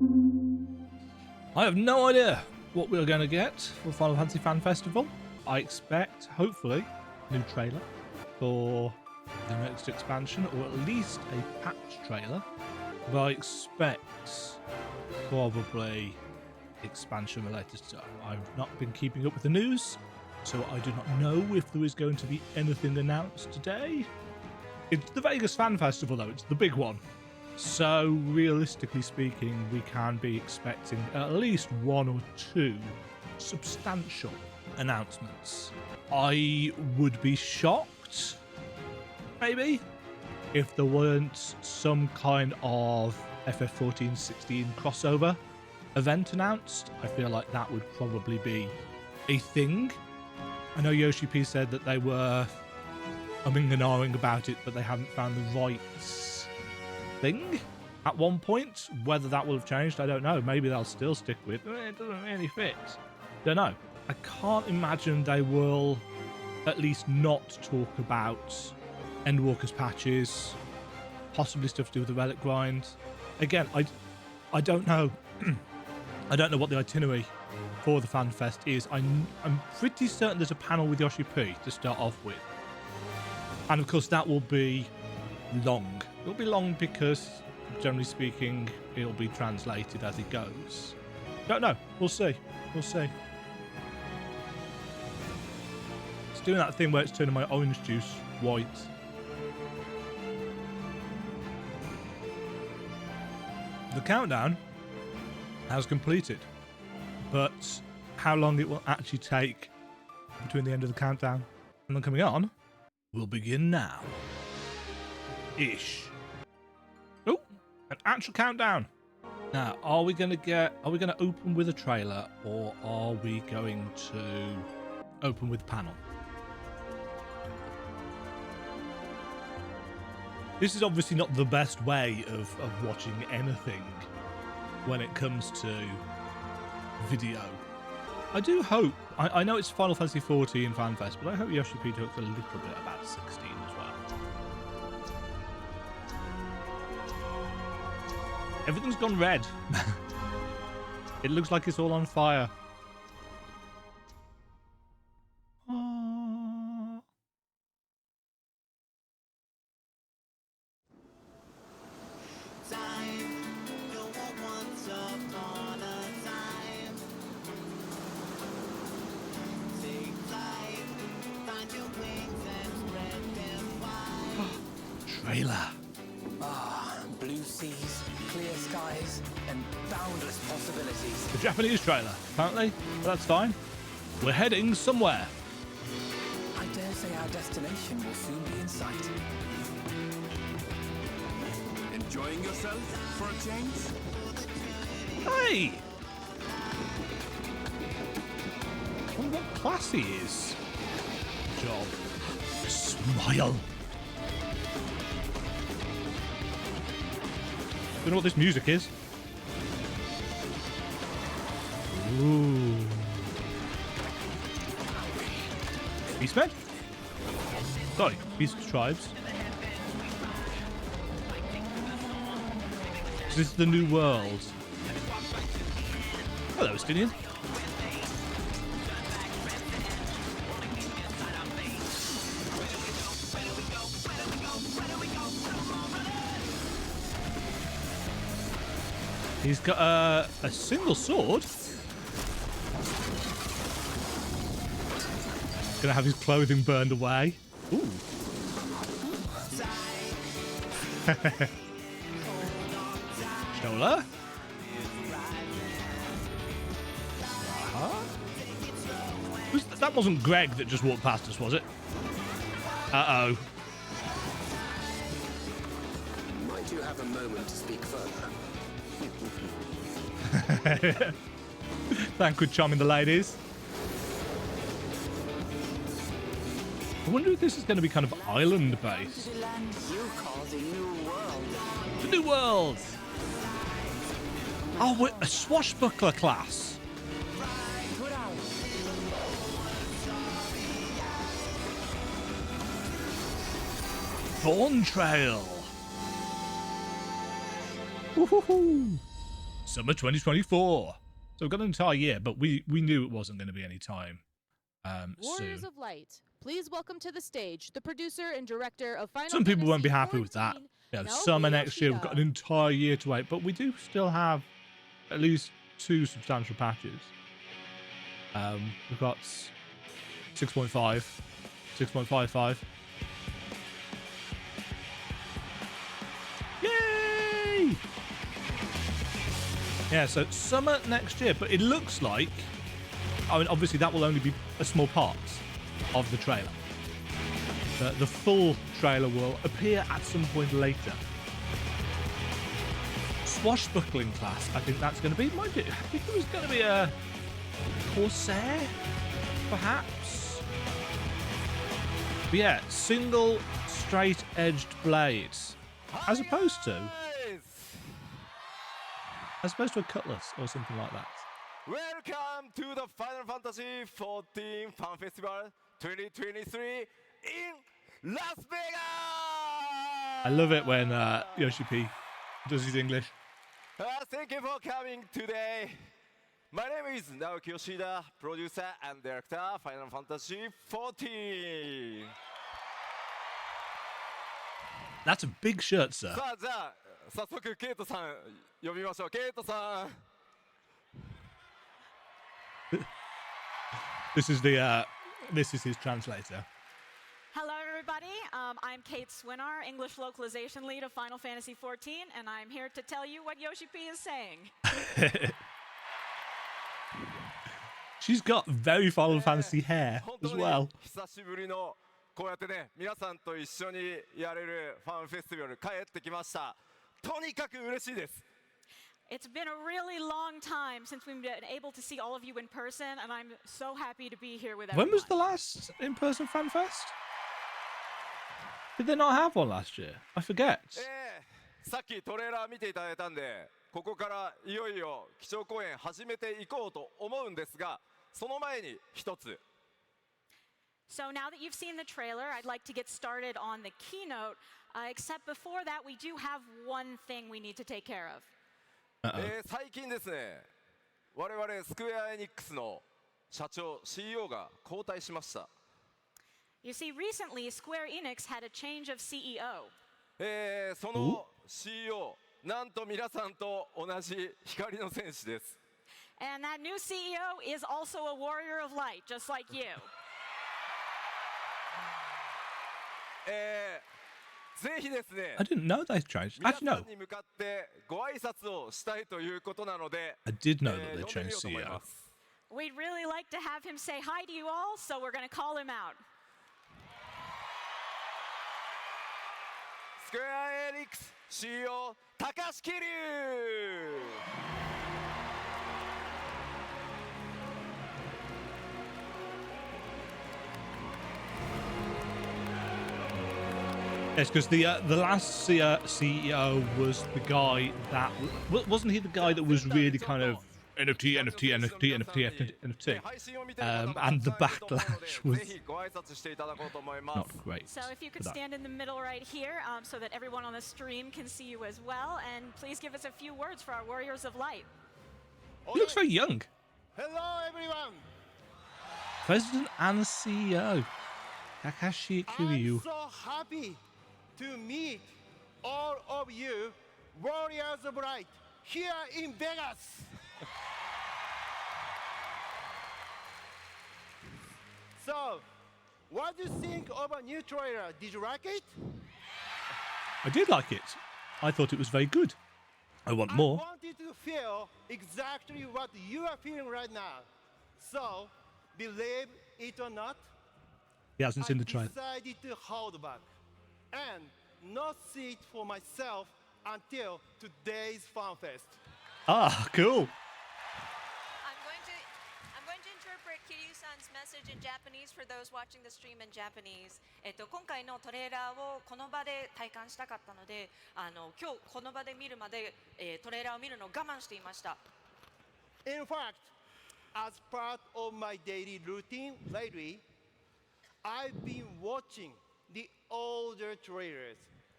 I have no idea what we're going to get for Final Fantasy Fan Festival. I expect, hopefully, a new trailer for the next expansion, or at least a patch trailer. But I expect probably expansion related stuff. I've not been keeping up with the news, so I do not know if there is going to be anything announced today. It's the Vegas Fan Festival though, it's the big one. So realistically speaking, we can be expecting at least 1 or 2 substantial announcements. I would be shocked, maybe, if there weren't some kind of FF14-16 crossover event announced. I feel like that would probably be a thing. I know Yoshi-P said that they were umming and ahhing about it, but they haven't found the right thing at one point. Whether that will have changed, I don't know. Maybe they'll still stick with it doesn't really fit. Don't know. I can't imagine they will at least not talk about Endwalker's patches, possibly stuff to do with the relic grind. Again, I don't know. I don't know what the itinerary for the FanFest is. I'm pretty certain there's a panel with Yoshi-P to start off with, and of course that will be long. It'll be long because, generally speaking, it'll be translated as it goes. Don't know. We'll see. We'll see. It's doing that thing where it's turning my orange juice white. The countdown has completed, but how long it will actually take between the end of the countdown and then coming on will begin now. Ish. Oh, an actual countdown. Now, are we going to open with a trailer, or are we going to open with panel? This is obviously not the best way of watching anything when it comes to video. I do hope, I know it's Final Fantasy 14 FanFest, but I hope Yoshi-P talks a little bit about 16 as well. Everything's gone red. It looks like it's all on fire. Trailer. Blue seas, clear skies, and boundless possibilities. The Japanese trailer, apparently. But that's fine. We're heading somewhere. I dare say our destination will soon be in sight. Enjoying yourself for a change? Hey! I wonder what class he is. Job. Smile. Don't know what this music is. Ooh. Beastmen? Sorry, Beast Tribes. So this is the new world. Hello, Estinian. He's got a single sword. Gonna have his clothing burned away. Ooh. Shola. That wasn't Greg that just walked past us, was it? Uh-oh. Might you have a moment to speak further? Thank you, charming the ladies. I wonder if this is going to be kind of island-based. You call the new world. The new world! Oh, we're a swashbuckler class. Dawntrail. Woohoo! Summer 2024. So we've got an entire year, but we knew it wasn't going to be any time Warriors soon. of Light, please welcome to the stage the producer and director of Final Some people won't be Fantasy happy with that. 14, Yeah, Naoki summer next year, we've got an Yoshida. entire year to wait, but we do still have at least 2 substantial patches. We've got 6.5, 6.55. Yay! Yeah, so summer next year, but it looks like, I mean, obviously that will only be a small part of the trailer. The full trailer will appear at some point later. Swashbuckling class, I think that's going to be. Mind you, I think it was going to be a Corsair, perhaps. But yeah, single straight-edged blades, as opposed to a cutlass or something like that. Welcome to the Final Fantasy 14 Fan Festival 2023 in Las Vegas! I love it when Yoshi-P does his English. Thank you for coming today. My name is Naoki Yoshida, producer and director Final Fantasy 14. That's a big shirt, sir. さあじゃあ早速ケイトさん呼びましょう。ケイトさん。This is his translator. Hello, everybody. I'm Kate Swinar, English localization lead of Final Fantasy XIV, and I'm here to tell you what Yoshi-P is saying. She's got very Final Fantasy hair as well. 久しぶりのこうやってね皆さんと一緒にやれるファンフェスティバル帰ってきました。とにかく嬉しいです。 It's been a really long time since we've been able to see all of you in person, and I'm so happy to be here with everyone. When was the last in-person FanFest? Did they not have one last year? I forget. さっきトレーラー見ていただいたんで、ここからいよいよ基調講演始めていこうと思うんですが、その前に一つ。 So now that you've seen the trailer, I'd like to get started on the keynote. Except before that, we do have one thing we need to take care of. 最近ですね、我々スクエア・エニックスの社長 CEO が交代しました。 You see, recently, Square Enix had a change of CEO. その CEO、なんと皆さんと同じ光の戦士です。 And that new CEO is also a warrior of light, just like you. ぜひですね、 I didn't know they changed. 皆 Actually, さ no. んに向かってご挨拶をしたいということなので、 I did know that they 呼んでみ changed ようと思い CEO. ます。 We'd really like to have him say hi to you all, so we're going to call him out. スクエア・エニックス CEO 高橋桐生。 Yes, because the last CEO was the guy that wasn't he the guy that was really kind of NFT, and the backlash was not great. So if you could for that. stand in the middle right here so that everyone on the stream can see you as well, and please give us a few words for our Warriors of Light. He looks very young. Hello, everyone. President and CEO Takashi I'm Kiryu. so happy to meet all of you, Warriors of Light, here in Vegas. So, what do you think of a new trailer? Did you like it? I did like it. I thought it was very good. I want more. I wanted to feel exactly what you are feeling right now. So, believe it or not, He hasn't seen the trailer. I decided to hold back and not see it for myself until today's FanFest. Ah, cool. I'm going to interpret Kiryu-san's message in Japanese for those watching the stream in Japanese. 今回のトレーラーをこの場で体感したかったので、今日この場で見るまで、トレーラーを見るのを我慢していました。 In fact, as part of my daily routine lately, I've been watching the older trailers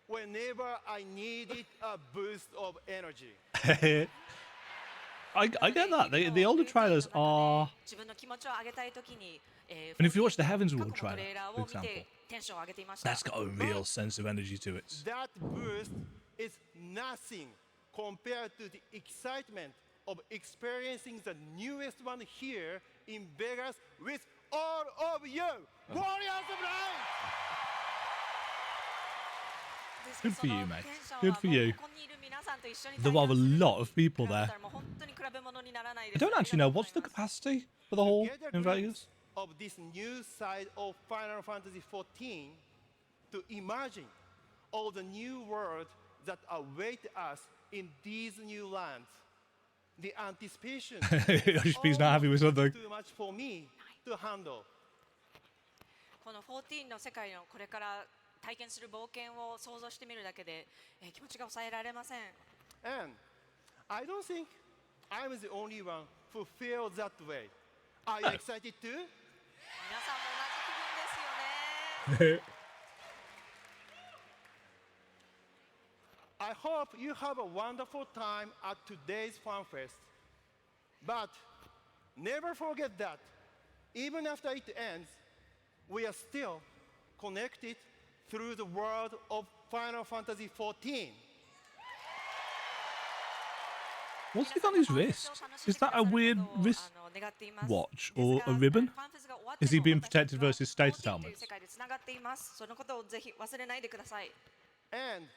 whenever I needed a boost of energy. I get that. The older trailers are. 自分の気持ちを上げたいときに、And if you watch the Heavens 過 Wall 去のト trailer, レーラー for を見 example, てテンションを上げていました。 that's got a real sense of energy to it. That boost is nothing compared to the excitement of experiencing the newest one here in Vegas with all of you, Warriors of Light! Good for you, mate. Good for you. There are a lot of people there. I don't actually know what's the capacity for the hall Get a in glimpse Vegas. of this new side of Final Fantasy XIV to imagine all the new worlds that await us in these new lands. The anticipation Yoshi-P's not happy with something. too much for me to handle. この14の世界のこれから体験する冒険を想像してみるだけで、気持ちが抑えられません。 And I don't think I'm the only one who feels that way. Are you excited too? 皆さんも同じ気分ですよね。 I hope you have a wonderful time at today's FanFest. But never forget that even after it ends, we are still connected through the world of Final Fantasy XIV. What's he on his wrist? Is that a weird wrist watch or a ribbon? Is he being protected versus status elements? 世界でつながっています。そのことをぜひ忘れないでください。 And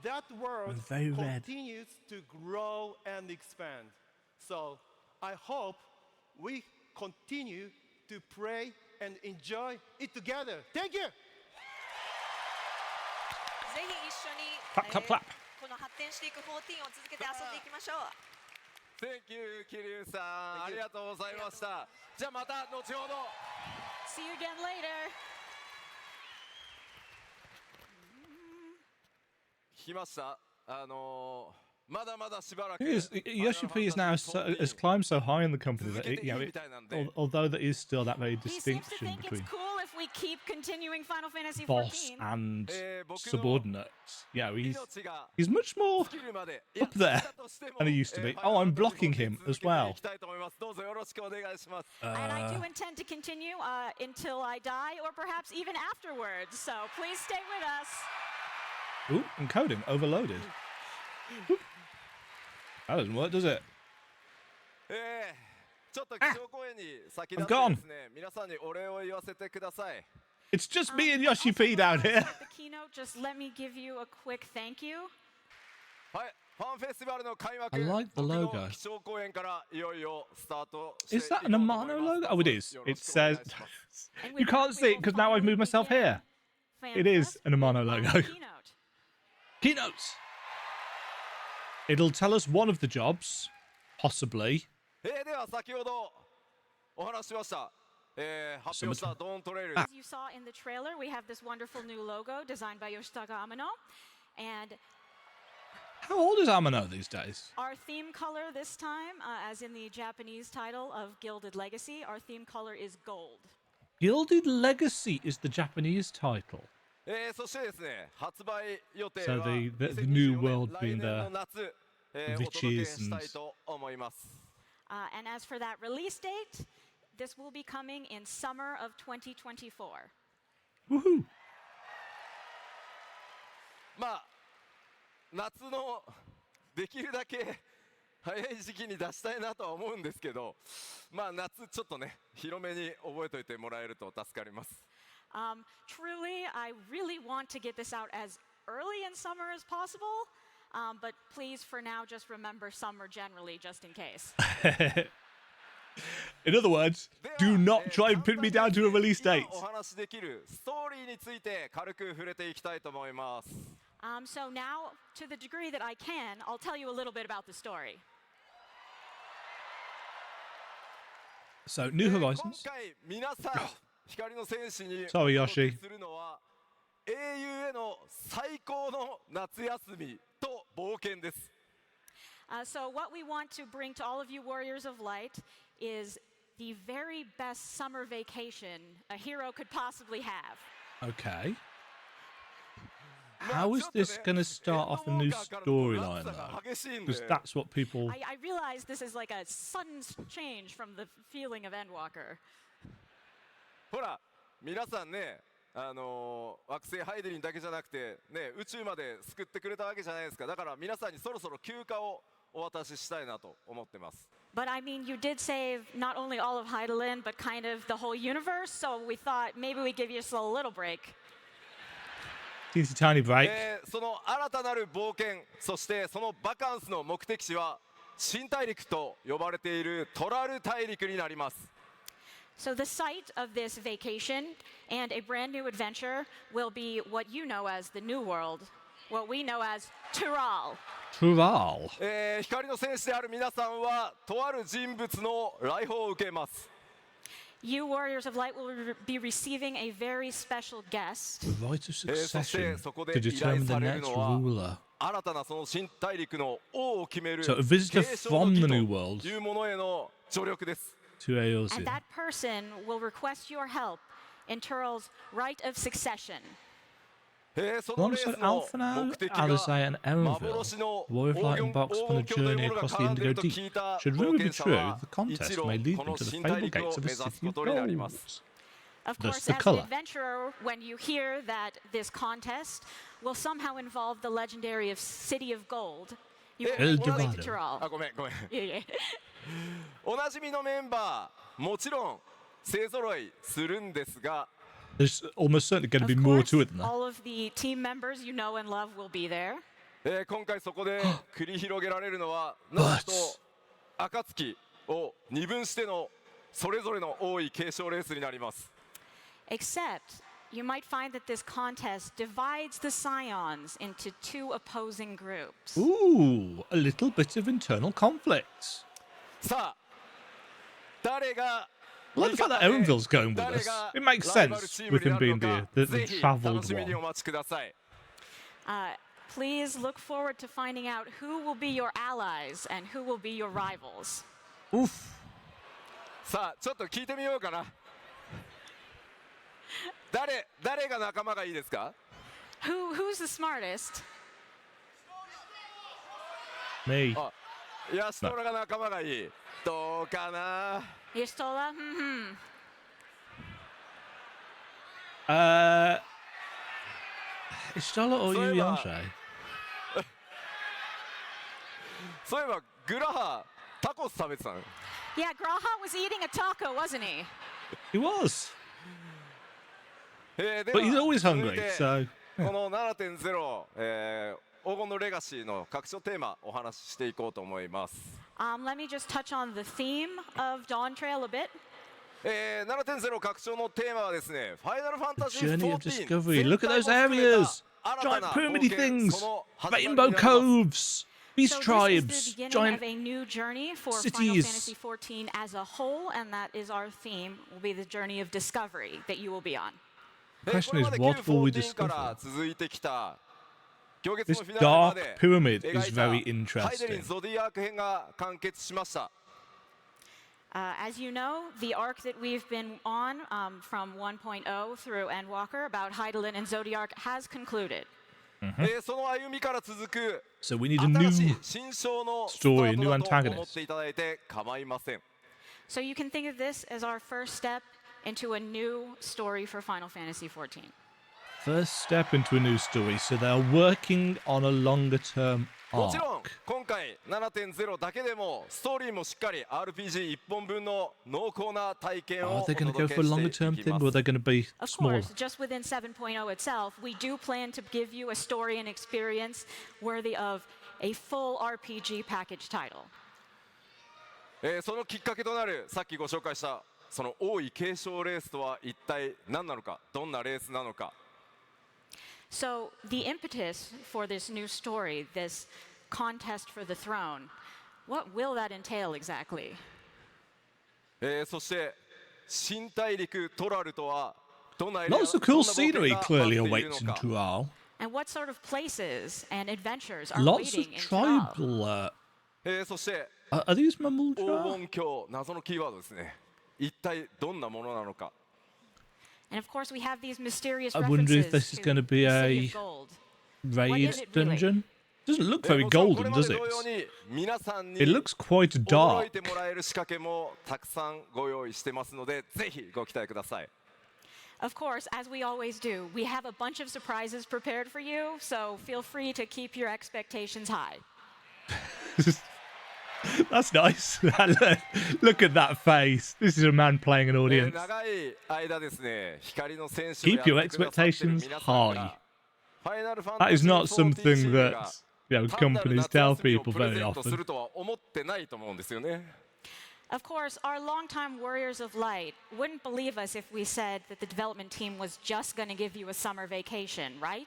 that world Very red. continues to grow and expand. So I hope we continue to pray and enjoy it together. Thank you! ぜひ一緒に、 Clap, clap, clap. この発展していく14を続けて遊んでいきましょう。 Thank you, 桐生さん。ありがとうございました。じゃあまた後ほど。 See you again later. 聞きました。まだまだしばらく。 Yoshi-P is now has climbed so high in the company that although there is still that very He seems to distinction think between it's cool if we keep continuing Final Fantasy boss XIV. and subordinates. Yeah, 命が he's much more 尽きるまで up there than he used to be. Oh, I'm blocking him as well. 続けていきたいと思います。どうぞよろしくお願いします。 And I do intend to continue until I die, or perhaps even afterwards. So please stay with us. Ooh, encoding overloaded. Oop. That doesn't work, does it? ちょっと基調講演に先立ってですね、皆さんにお礼を言わせてください。 It's just me and Yoshi-P down here. At the keynote, just let me give you a quick thank you. はい、ファンフェスティバルの開幕。 I like the 僕の logo. 基調講演からいよいよスタートしてい Is こう that と an 思います Amano logo? Oh, it is. よろ It しくお願い says. します And You with can't that, see we it will because now I've moved myself finally here. begin It is FanFest an Amano on logo. Keynote. Keynotes. It'll tell us one of the jobs, possibly. では先ほどお話ししました、発表したドーントレイル As you saw in the trailer, we have this wonderful new logo designed by Yoshitaka Amano. And How old is Amano these days? our theme color this time, as in the Japanese title of Gilded Legacy, our theme color is gold. Gilded Legacy is the Japanese title. そしてですね、発売予定 So は the new 2024 world 年 being 来年の夏、お届けしたいと思います。 And as for that release date, this will be coming in summer of 2024. Woohoo! まあ夏のできるだけ早い時期に出したいなとは思うんですけど、まあ夏ちょっとね広めに覚えておいてもらえると助かります。 Truly, I really want to get this out as early in summer as possible. But please, for now, just remember summer generally, just in case. In other words, do not try and pin me down to a release date. 今お話しできるストーリーについて軽く触れていきたいと思います。 So now, to the degree that I can, I'll tell you a little bit about the story. So, New 今 Horizons. 回皆さん光の戦士に Sorry, お届 Yoshi. けするのは英雄への最高の夏休みと冒険です。 So what we want to bring to all of you warriors of light is the very best summer vacation a hero could possibly have. Okay. How is this going to start off a new storyline, though? Because that's what people... I realize this is like a sudden change from the feeling of Endwalker. ほら皆さんね惑星ハイデリンだけじゃなくてね宇宙まで救ってくれたわけじゃないですか。だから皆さんにそろそろ休暇をお渡ししたいなと思ってます。 But I mean, you did save not only all of Heidelin, but kind of the whole universe, so we thought maybe we give you just a little break. It's a tiny break. その新たなる冒険、そしてそのバカンスの目的地は新大陸と呼ばれているトラル大陸になります。 So the site of this vacation and a brand new adventure will be what you know as the New World, what we know as Tural. Tural. 光の戦士である皆さんはとある人物の来訪を受けます。 You Warriors of Light will be receiving a very special guest. The right of そして succession そこで to 依頼 determine the される next のは ruler. 新たなその新大陸の王を決める So a visitor 継承の from 儀 the と New World いうものへの助力です。 to Eorzea. And that person will request your help in Tural's right of succession. そのレー Alongside スの Alpha now, 目的が Alizé and Erenville, 幻の Warrior 黄 Light 金 embarks upon a 黄金という journey ものが across the 絡んでい Indigo ると Deep. 聞いた Should 冒 rumor be 険者 true, は the 一 contest 路 may lead こ them の to the 新 fable 大陸 gates を of 目 a 指す city こ of とになります gold. Of Thus course, the as colour. an adventurer, when you hear that this contest will somehow involve the legendary of City of Gold, you will El relate to Dorado. Tural. あごめんごめん Yeah, yeah. おなじみのメンバーもちろん勢ぞろいするんですが There's almost certainly going to Of be more course, to it than that. all of the team members you know and love will be there. 今回そこで繰り広げられるのはなんと暁を二分してのそれぞれの王位継承レースになります。 Except, you might find that this contest divides the Scions into two opposing groups. Ooh, a little bit of internal conflict. さあ誰が I like the fact that Erenville's going with us. It makes sense with him being the ぜひ travelled 楽しみにお one. 待ちください。 Please look forward to finding out who will be your allies and who will be your rivals. Oof. さあちょっと聞いてみようかな。誰が仲間がいいですか？ Who's the smartest? Me. あ、ヤシトラが仲間がいい。どうかな。 Yistola? Ishtola or So, Yuyanshe? そういえばグラハタコス食べてたの。 Yeah, Graha was eating a taco, wasn't he? He was. で But he's は always 続い hungry, て so... この 7.0、黄金のレガシーの拡張テーマお話ししていこうと思います。Let me just touch on the theme of Dawntrail a bit. 7.0 拡張のテーマはですね、ファイナルファンタ The ジー journey of 14 discovery. Look at those 全体も含めた areas! 新た Giant な pyramidy 冒険 things! その始まりに Rainbow なります。 coves! Beast So this is tribes! the beginning Giant... of a new journey for Final cities. Fantasy XIV as a whole, and that is our theme, will be the journey of discovery that you will be on. The question is, これまで what will we 914 から discover? 続いてきた行月 This のフィナーレま dark で pyramid 描 is いた very ハイデリン interesting. ゾディアーク編が完結しました。 As you know, the arc that we've been on from 1.0 through Endwalker about Heidelin and Zodiac has concluded. その歩みから続く So we need a new 新しい新章のスタ story, ー new トだと antagonist. 思っていただいて構いません。 So you can think of this as our first step into a new story for Final Fantasy XIV. first step into a new story. So they are working on a longer term もちろん arc. 今回 7.0 だけでもストーリーもしっかり RPG1 本分の濃厚な体験 Are をお they 届 going to go け for a longer してい term き thing ま or are す。 they going to be Of smaller? course, just within 7.0 itself, we do plan to give you a story and experience worthy of a full RPG package title. そのきっかけとなるさっきご紹介したその王位継承レースとは一体何なのか、どんなレースなのか。 So the impetus for this new story, this contest for the throne, what will that entail exactly? そして新大陸トラルとはどんなエリア Lots of どん cool な冒険 scenery が clearly 待っている awaits の in か。 Tural. And what sort of places and adventures are Lots of waiting in Tural? tribal. そして Are these 黄 Mamuldra? 金鏡謎のキーワードですね。一体どんなものなのか。 And of course, we have these mysterious I wonder if references this is to gonna be the City a- of Gold. raid is it really? dungeon. Doesn't look very もちろんこ golden, れま does で it? 同様に皆さんに It looks quite 驚い dark. てもらえる仕掛けもたくさんご用意してますので、ぜひご期待ください。 Of course, as we always do, we have a bunch of surprises prepared for you, so feel free to keep your expectations high. That's nice. Look at that face. This is a man playing an audience. 長い間ですね、光の選手をや Keep your ってくださってる expectations 皆さん high. が Final That is Fantasy not 14 something チーム that が companies 単なる夏 tell 休みを people プレ very ゼントす often. るとは思ってないと思うんですよね。 Of course, our longtime warriors of light wouldn't believe us if we said that the development team was just going to give you a summer vacation, right?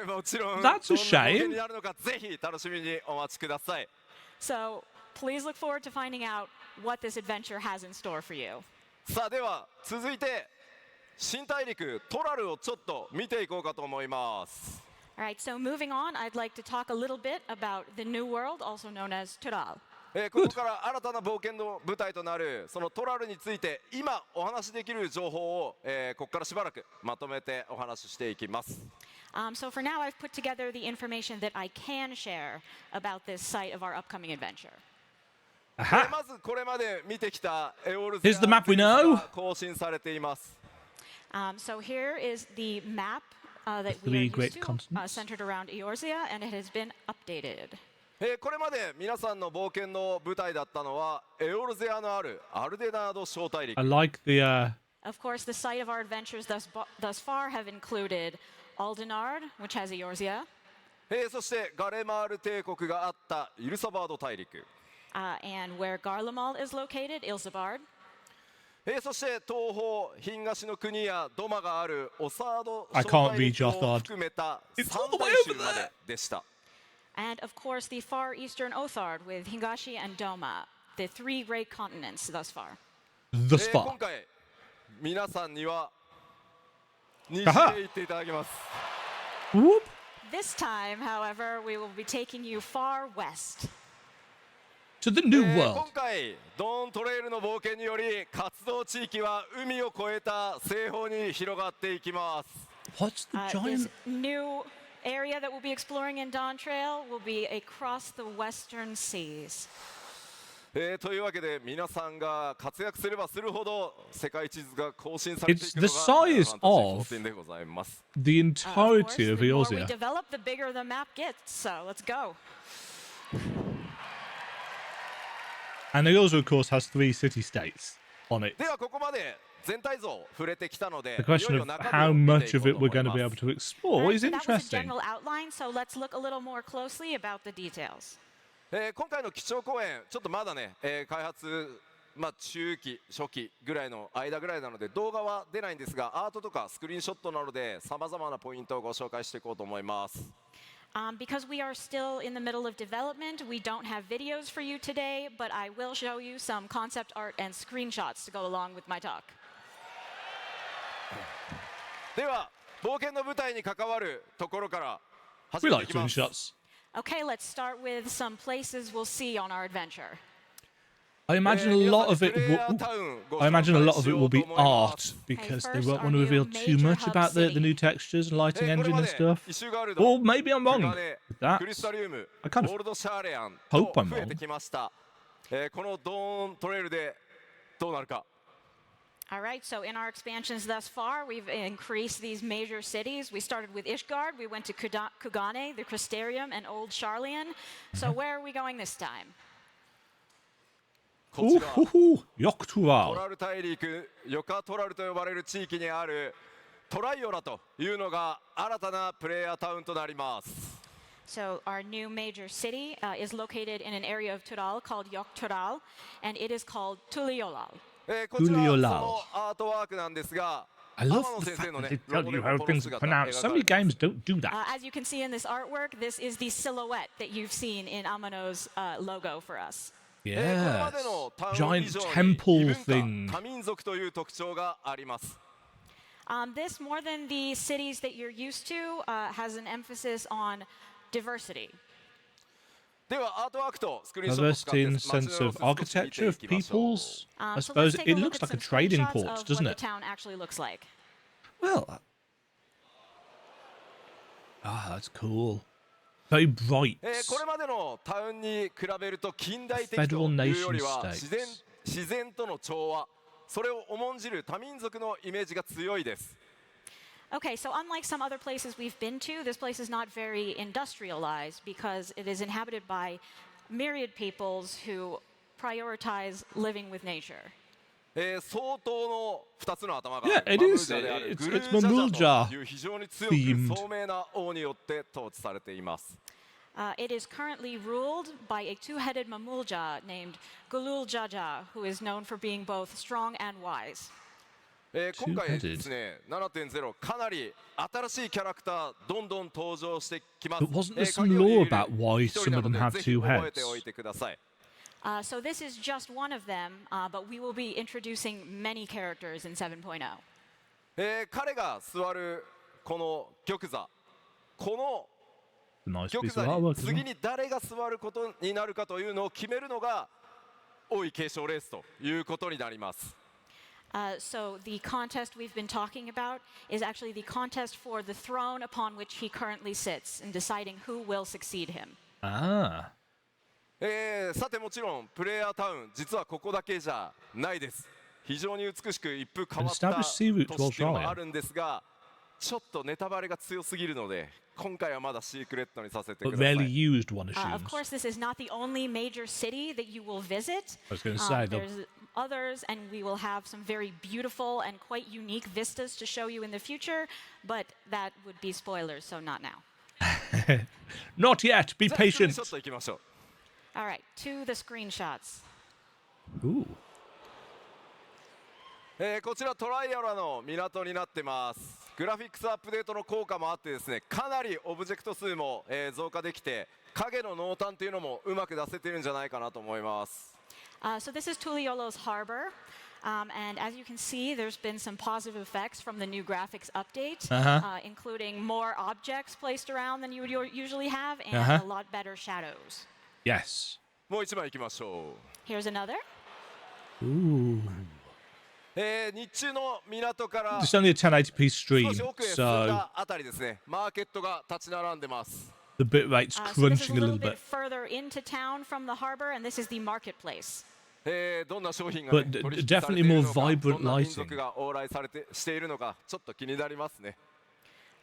もちろん That's a どんな冒険 shame. になるのかぜひ楽しみにお待ちください。 So please look forward to finding out what this adventure has in store for you. さあでは続いて新大陸トラルをちょっと見ていこうかと思います。 All right, so moving on, I'd like to talk a little bit about the new world, also known as Tural. ここから新たな冒険の舞台となるそのトラルについて今お話しできる情報を、ここからしばらくまとめてお話ししていきます。 So for now, I've put together the information that I can share about this site of our upcoming adventure. まずこれまで見てきたエオルゼ Here's the map we know. が更新されています。 So here is the map that we Three are great used to, continents. centered around Eorzea, and it has been updated. これまで皆さんの冒険の舞台だったのはエオルゼアのあるアルデナード小大陸 I like the Of course, the site of our adventures thus far have included Aldenard, which has Eorzea, そしてガレマール帝国があったイルサバード大陸 and where Garlemald is located, Ilsabard. そして東方東の国やドマがあるオサード I 小 can't 大 read 陸 your を thought. 含めた It's 三 all the 大 way 州 over ま there. ででした。 And of course, the far eastern Othard with Hingashi and Doma, the three great continents thus far. thus 今 far. 回皆さんには西ははへ行っていただきます。 Whoop. This time, however, we will be taking you far west. To the new 今 world. 回ドーントレイルの冒険により活動地域は海を越えた西方に広がっていきます。 What's the This giant? new area that we'll be exploring in Dawntrail will be across the western seas. というわけで皆さんが活躍すればするほど世界地図が更新されてい It's くの the が size Final Fantasy of-14でございます。 The Of course, entirety of the more we Eorzea. develop, the bigger the map gets. So let's go. And Eorzea, of course, has 3 city-states on it. ではここまで全体像触れてきたので、 The いよい question よ of 中身 how を見て much いこ of う it と we're 思い going to ま be able す。 to explore Alright, is so that was the interesting. general outline. So let's look a little more closely about the details. 今回の基調講演ちょっとまだね、開発中期初期ぐらいの間ぐらいなので動画は出ないんですがアートとかスクリーンショットなどでさまざまなポイントをご紹介していこうと思います。 Because we are still in the middle of development, we don't have videos for you today, but I will show you some concept art and screenshots to go along with my talk. では冒険の舞台に関わるところから始 We めてい like きます。 screenshots. Okay, let's start with some places we'll see on our adventure. I imagine a lot of it. I imagine a lot of it will be art because they won't want to reveal too much about the new textures and lighting engine and stuff. Or maybe I'm wrong with that. クリスタリウム、 I kind of ゴールドシャーレアン hope と I'm 増えてきました。このドーントレイルでどうなるか。 All right, so in our expansions thus far, we've increased these major cities. We started with Ishgard, we went to Kugane, the Crystarium, and Old Charlian. So where are we going this time? こちら Yoktural. トラル大陸ヨカトラルと呼ばれる地域にあるトライオラというのが新たなプレイヤータウンとなります。 So our new major city is located in an area of Tural called Yoktural, and it is called Tuliolal. こちらそ Tuliolal. のアートワークなんですが I 天 love 野 the 先生 fact の that ね they tell ロ you ゴ how でこの things 姿 are が pronounced. 描 So か many れています games don't do that. As you can see in this artwork, this is the silhouette that you've seen in Amano's logo for us. これま Yes. でのタウン Giant 以上に異 temple 文化 thing. 多民族という特徴があります。 This, more than the cities that you're used to, has an emphasis on diversity. ではアートワークとスクリーンショットを使って Diversity in 街の sense 様 of 子を少し見 architecture て of いきましょう。 peoples. I So suppose let's take a it look looks at like a some trading screenshots port, of doesn't what it? the town actually looks like. Well, Ah, that's cool. Very bright. これまでのタウンに比べると近代的と Federal いうよりは nation-states. 自然との調和、それを重んじる多民族のイメージが強いです。Okay, so unlike some other places we've been to, this place is not very industrialized because it is inhabited by myriad peoples who prioritize living with nature. 相当の2つの頭が Yeah, マ it ムー is. ジャである It's グルージャジャ Mamulja という非常に強く themed. 聡明な王によって統治されています。It is currently ruled by a two-headed Mamulja named Gulul Jaja, who is known for being both strong and wise. 今回ですね、7.0 かなり新しいキャラクターどんどん登場してきます。 But wasn't there some law about why some of them have ぜひ two 覚え heads? ておいてください。 So this is just one of them, but we will be introducing many characters in 7.0. 彼が座るこの玉座、この A nice 玉 piece 座 of に artwork as 次 well. に誰が座ることになるかというのを決めるのが王位継承レースということになります。 So the contest we've been talking about is actually the contest for the throne upon which he currently sits and deciding who will succeed him. Ah. さてもちろんプレイヤータウン実はここだけじゃないです。非常に美しく一風変わった都市っていうのがあるんですが、ちょっとネタバレが強すぎるので今回はまだシークレットにさせてく But ださ rarely い。 used, one Of assumes. course, this is not the only major city that you will visit. I was going to say, There's others, and we will have some very beautiful and quite unique vistas to show you in the future, but that would be spoilers, so not now. not yet. Be じゃあスクリーン patient. ショットいきましょう。 All right, to the screenshots. Ooh. こちらトライアラの港になってます。グラフィックスアップデートの効果もあってですね、かなりオブジェクト数も、増加できて影の濃淡というのもうまく出せてるんじゃないかなと思います。 So this is Tuliolo's harbor, and as you can see, there's been some positive effects from the new graphics update, including more objects placed around than you would usually have, and a lot better shadows. Yes. もう一枚いきましょ Here's another. Ooh. う。日中の港から It's only a 1080p 少 stream, し奥へ進ん so だあたりですね、マーケットが立ち並んでます。 the bitrate's So this is a crunching a little little bit bit. further into town from the harbor, and this is the marketplace. どんな商品が、ね、 But 取引されてい definitely る more のか、 vibrant どんな民 lighting. 族が往来しているのか、ちょっと気になりますね。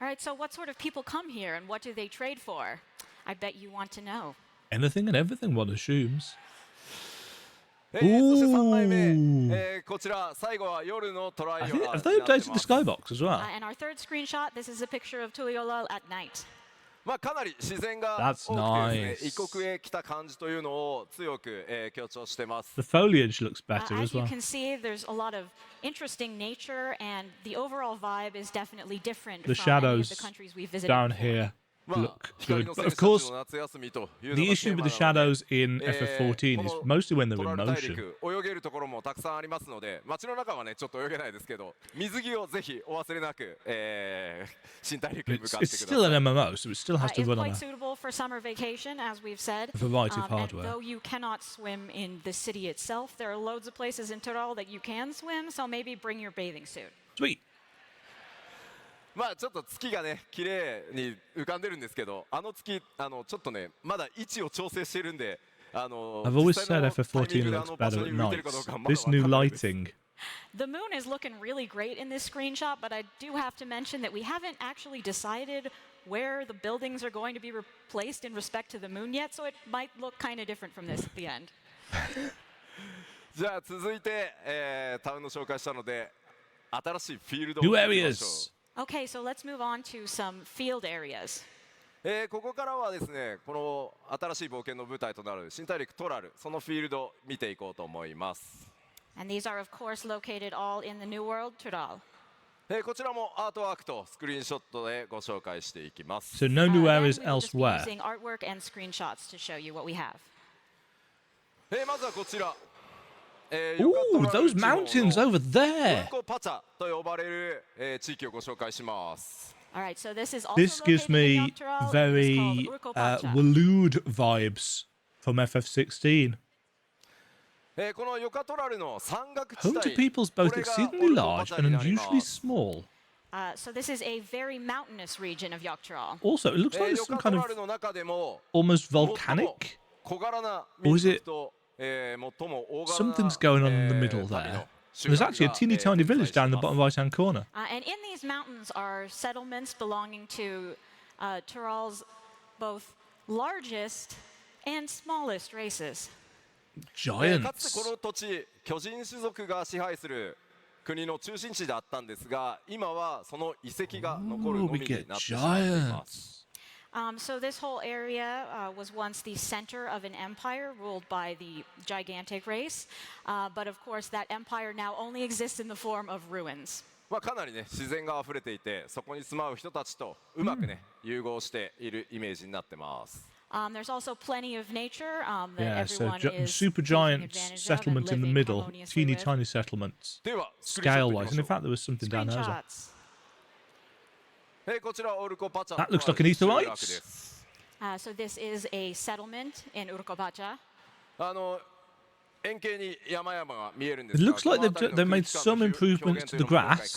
All right, so what sort of people come here, and what do they trade for? I bet you want to know. Anything and everything, one assumes. そして3枚目、 Ooh. こちら最後は夜のトライ I ア think, ラ have に they なってま updated the す。 skybox as well? And our third screenshot, this is a picture of Tuliolo at night. まあかなり自然が That's 多くてですね、 nice. 異国へ来た感じというのを強く、強調してます。 The foliage looks better As as you well. can see, there's a lot of interesting nature, and the overall vibe is definitely different The from any of shadows the countries we've visited down before. here まあ look 光 good. の But 戦 of 士たち course, の夏休みというの the が issue テー with マ the なので、 shadows in FF14 is この mostly when they're ト in ラル大 motion. 陸泳げるところもたくさんありますので、街の中はねちょっと泳げないですけど、水着をぜひお忘れなく、新大陸へ向 It's, かって it's くだ still さい。 an MMO, so it still has to It's run on quite a suitable for summer vacation, as we've said. variety of And hardware. though you cannot swim in the city itself, there are loads of places in Tural that you can swim, so maybe bring your bathing suit. Sweet. まあちょっと月がね綺麗に浮かんでるんですけど、あの月ちょっとねまだ位置を調整してるんで、I've always 実際 said のタイミン FF14 グで looks 場 better 所 at に向いてるかどう night. かまだ This わ new かんないです。 lighting. The moon is looking really great in this screenshot, but I do have to mention that we haven't actually decided where the buildings are going to be replaced in respect to the moon yet, so it might look kind of different from this at the end. じゃあ続いて、タウンの紹介したので新しいフィールドを New 見てみましょう。 areas. Okay, so let's move on to some field areas. ここからはですねこの新しい冒険の舞台となる新大陸トラル、そのフィールドを見ていこうと思います。 And these are, of course, located all in the New World, Tural. こちらもアートワークとスクリーンショットでご紹介していきます。 So no new Again, areas we will just be elsewhere. using artwork and screenshots to show you what we have. まずはこちら。 Ooh, those mountains over ウ there. ンコパチャと呼ばれる、地域をご紹介します。 All right, so this is also This gives located in me Dawntrail, and it is very called Urkopacha. Waloed vibes from FF16. このヨカトラルの山岳地 Home to 帯、 peoples こ both れが exceedingly ウンコパ large チャ and になりま unusually す。 small. So this is a very mountainous region of Tural. Also, it looks like it's some kind of の中でも almost 最も volcanic. 小柄な Or is 民 it 族と、最も大柄な something's going on in the middle 民 there? の There's actually a teeny tiny village down in the bottom right-hand corner. And in these mountains are settlements belonging to Tural's both largest and smallest races. かつ Giants. てこの土地巨人種族が支配する国の中心地であったんですが今はその遺跡が残る Ooh, の we みに get なってしまっています giants. So this whole area was once the center of an empire ruled by the gigantic race. But of course, that empire now only exists in the form of ruins. まあかなりね自然が溢れていてそこに住まう人たちとうまくね融合しているイメージになってます There's also plenty of nature that Yeah, so everyone is super taking giant advantage of and settlement in the living middle, harmoniously teeny with. tiny settlements, ではスクリーンショットいきま scale-wise. し And ょ in fact, there was something down there as well. Screenshots. こちらオルコパチャ That looks like an ether 集落 light. です So this is a settlement in Urkopacha. 円形に山々が見えるんで It すが looks like they made some improvements to the grass,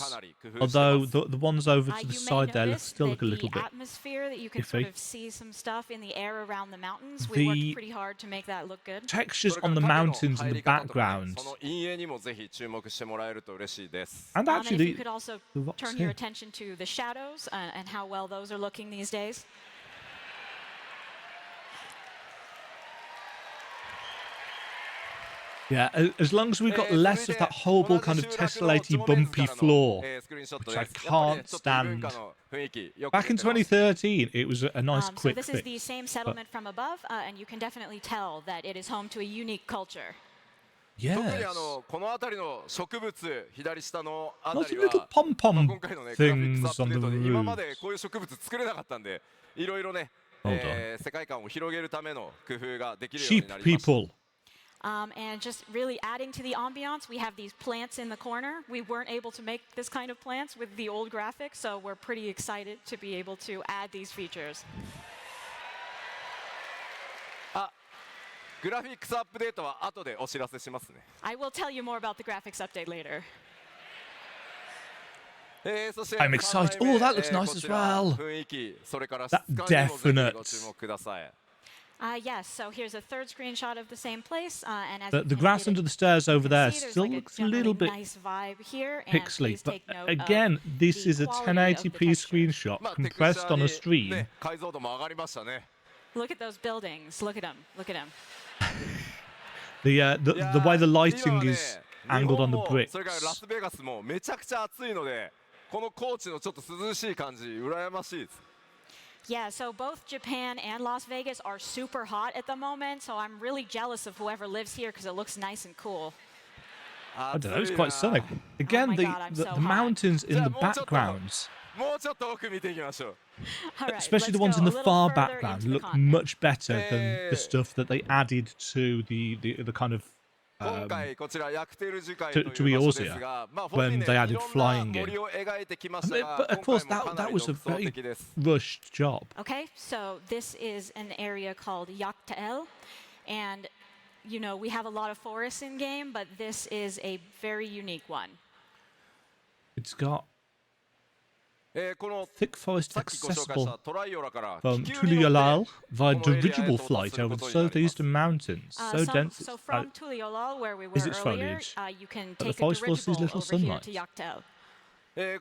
although the ones over to the You may side there notice still that look a little the bit atmosphere that you can sort iffy. of see some stuff in the air around the mountains. We worked The pretty hard to make that look good. textures on the mountains in the background. その陰影にもぜひ注目してもらえると嬉しいです And And if actually, you could also the rocks turn here. your attention to the shadows and how well those are looking these days. Yeah, as long as we've got less of that horrible kind of tessellated, bumpy floor, which I can't stand. Back in 2013, it was a nice So quick this is fix. the same settlement from above, and you can definitely tell that it is home to a unique culture. 特に Yes. この辺りの植物左下のあた Lots り of little は pom まあ pom 今回のねグラフィックスア things ップ on デ the ートで今 roof. までこういう植物作れなかったんでいろいろね、 Hold on. 世界観を広げるための工夫ができるように Sheep なりました people. And just really adding to the ambiance, we have these plants in the corner. We weren't able to make this kind of plants with the old graphics, so we're pretty excited to be able to add these features. グラフィックスアップデートは後でお知らせしますね I will tell you more about the graphics update later. そして I'm excited. 三枚目 Oh, that looks nice こ as ちら well. 雰囲気それから That 質感にもぜひ definite. ご注目ください Yes, so here's a third screenshot of the same place. And as The, you the can grass see, under the stairs over there see, there's still like looks a little generally bit nice vibe here, and pixely. please But take note again, of this the is a quality of the 1080p picture. screenshot まあテクスチ compressed ャ on a ー stream. に、ね、解像度も上がりましたね Look at those buildings. Look at them. Look at them. The way the 今 lighting はね is 日 angled 本 on the も bricks. それからラスベガスもめちゃくちゃ暑いのでこの高知のちょっと涼しい感じ羨ましいです Yeah, so both Japan and Las Vegas are super hot at the moment, so I'm really jealous of whoever lives here because it looks nice and cool. I don't know, it's quite sunny. Again, my the, God, I'm the, so the hot. mountains in the Yeah, more shot backgrounds, もうちょっと奥見ていきましょう All right, especially the let's ones go in a the little far further background, into the look continent. much better than the stuff that they added to the kind of 今回こちらヤクテル樹海 to という場所 Eorzea ですが、まあ、 when フォ they ン added いろん flying な in. 森を描いてきま I した mean, が but of 今 course 回もか that なり was a 独創 very 的です rushed job. Okay, so this is an area called Yaktael, and you know we have a lot of forests in game, but this is a very unique one. It's got この thick forest さっきご紹介し accessible たトライオラから from 気球に乗って Tural via このエリアへ dirigible 到達 flight する over こ the とになります southeastern mountains. So dense. So from Tuliolal, where we were is it earlier, foliage? you can But the take a forest forces dirigible little over here sunlight. to Yaktael.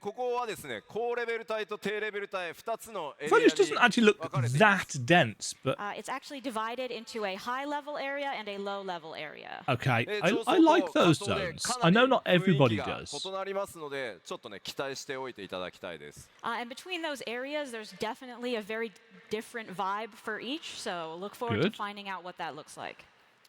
ここはですね高レベル帯と低レベル帯2つのエリア Foliage doesn't に actually look 分かれています that dense, but It's actually divided into a high-level area and a low-level area. okay. 上 I 層 like と those 下層で zones. か I な know り not 雰囲 everybody 気が does. 異なりますのでちょっとね期待しておいていただきたいです And between those areas, there's definitely a very different vibe for each. So look forward to Good. finding out what that looks like.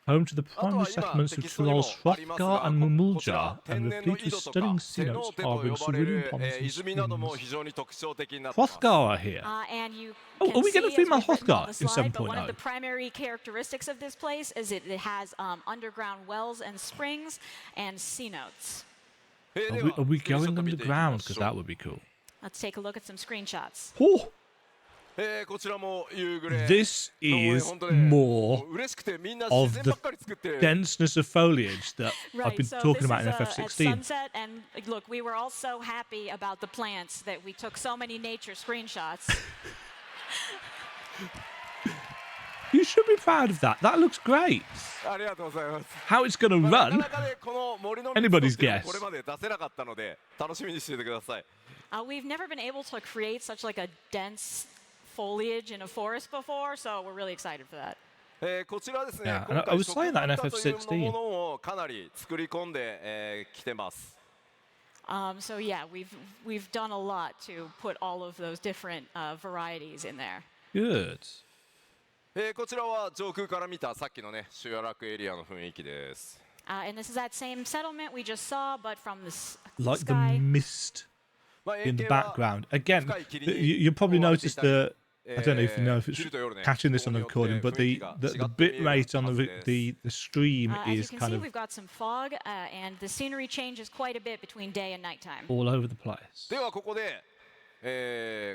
Home to the あと primary は今 settlements テ of キストにも Tural's ありますが Hrothgar and こちら Muljar 天 and 然 the の fleet 井 of 戸とか stunning セノ cenotes ーテと harboring 呼ばれる cerulean ponds and 泉なども springs. 非常に特徴的になってます Hrothgar are here. And you Oh, can are we see, getting as female we've written on Hrothgar the in slide, but one of 7.0? the primary characteristics of this place is it has underground wells and springs and cenotes. Are で we はスクリーンショッ going ト見ていきま underground? し Because ょう that would be cool. Let's take a look at some screenshots. Oh, こちらも夕暮れ This の is 本当ね more 嬉しくてみんな of 自然 the ばっかり作ってる denseness of foliage that I've Right, been so talking this about is in at FF16. sunset, and look, we were all so happy about the plants that we took so many nature screenshots. You should be proud of that. That looks great. ありがとうございます How it's going to まあな run? かなかねこの森の Anybody's 水っていうのは guess. これまで出せなかったので楽しみにしていてください We've never been able to create such like a dense foliage in a forest before, so we're really excited for that. こちらですね Yeah, 今 I 回 was 植 saying that in 物化という FF16. ものをかなり作り込んできてます So yeah, we've done a lot to put all of those different varieties in there. Good. こちらは上空から見たさっきのね集落エリアの雰囲気です And this is that same settlement we just saw, but from the Like the sky. mist まあ in the 円形は background. Again, 深い霧 you に probably 覆われてい noticed たり the. I don't know if you know if it's 昼と夜ね catching this on the 気候によ recording, って but the 雰囲気が the 違って bit 見える rate on はず the です the stream As you is can kind see, of we've got some fog, and the scenery changes quite a bit between day and nighttime. all over the place. ではここで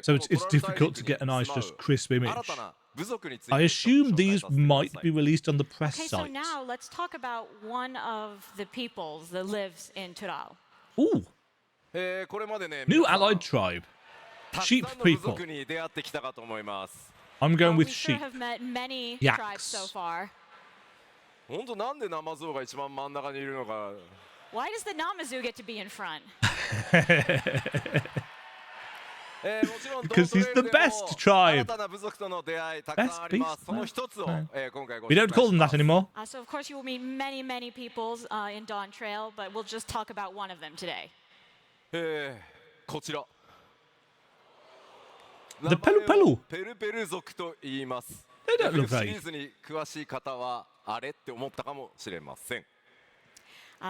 So it's difficult to get a nice, just crisp image. 新たな部族について I ちょっ assume と紹介 these させてくだ might さい be released on the press Okay, so sites. now let's talk about one of the peoples that lives in Tural. Ooh, これまでね new 皆さん allied tribe. たく sheep さんの部 people. 族に出会ってきたかと思います I'm going We with sure sheep. have met many Yaks. tribes so far. 本当なんでナマゾウが一番真ん中にいるのか Why does the Namazu get to be in front? もちろん Because he's the ドントレイルでも best tribe. 新たな部族との出会いたくさんありま Best すその一つを beast? 今回ご We 紹 don't 介 call し them ま that す anymore. So of course you will meet many, many peoples in Dawntrail, but we'll just talk about one of them today. こちら The ペルペルペルペル族と言います They don't look シ very. リーズに詳しい方はあれって思ったかもしれません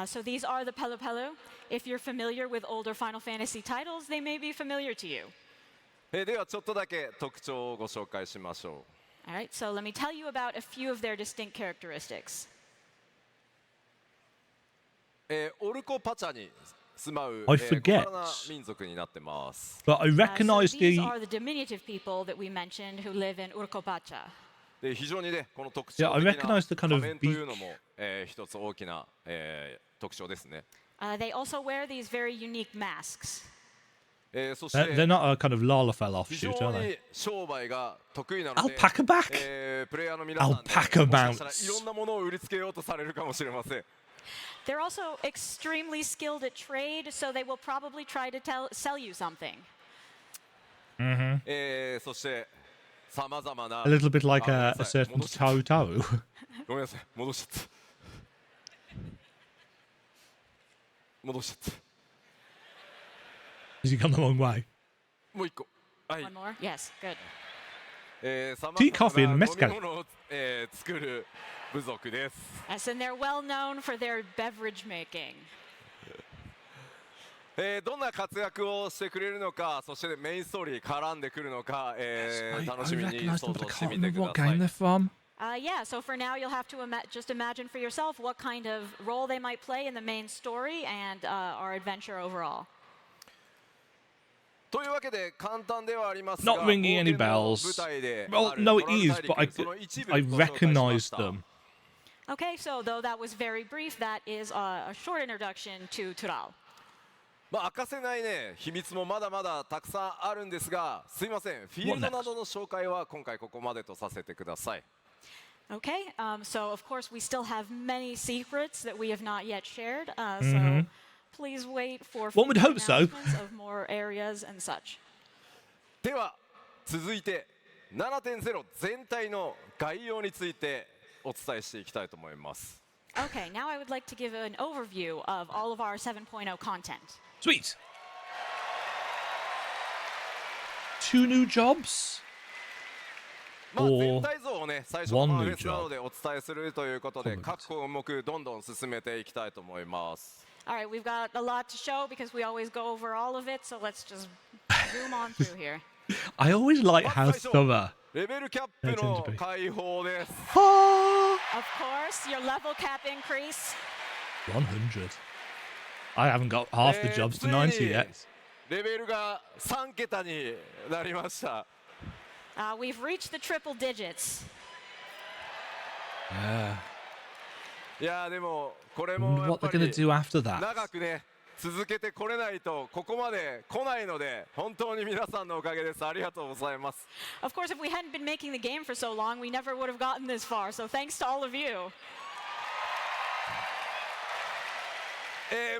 So these are the Pelu Pelu. If you're familiar with older Final Fantasy titles, they may be familiar to you. ではちょっとだけ特徴をご紹介しましょ All right, so let me tell you about a few of their distinct characteristics. うオルコパチャに住まう I 小 forget. 柄な民族になってます But I So recognise these the. are the diminutive people that we mentioned who live in Urkopacha. で非常にねこの特 Yeah, 徴 I 的な recognise the kind of 仮面というのも、一つ大きな、特徴ですね、They also wear these very unique masks. そして They're not a kind of Lalafell 非 offshoot, 常 are に they? 商売が得意なので Alpaca back? プレイヤーの皆さんで、 Alpaca もしか mounts. したらいろんなものを売りつけようとされるかもしれません They're also extremely skilled at trade, so they will probably try to sell you something. そしてさまざまな A little bit like あ a ごめんなさい certain 戻しちゃった Toto. ごめんなさい戻しちゃった戻しちゃっ Has he gone the wrong way? たもう一個はい One more? Yes, good. さま Tea, coffee, ざま and な飲 mezcal. み物を、作る部族です Yes, and they're well known for their beverage making. どんな活躍をしてくれるのかそしてメインストーリー絡んでくるのか、 I 楽しみに recognise 想 them, but I 像して can't みて remember く what ださ game い they're from. Yeah, so for now, you'll have to just imagine for yourself what kind of role they might play in the main story and our adventure overall. というわけで簡単ではありますが Not ringing any 冒険の bells. 舞台で Well, ある no, ト it ラル is, 大陸 but I その一部 I ご紹介しま recognise した them. Okay, so though that was very brief, that is a short introduction to Tural. まあ、明かせないね秘密もまだまだたくさんあるんですがすいませんフィールドなどの紹介は今回ここまでとさせてください Okay, so of course we still have many secrets that we have not yet shared. So please wait for One would future hope so. announcements of more areas and such. では続いて 7.0 全体の概要についてお伝えしていきたいと思います Okay, now I would like to give an overview of all of our 7.0 content. Sweet. 2 new jobs? まあ、おー全体像をね最初の One ファン new フェスなどでお伝えするということで Comment. 各項目どんどん進めていきたいと思います All right, we've got a lot to show because we always go over all of it, so let's just zoom on through here. I always like ま how ず最初 thorough. レベルキャップの解放です Ah, Of course, your level cap increase. 100. I haven't got half the jobs to 90 yet. レベルが3桁になりました We've reached the triple digits. Yeah. いやーでもこれ I も wonder やっ what ぱ they're going り to do after that. 長くね続けてこれないとここまで来ないので本当に皆さんのおかげです。ありがとうございます。 Of course, if we hadn't been making the game for so long, we never would have gotten this far. So thanks to all of you.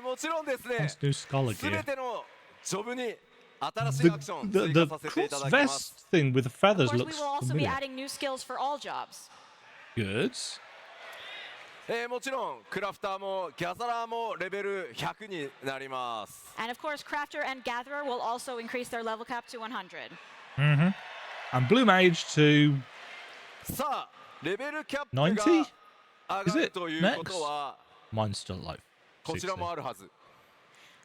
もちろんですね Let's do scholar すべ gear. てのジョブに新しいアクション The 追加させていた cross だきます。 vest thing with the feathers Of course, we looks will also be familiar. adding new skills for all jobs. Good. もちろんクラフターもギャザラーもレベル100になります。 And of course, Crafter and Gatherer will also increase their level cap to 100. And Blue Mage to さあレベルキャップ90? が上 Is がる it ということは mine's still like こちら 60. もあるはず。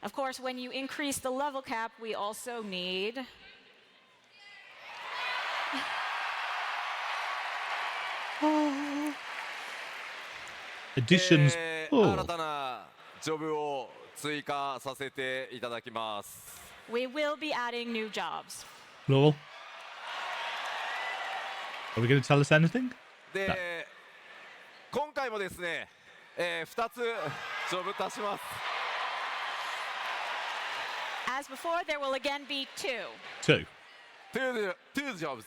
Of course, when you increase the level cap, we also need Additions. 新 Oh, たなジョブを追加させていただきます。 we will be adding new jobs. plural. Are we going to tell us anything? で、今回もですね、2つジョブ足します。 As before, there will again be 2. 2. Two jobs。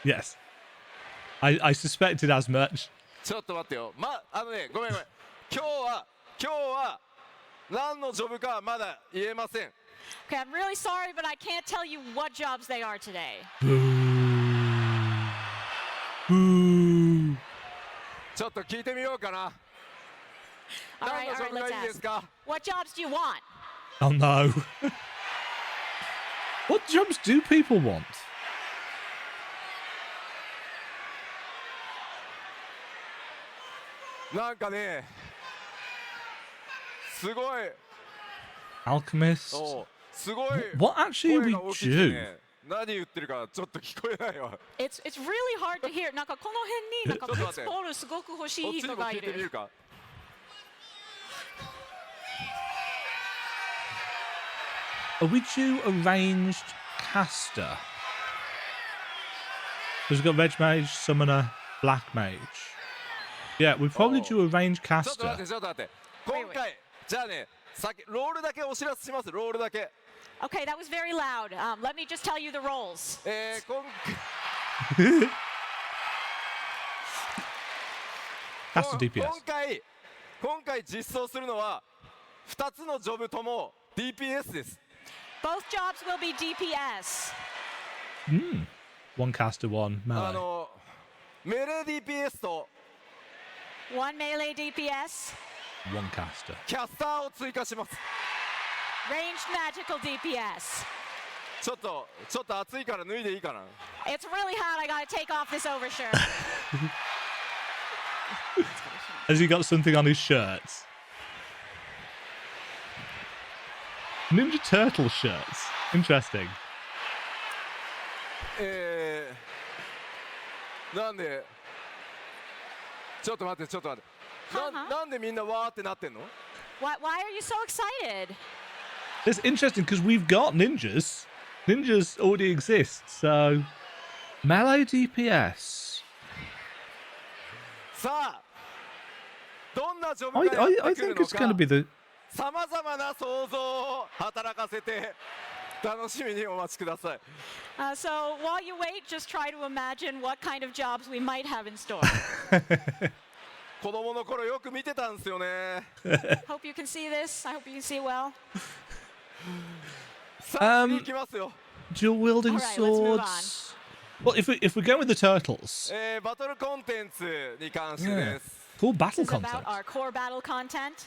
Yes. I suspected as much. ちょっと待ってよ。ごめん。今日は何のジョブかまだ言えません。 Okay, I'm really sorry, but I can't tell you what jobs they are today. Boo. ちょっと聞いてみようかな。 All 何 right, のジョ all right, ブが let's いいです ask. か？ What jobs do you want? Oh no. What jobs do people want? なんかね、すごい、 Alchemist. すごい What actually 声 we が大きくて do? ね、何言ってるかちょっと聞こえないわ。 It's really hard to hear. なんかこの辺になんかちょっと待って。プロールすごく欲しこっちにもい人がいる。聞いてみるか。Are we due a ranged caster? Because we've got Reg Mage, Summoner, Black Mage. Yeah, we probably do a ranged ちょっと待っ caster. て、今回、じゃあね、ロールだけお知らせします。ロールだけ。 Okay, that was very loud. Let me just tell you the roles. Caster DPS. 今回実装するのは2つのジョブとも DPS です。 Both jobs will be DPS. One caster, one melee. メレー DPS と One melee DPS. One caster. キャスターを追加します。 Ranged magical DPS. ちょっと暑いから脱いでいいかな。 It's really hot. I gotta take off this overshirt. Has he got something on his shirts? Ninja Turtle shirts. Interesting. なんでちょっと待って。なんでみんなわーってなってんの？ Why are you so excited? It's interesting because we've got ninjas. Ninjas already exist, so melee DPS. さあ、どんなジョブ I がやっ I てくる think の it's going to か be the さまざまな想像を働かせて楽しみにお待ちください。 So while you wait, just try to imagine what kind of jobs we might have in store. 子供の頃よく見てたんですよね。 Hope you can see this. I hope you can see well. さあ、次行きますよ。 dual wielding All right, let's move swords. Well, if we're going with the turtles, バトルコンテンツに関してです cool battle This is about content. our core battle content.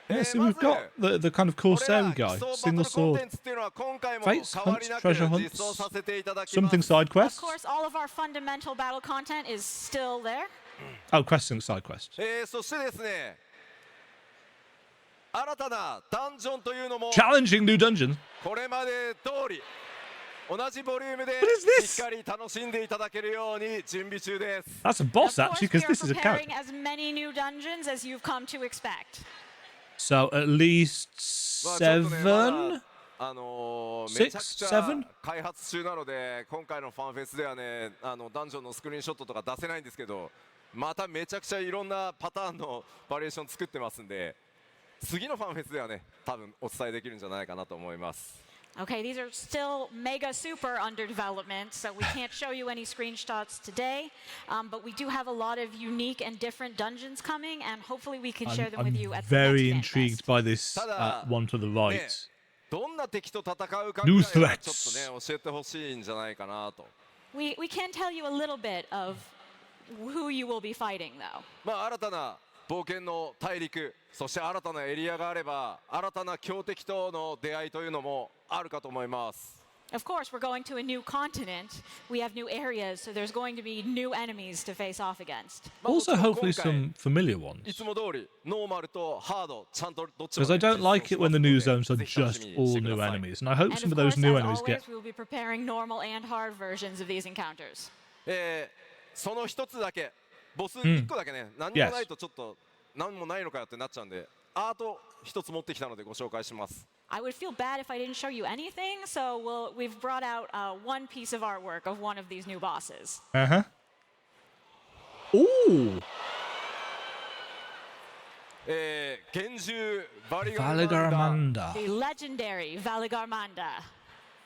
Yeah, so we've got the kind of これ Corsair ら guy, 基礎バト single ルコンテ sword, ンツっていうのは今回も Fates, 変わりな hunts, く treasure 実装 hunts, させていただきま something す。 side Of quests. course, all of our fundamental battle content is still there. Oh, questing side quest. そしてですね、新たなダンジョンというのも Challenging new dungeons. これまで通り同じボリュームで What is this? しっかり楽しんでいただけるように準備中です。 That's a Of boss course, actually, we because are this is a preparing character. as many new dungeons as you've come to expect. So at least Well, it's up to them, 7. めちゃく 6, ちゃ 7? 開発中なので、今回のファンフェスではね、ダンジョンのスクリーンショットとか出せないんですけど、まためちゃくちゃいろんなパターンのバリエーション作ってますんで、次のファンフェスではね、多分お伝えできるんじゃないかなと思います。Okay, these are still mega super under development, so we can't show you any screenshots today. But we do have a lot of unique and different dungeons coming, and hopefully we can share them with you I'm at the very next intrigued FanFest. by this one to the right. どんな敵と戦うか New ぐらいはちょっ threats. とね教えてほしいんじゃないかなと。We can tell you a little bit of who you will be fighting, though. まあ新たな冒険の大陸、そして新たなエリアがあれば、新たな強敵との出会いというのもあるかと思います。Of course, we're going to a new continent. We have new areas, so there's going to be new enemies to face off against. Also, hopefully some familiar ones. いつも通りノーマルとハードちゃんとどっちも Because I don't like it when the new 実装し zones ます are ので、ぜひ楽し just みに all してく new ださい。 enemies. And I hope And some of of those course, new as enemies get. always, we will be preparing normal and hard versions of these encounters. その一つだけ、ボス1個だけね、何もないとちょっと何もないのかよってなっちゃうんで、アート一つ持ってきたのでご紹介します。I would feel bad if I didn't show you anything, so we've brought out one piece of artwork of one of these new bosses. Ooh! 幻獣バリガルマンダ Valigaramanda. The legendary Valigarmanda.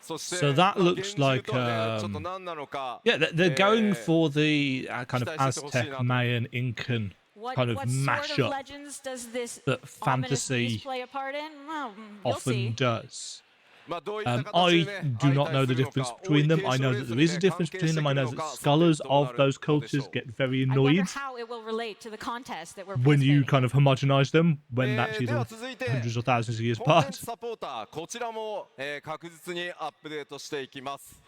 そして So that まあ looks 幻獣 like とはねちょっと何なのか Yeah, they're going Eh, for the kind of 期待してほしい Aztec, なと。 Mayan, Incan What kind of sort of mashup legends does this that ominous fantasy beast play a part in? Well, you'll see. often does. まあどういった形 I でね do not 相 know 対 the するの difference か between them. 多い I know 継承 that レ there ー is ス a で difference 関係 between して them. く I る know の that か scholars どうな of る those のでしょ cultures う get very I wonder annoyed how it will relate to the contest that we're when you participating kind of homogenize them when で actually は they're 続いて hundreds or thousands of years コンテン apart. ツサポーターこちらも確実にアップデートしていきます。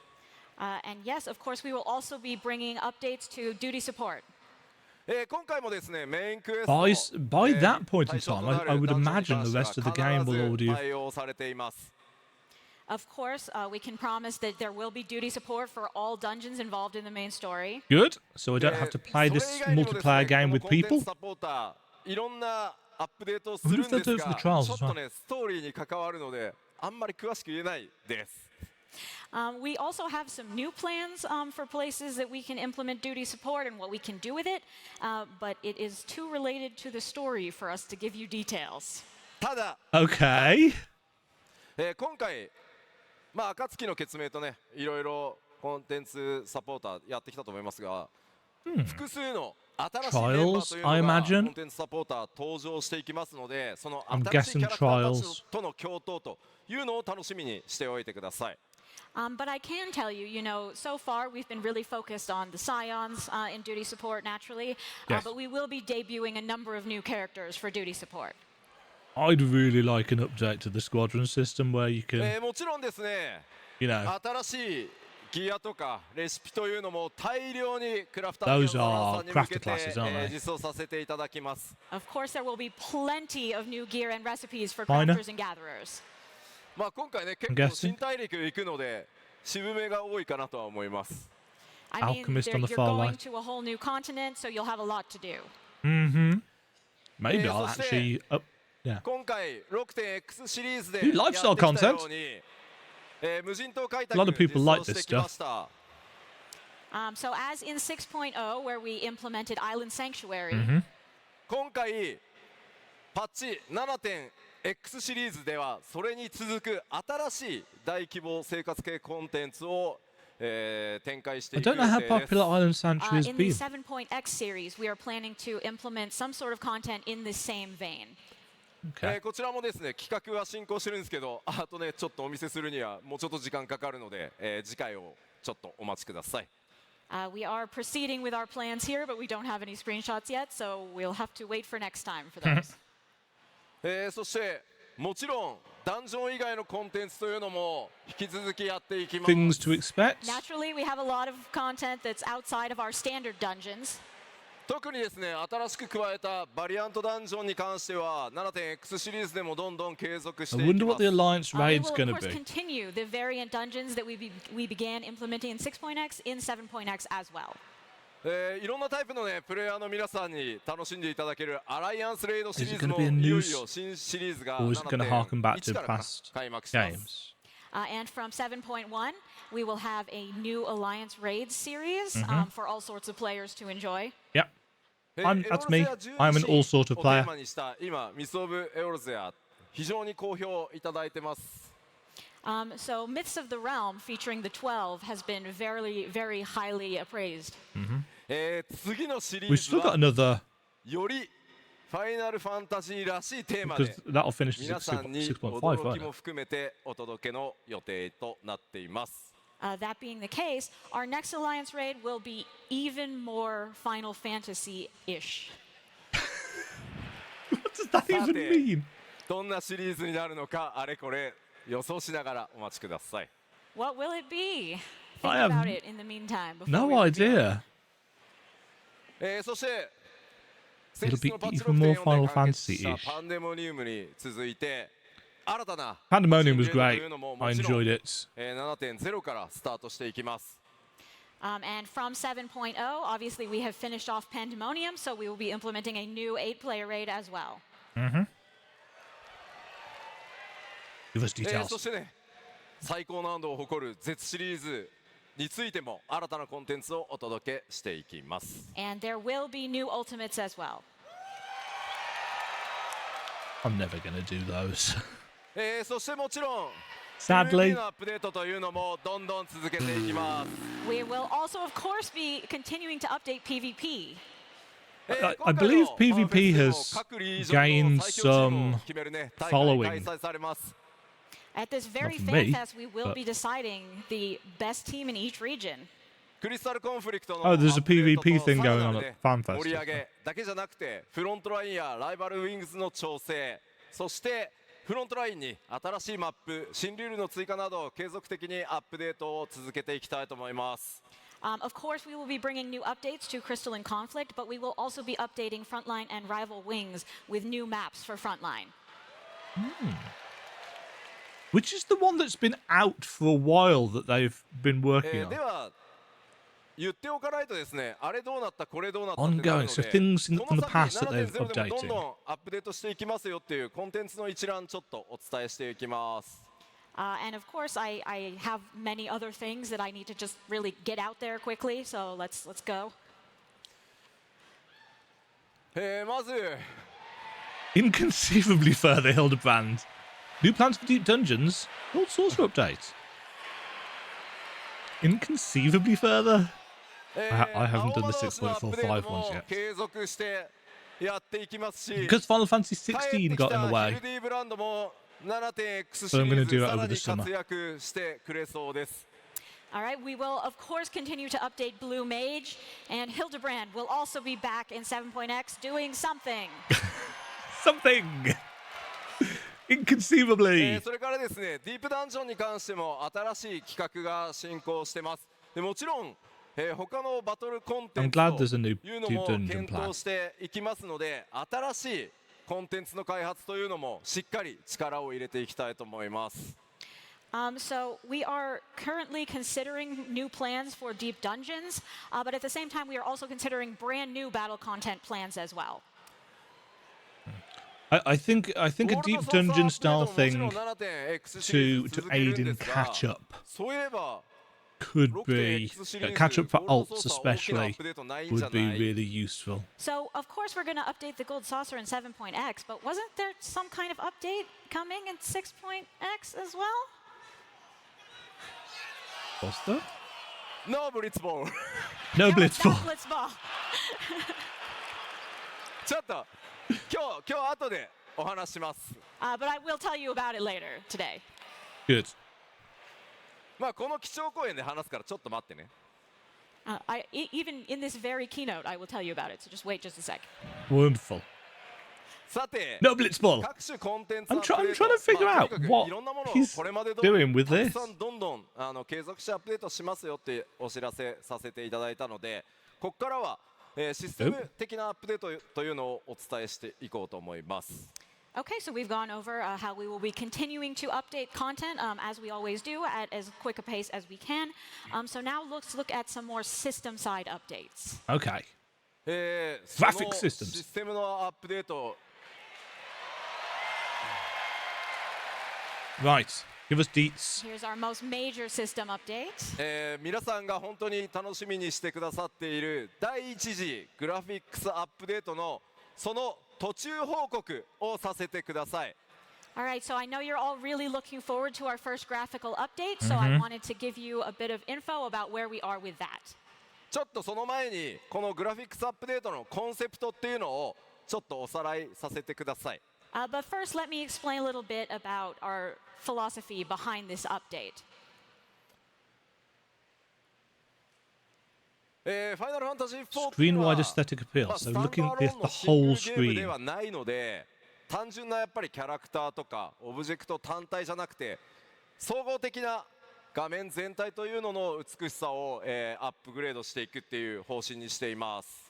And yes, of course, we will also be bringing updates to duty support. 今回もですねメインクエス By ト that point in 対象 time, となる I would ダンジョンに imagine 関 the しては rest of the game will 必ず already. 対応されています。 Of course, we can promise that there will be duty support for all dungeons involved in the main story. Good, so I don't have to play それ this 以外にもですね multiplayer game この with コンテンツ people. サポーターいろんなアップデートをす I る wonder ん if で they'll do す it for が the ち trials ょ as っと well. ねストーリーに関わるのであんまり詳しく言えないです。 We also have some new plans for places that we can implement duty support and what we can do with it, but it is too related to the story for us to give you details. ただ Okay. 今回まあ暁の決明とねいろいろコンテンツサポーターやってきたと思いますが、複数の新しいメンバーという Trials, I のが imagine. コンテンツサポーター登場していきますので、その I'm 新しい guessing キャラクターた Trials. ちとの共闘というのを楽しみにしておいてください。 But I can tell you, so far we've been really focused on the Scions in duty support naturally, Yes. but we will be debuting a number of new characters for duty support. I'd really like an update to the squadron system where you can, もちろんですね you know, 新しいギアとかレシピというのも大量にクラフター Those の皆さんに向け are て crafter classes, aren't they? 実装させていただきます。 Of course, there will be plenty of new gear and recipes for Fine. crafters and gatherers. まあ今回ね結 I'm 構 guessing. 新大陸行くので渋めが多いかなとは思います。 I mean, Alchemist on the you're far going right. to a whole new continent, so you'll have a lot to do. maybe I'll そして actually up. Yeah. 今回 6.X シリーズで New やってきた lifestyle ように、無人島開 A lot of 拓 people 実 like 装 this してきました。 So as in 6.0, where we implemented Island Sanctuary, 今回パッチ 7.X シリーズではそれに続く新しい大規模生活系コンテンツを、展開して I いく don't know how 予定です。 popular Island Sanctuary has in the been. 7.x series, we are planning to implement some sort of content in the same vein. Okay. こちらもですね企画は進行してるんですけど、あとねちょっとお見せするにはもうちょっと時間かかるので、次回をちょっとお待ちください。We are proceeding with our plans here, but we don't have any screenshots yet, so we'll have to wait for next time for those. そしてもちろんダンジョン以外のコンテンツというのも引き続きやっていきます。 Things to expect. Naturally, we have a lot of content that's outside of our standard dungeons. 特にですね新しく加えたバリアントダンジョンに関しては 7.X シリーズでもどんどん継続し I ていき wonder ま what the す。 Alliance We raid's will, going of to course, be. continue the variant dungeons that we began implementing in 6.x in 7.x as well. いろんなタイプのねプレイヤーの皆さんに楽しんでいただけるアライアンスレイドシリー Is ズ it も gonna be a い new よいよ新シリーズが or is it gonna harken back to 7.1から past 開幕します。 games? And from 7.1, we will have a new Alliance Raids series for all sorts of players to enjoy. Yep. That's me. I'm an all sort of player. 今ミスオブエオルゼア非常に好評いただいてます。So Myths of the Realm featuring the 12 has been very, very highly appraised. 次のシリ We've ーズ still got は another よりファイナルファンタジーらしいテーマ because で that'll finish 皆さんに 6.5, 驚 won't きも it? 含めてお届けの予定となっています。 That being the case, our next Alliance Raid will be even more Final Fantasy-ish. What does that even mean? どんなシリーズになるのかあれこれ予想しながらお待ちください。 What will it be? Think I have about it in the meantime. before No we reveal. idea. そして先 It'll 日 be のパッチ even more 6.4 Final で完結した Fantasy-ish. パンデモニウムに続いて新たな Pandemonium was 新ゲームと great. いうのも I もちろん enjoyed it. 7.0 からスタートしていきます。 And from 7.0, obviously we have finished off Pandemonium, so we will be implementing a new 8-player raid as well. Give us details. そしてね最高難度を誇る Z シリーズについても新たなコンテンツをお届けしていきます。 And there will be new Ultimates as well. I'm never going to do those. そしてもちろん Sadly. のアップデートというのもどんどん続けていきます。 We will also, of course, be continuing to update PvP. I believe PvP has gained some following. At this very Not for me, FanFest, we will but- be deciding the best team in each region. クリスタルコンフリクトの Oh, there's a アップデートと PvP thing さら going な on る at ね FanFest. 盛り上げだけじゃなくてフロントラインやライバルウィングスの調整そしてフロントラインに新しいマップ新ルールの追加など継続的にアップデートを続けていきたいと思います。 Of course, we will be bringing new updates to Crystal and Conflict, but we will also be updating Frontline and Rival Wings with new maps for Frontline. Which is the one that's been out for a while that they've been working で on? は言っておかないとですねあれどうなったこれどうなったってなる Ongoing. の So で things こ from の the 先 past that they've 7.0 でもどん updated. どんアップデートしていきますよっていうコンテンツの一覧ちょっとお伝えしていきます。 And of course, I have many other things that I need to just really get out there quickly. So let's go. まず Inconceivably further Hildebrand. New plans for Deep Dungeons. Old Sorcerer update. Inconceivably further? I haven't done the 6.45 ones yet. 継続してやっていきますし Because Final Fantasy 16 got in the way. ヒルディブランドも 7.x シ So リ I'm ー gonna do ズ that さ over ら the に summer. 活躍してくれそうです。 All right, we will, of course, continue to update Blue Mage. And Hildebrand will also be back in 7.x doing something. Something! Inconceivably! それからですねディープダンジョンに関しても新しい企画が進行してます。でもちろん他のバトルコンテン I'm ツ glad と there's a new いうの Deep も Dungeon 検 plan. 討していきますので新しいコンテンツの開発というのもしっかり力を入れていきたいと思います。 So we are currently considering new plans for Deep Dungeons, but at the same time, we are also considering brand new battle content plans as well. I think a Deep Dungeon style thing to aid in catch up そういえば could be catch up for alts especially would be really useful. So, of course, we're going to update the Gold Saucer in 7.x, but wasn't there some kind of update coming in 6.x as well? Was there? No ブリッツボール No It was Blitzball. not Blitzball. ちょっと今日後でお話します。 But I will tell you about it later today. Good. まあこの基調講演で話すからちょっと待ってね。 Even in this very keynote, I will tell you about it. So just wait just a sec. Wonderful. さて No Blitzball. 各種コンテンツ I'm アップデー trying ト to figure まあ out とにかく what いろんなものを he's これまで通 doing り with た this. くさんどんどん継続してアップデートしますよってお知らせさせていただいたのでここからはシステム的なアップデートというのをお伝えしていこうと思います。 Okay, so we've gone over how we will be continuing to update content as we always do at as quick a pace as we can. So now let's look at some more system side updates. Okay. その Graphic systems システムのアップデート Right. Give us deets. Here's our most major system update. 皆さんが本当に楽しみにしてくださっている第一次グラフィックスアップデートのその途中報告をさせてください。All right, so I know you're all really looking forward to our first graphical update, so I wanted to give you a bit of info about where we are with that. ちょっとその前にこのグラフィックスアップデートのコンセプトっていうのをちょっとおさらいさせてください。But first, let me explain a little bit about our philosophy behind this update. ファイナルファンタジー4 Screen-wide aesthetic appeal. So looking at the whole ゲームで screen. はないので、単純なやっぱりキャラクターとかオブジェクト単体じゃなくて、総合的な画面全体というのの美しさを、アップグレードしていくっていう方針にしています。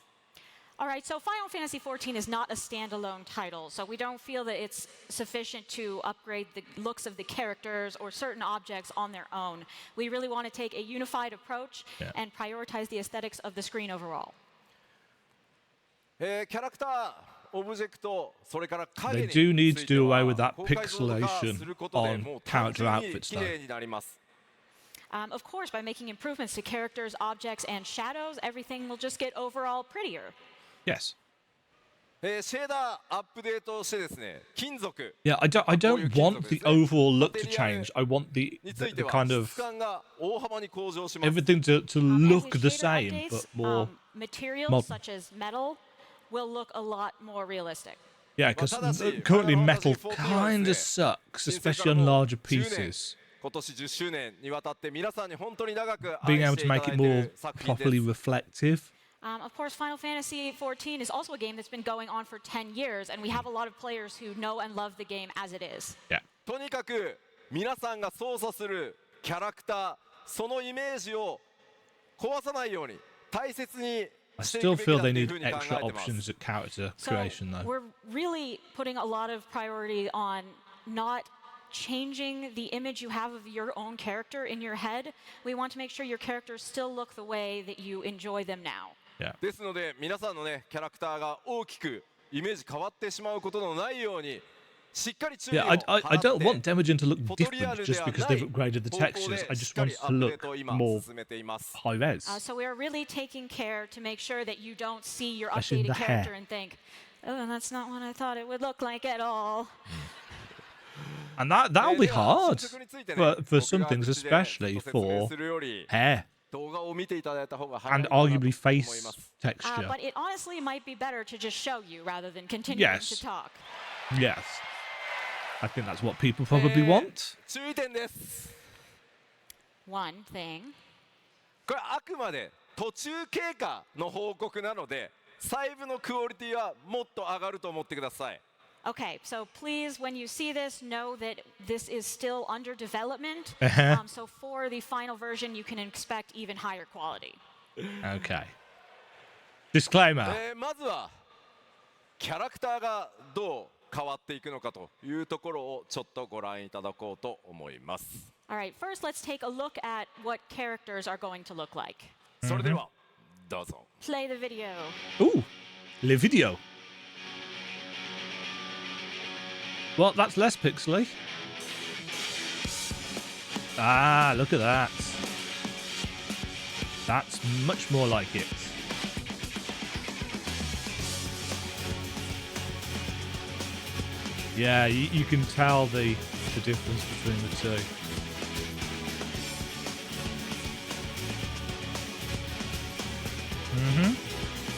All right, so Final Fantasy XIV is not a standalone title, so we don't feel that it's sufficient to upgrade the looks of the characters or certain objects on their own. We really want to take a unified approach and prioritize the aesthetics of the screen overall. キャラクター、オブジェクト、それから影 They に do need つ to いて do は away with that 高解像度化 pixelation することで on もう単 character 純に outfits 綺麗 though. になります。Of course, by making improvements to characters, objects, and shadows, everything will just get overall prettier. Yes. シェーダーアップデートしてですね、金属 Yeah, I don't want the overall look to change. I want the について the は kind 質 of 感が大幅に向上します。 everything to As look with the shader same, updates, but more. materials modern. such as metal will look a lot more realistic. Yeah, because ただし currently ファイナル metal ファンタジー14は kind で of すね、 sucks, 新世 especially から on もう larger 10年 pieces. 今年10周年にわたって皆さんに本当に長く Being 愛 able して to いただ make い it てい more る作品で properly す。 reflective. Of course, Final Fantasy XIV is also a game that's been going on for 10 years, and we have a lot of players who know and love the game as it is. Yeah. とにかく皆さんが操作するキャラクター、そのイメージを壊さないように大切に I してい still くべきだ feel と they いう need ふうに考 extra えてます。 options at character So creation, though. we're really putting a lot of priority on not changing the image you have of your own character in your head. We want to make sure your characters still look the way that you enjoy them now. Yeah. ですので皆さんのねキャラクターが大きくイメージ変わってしまうことのないようにしっかり注意を Yeah, 払って I don't want Demajen to look フォトリア different ルで just は because な they've い upgraded the 方向 textures. で I しっ just か want り it ア to ップデー look トを今 more 進めています。 high res. So we're really taking care to make sure that you don't see your Especially updated the character hair. and think, oh, that's not what I thought it would look like at all. And that'll be では hard 進捗についてね for 僕 some が things, 口で especially ご説明 for するより hair 動画を見ていただいた方が早い and かなと思い arguably ま face す。texture. But it honestly might be better to just show you rather than continuing Yes. to talk. Yes. I think that's what people probably want. 注意点です。 One thing. これあくまで途中経過の報告なので細部のクオリティはもっと上がると思ってください。 Okay, so please, when you see this, know that this is still under development. So for the final version, you can expect even higher quality. Okay. Disclaimer. まずはキャラクターがどう変わっていくのかというところをちょっとご覧いただこうと思います。 All right, first let's take a look at what characters are going to look like. それではどうぞ。 Play the video. Ooh, le video. Well, that's less pixely. Ah, look at that. That's much more like it. Yeah, you can tell the difference between the two.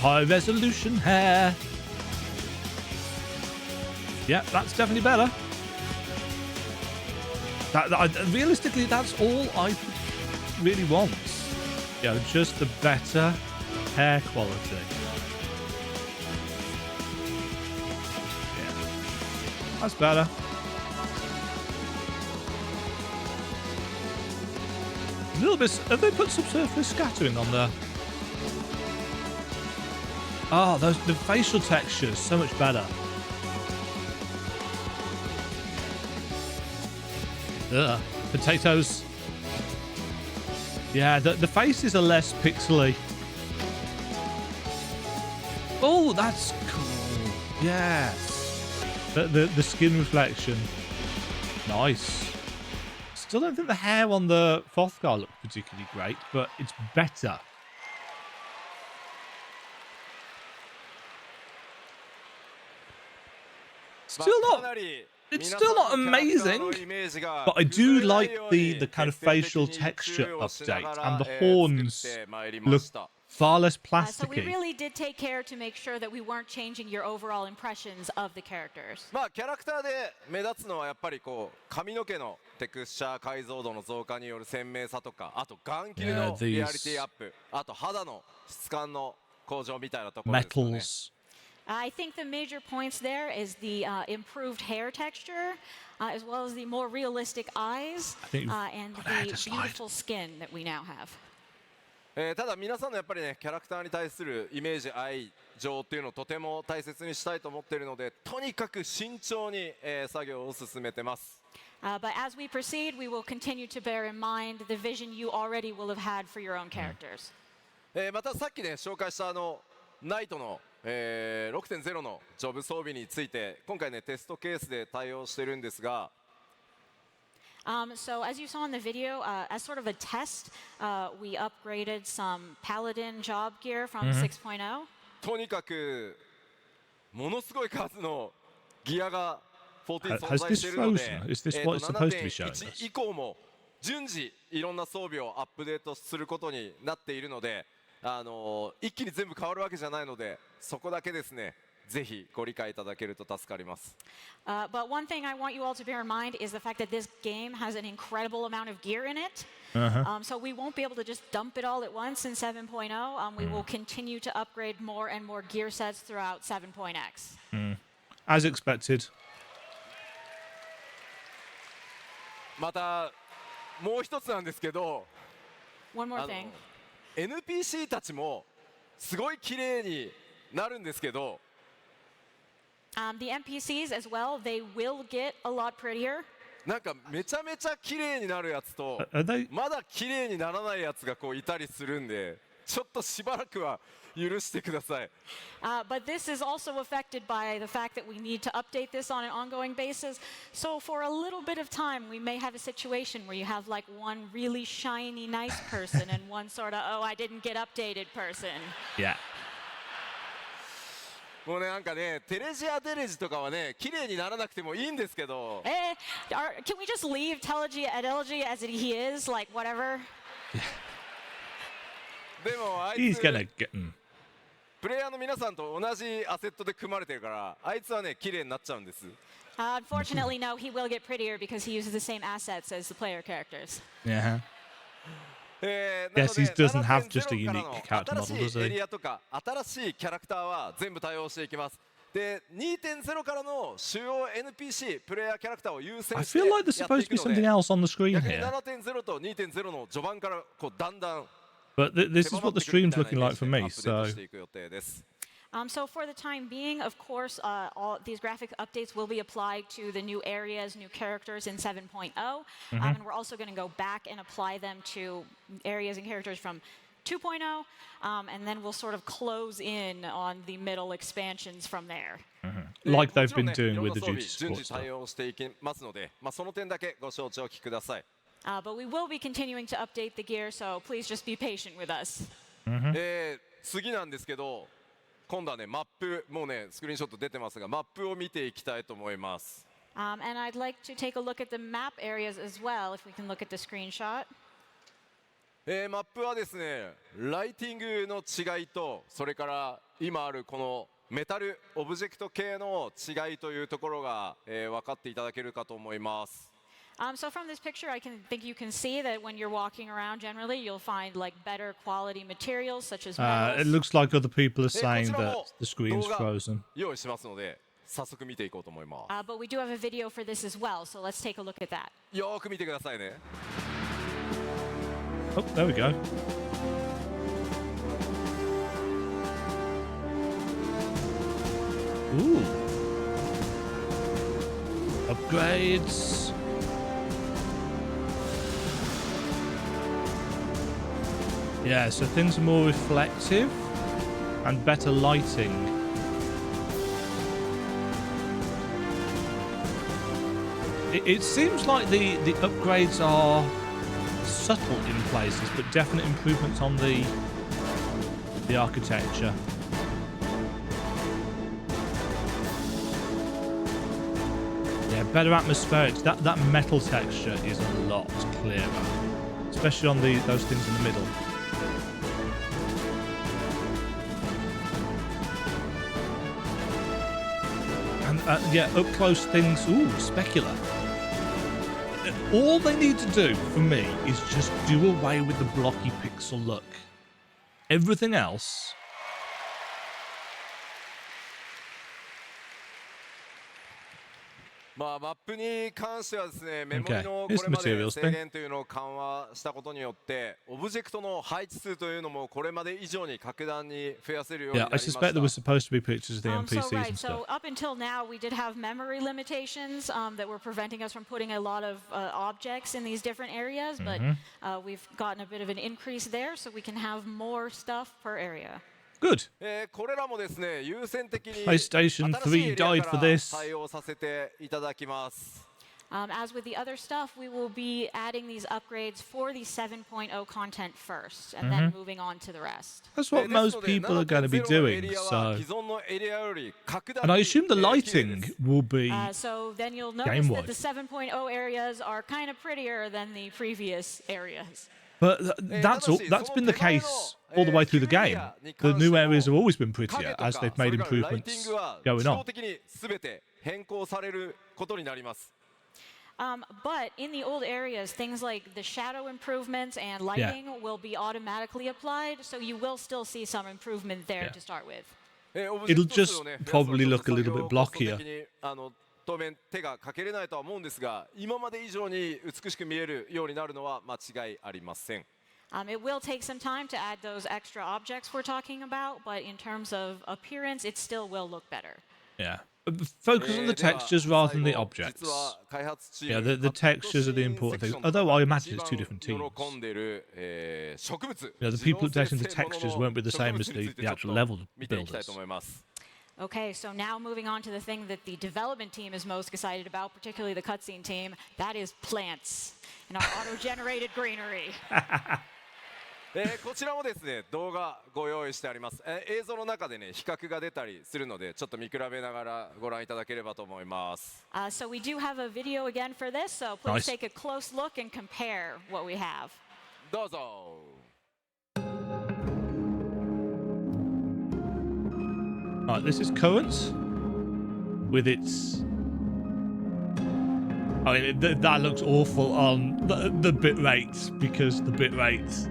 High resolution hair. Yeah, that's definitely better. Realistically, that's all I really want. You know, just the better hair quality. Yeah, that's better. A little bit. Have they put some surface scattering on there? Oh, the facial textures so much better. Ugh. Potatoes. Yeah, the faces are less pixely. Oh, that's cool. Yes. The skin reflection. Nice. Still don't think the hair on the fourth guy looked particularly great, but it's better. Still not. It's still not amazing, but I do like the kind of facial texture update, and the horns look far less plasticky. So we really did take care to make sure that we weren't changing your overall impressions of the characters. まあキャラクターで目立つのはやっぱりこう髪の毛のテクスチャー解像度の増加による鮮明さとか、あと眼球のリアリティアップ、あと肌の質感の向上みたいなところですよね。 Metals. I think the major points there is the improved hair texture, as well as the more realistic eyes, and the beautiful skin that we now have. ただ皆さんのやっぱりねキャラクターに対するイメージ愛情っていうのをとても大切にしたいと思っているので、とにかく慎重に、作業を進めてます。But as we proceed, we will continue to bear in mind the vision you already will have had for your own characters. またさっきね紹介したナイトの、6.0 のジョブ装備について今回ねテストケースで対応してるんですが。 So as you saw in the video, as sort of a test, we upgraded some Paladin job gear from 6.0. とにかくものすごい数のギアが14 Has 存在 this しているので、 frozen? Is this what it's supposed to be showing us? 7.1 以降も順次いろんな装備をアップデートすることになっているので、一気に全部変わるわけじゃないので、そこだけですね。 ぜひご理解いただけると助かります。 But one thing I want you all to bear in mind is the fact that this game has an incredible amount of gear in it. So we won't be able to just dump it all at once in 7.0. We will continue to upgrade more and more gear sets throughout 7.x. As expected. またもう一つなんですけど、 One more thing. NPC たちもすごい綺麗になるんですけど。 The NPCs as well, they will get a lot prettier. なんかめちゃめちゃ綺麗になるやつと、まだ綺麗にならないやつがこういたりするんで、ちょっとしばらくは許してください。But this is also affected by the fact that we need to update this on an ongoing basis. So for a little bit of time, we may have a situation where you have like one really shiny, nice person and one sort of, oh, I didn't get updated person. Yeah. もうねなんかねテレジアデレジとかはね綺麗にならなくてもいいんですけど。Can we just leave Telegy at Elegy as he is, like whatever? でもあいつ He's gonna get. プレイヤーの皆さんと同じアセットで組まれてるからあいつはね綺麗になっちゃうんです。 Unfortunately, no, he will get prettier because he uses the same assets as the player characters. Yeah. Yes, he doesn't have just a unique character model, does エ he? リアとか新しいキャラクターは全部対応していきます。で 2.0 からの主要 NPC プレイヤーキャラクターを優先 I して feel や like って there's いく supposed to be ので、 something else on the screen 逆に here. 7.0 と 2.0 の序盤からこうだんだん But this is what the 狭まってくるみ stream's たいな looking イメー like ジ for でア me, ップデート so していく予定です。 So for the time being, of course, all these graphic updates will be applied to the new areas, new characters in 7.0. And we're also going to go back and apply them to areas and characters from 2.0. And then we'll sort of close in on the middle expansions from there. like も they've ちろん been ね doing いろん with な the 装備 duty 順 support 次対 stuff. 応していきますので、その点だけご承知おきください。 But we will be continuing to update the gear, so please just be patient with us. 次なんですけど、今度はねマップもうねスクリーンショット出てますがマップを見ていきたいと思います。 And I'd like to take a look at the map areas as well, if we can look at the screenshot. マップはですねライティングの違いとそれから今あるこのメタルオブジェクト系の違いというところが、分かっていただけるかと思います。 So from this picture, I think you can see that when you're walking around, generally you'll find like better quality materials such as metals. It looks like other people are こ saying ちら that も the screen's 動画 frozen. 用意しますので早速見ていこうと思いま But we do have a video for this as well, so let's take a look at that. す。よーく見てくださいね。 Oh, there we go. Ooh. Upgrades. Yeah, so things are more reflective and better lighting. It seems like the upgrades are subtle in places, but definite improvements on the architecture. Yeah, better atmospherics. That metal texture is a lot clearer, especially on those things in the middle. And yeah, up close things. Ooh, specular. All they need to do for me is just do away with the blocky pixel look. Everything else.まあマップに関してはですね、メモリのこれまで制限というのを緩和したことによって、オブジェクトの配置数というのもこれまで以上に格段に増やせるようになりました。Yeah, I suspect there were supposed to be pictures of the NPCs so right, and stuff. so up until now we did have memory limitations that were preventing us from putting a lot of objects in these different areas, but we've gotten a bit of an increase there, so we can have more stuff per area. Good. これらもですね、優先的に PlayStation 3 died for this. 対応させていただきます。As with the other stuff, we will be adding these upgrades for the 7.0 content first, and then moving on to the rest. That's what most people are going to be doing. So, and I assume the lighting will be so then you'll notice that the 7.0 areas are kind of prettier than the previous areas. But that's been the case all the way through the game. The new areas have always been prettier as they've made improvements going on. But in the old areas, things like the shadow improvements and lighting will be automatically applied, so you will still see some improvement there to start with. It'll just probably look a little bit blockier. 当面手がかけれないとは思うんですが、今まで以上に美しく見えるようになるのは間違いありません。It will take some time to add those extra objects we're talking about, but in terms of appearance, it still will look better. Yeah. Focus on the textures rather than the objects. Yeah, the textures are the important things. Although I imagine it's two different teams. Yeah, the people updating the textures won't be the same as the actual level builders. Okay, so now moving on to the thing that the development team is most excited about, particularly the cutscene team, that is plants and our auto-generated greenery. こちらもですね、動画ご用意してあります。映像の中でね、比較が出たりするので、ちょっと見比べながらご覧いただければと思います。So we do have a video again for this, so please take a close look and compare what we have. どうぞ。Right, this is Current with its. I mean, that looks awful on the bit rate because the bit rates.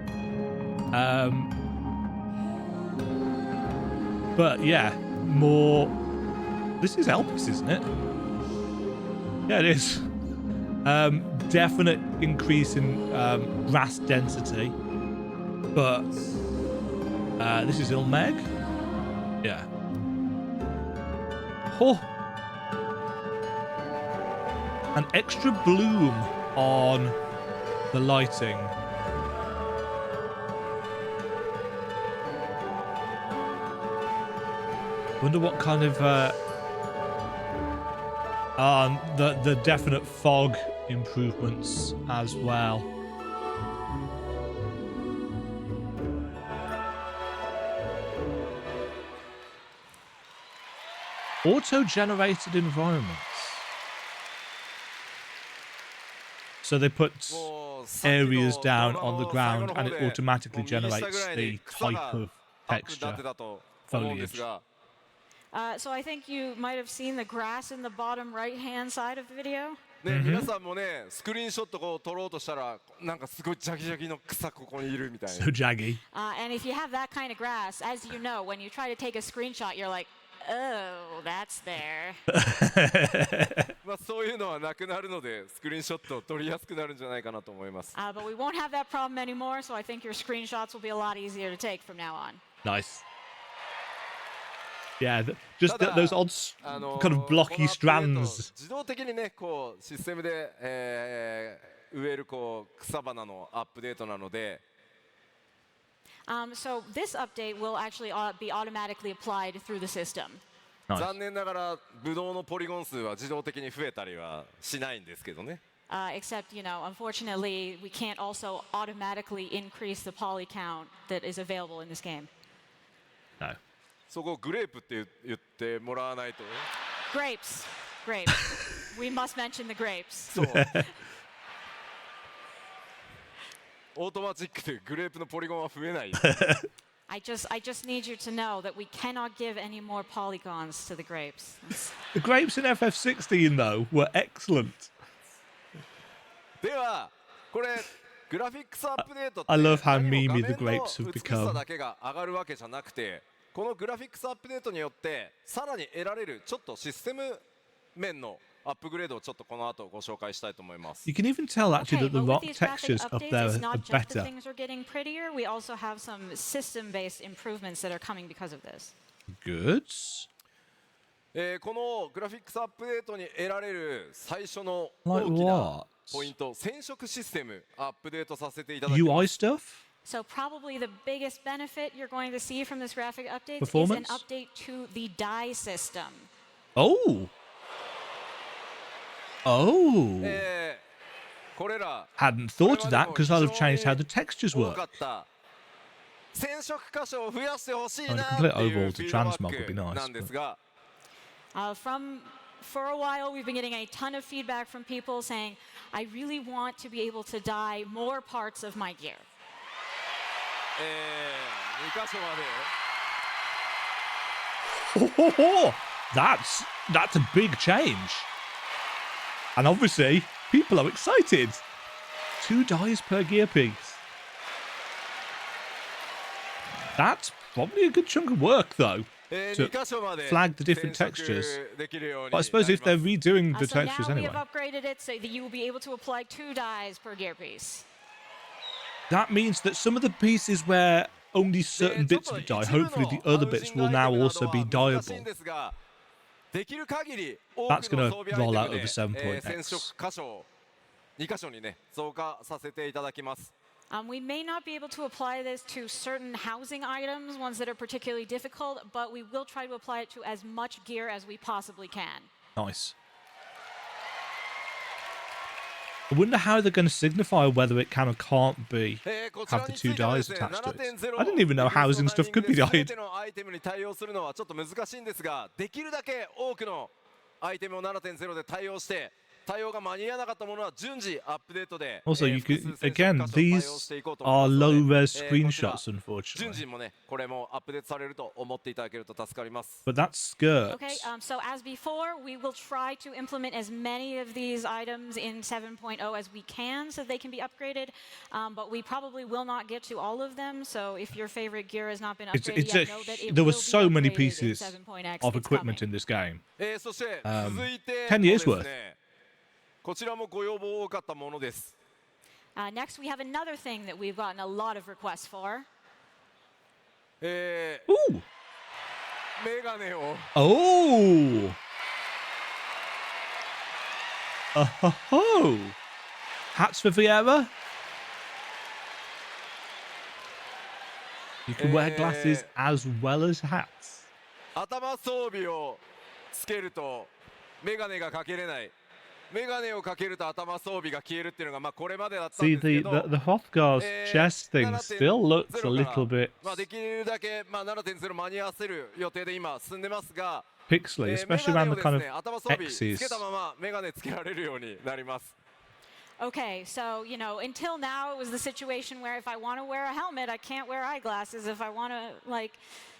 But yeah, more. This is Elpis, isn't it? Yeah, it is. Definite increase in grass density, but this is Ilmeg. Yeah. Oh. An extra bloom on the lighting. Wonder what kind of the definite fog improvements as well. Auto-generated environments. So they put areas down on the ground and it automatically generates the type of texture, foliage. So I think you might have seen the grass in the bottom right-hand side of the video. ね、皆さんもね、スクリーンショットを撮ろうとしたら、なんかすごいジャギジャギの草ここにいるみたいな。So jaggy. And if you have that kind of grass, as you know, when you try to take a screenshot, you're like, oh, that's there. まあそういうのはなくなるので、スクリーンショットを撮りやすくなるんじゃないかなと思います。But we won't have that problem anymore, so I think your screenshots will be a lot easier to take from now on. Nice. Yeah, just those odd kind of blocky strands. 自動的にね、こうシステムで、植えるこう草花のアップデートなので。So this update will actually be automatically applied through the system. Nice. 残念ながらブドウのポリゴン数は自動的に増えたりはしないんですけどね。Except, unfortunately, we can't also automatically increase the poly count that is available in this game. No. そこをグレープって言ってもらわないと。Grapes. We must mention the grapes. そう。オートマチックでグレープのポリゴンは増えない。I just need you to know that we cannot give any more polygons to the grapes. The grapes in FF16 though were excellent. ではこれグラフィックスアップデートって I love how 何も memey 画 the 面の grapes have 美し become. さだけが上がるわけじゃなくて、このグラフィックスアップデートによってさらに得られるちょっとシステム面のアップグレードをちょっとこの後ご紹介したいと思います。 You can even tell actually Okay, that the but with rock these graphic textures up updates, there it's are not just that better. things are getting prettier. We also have some system-based improvements that are coming because of this. Good. このグラフィックスアップデートに得られる最初の Like 大きな what? ポイント、染色システムアップデートさせていただきます。 UI stuff? So probably the biggest benefit you're going to see from this graphic update is an Performance? update to the dye system. Oh. Oh. これら Hadn't thought of that because I'd have changed how the textures 多 work. かった染色箇所を増やしてほしい I mean, な a っていう complete フ overhaul ィ to ードバ transmog would be ッ nice, クなんですが、 For a while, we've been getting a ton of feedback from people saying, I really want to be able to dye more parts of my gear. 2箇所まで Oh, that's a big change. And obviously, people are excited. 2 dyes per gear piece. That's probably a good chunk of work, though, to 2箇所まで flag the different 染色 textures. できるように But I suppose if な they're ります。 redoing the So now textures we anyway, have upgraded it so that you will be able to apply 2 dyes per gear piece. that means that some of the pieces where only certain ちょっ bits と of 一 it dye, 部の hopefully the other ハウジ bits ング will アイ now テムなど also は be 難しい dyeable. んですが、できる限り多 That's くの gonna 装備アイ roll テ out ム of で the 7.X. 染色箇所を2箇所にね増加させていただきます。 We may not be able to apply this to certain housing items, ones that are particularly difficult, but we will try to apply it to as much gear as we possibly can. Nice. I wonder how they're going to signify whether it can or can't be こちら have the につ 2 いてはで dyes すね、 attached to it. 7.0 I didn't even know housing stuff could be 全 dyed. てのアイテムに対応するのはちょっと難しいんですが、できるだけ多くのアイテムを 7.0 で対応して、対応が間に合わなかったものは順次アップデートで Also, you 複数 could 染色 again 箇所を対応し these ていこうと思い are ますの low で、 res こちら screenshots, 順 unfortunately. 次もね、これもアップデートされると思っていただけると助かります。 But that's skirts. Okay, so as before, we will try to implement as many of these items in 7.0 as we can so they can be upgraded, but we probably will not get to all of them. So if your favorite gear has not been upgraded yet, know that it there will were be so many upgraded in pieces 7.x. of It's equipment coming. in this game. そして続いて10 years もですね、こちらもご要望多かったものです。 Next, we have another thing that we've gotten a lot of requests for. Ooh. メガネを Oh. Oh. Hats for Vieira. You can wear glasses as well as hats. 頭装備をつけるとメガネがかけれない。メガネをかけると頭装備が消えるっていうのがまあこれまでだったん See, ですけ the, ど、 the Hrothgar's chest thing still looks a little bit まあできるだけまあ 7.0 間に合わせる予定で今進んでますが、 pixely, メ especially ガ around ネを the です kind ね、 of 頭装備 X's. つけたままメガネつけられるようになります。 Okay, so, until now it was the situation where if I want to wear a helmet, I can't wear eyeglasses. If I want to,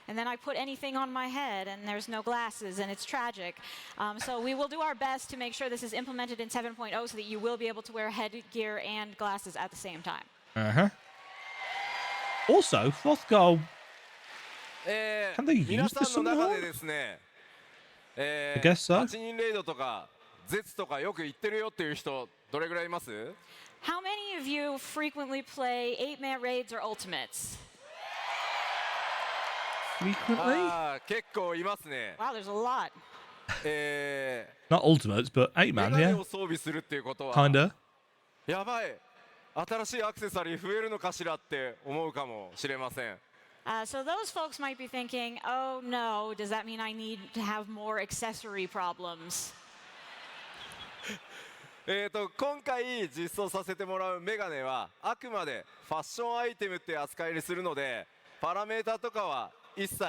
and then I put anything on my head and there's no glasses and it's tragic. So we will do our best to make sure this is implemented in 7.0 so that you will be able to wear headgear and glasses at the same time. Uh-huh. Also, Hrothgar, Can they use 皆 this さんの中 somehow? でですね、 I guess so. 8人レイドとか絶とかよく言ってるよっていう人どれぐらいいます？ How many of you frequently play 8-man raids or ultimates? Frequently? あー結構いますね。 Wow, there's a lot. Not ultimates, but 8 man, メガネ yeah. を装備するっていうことは Kinda. やばい、新しいアクセサリー増えるのかしらって思うかもしれません。So those folks might be thinking, oh no, does that mean I need to have more accessory problems? 今回実装させてもらうメガネはあくまでファッションアイテムって扱いにするのでパラメータとかは一切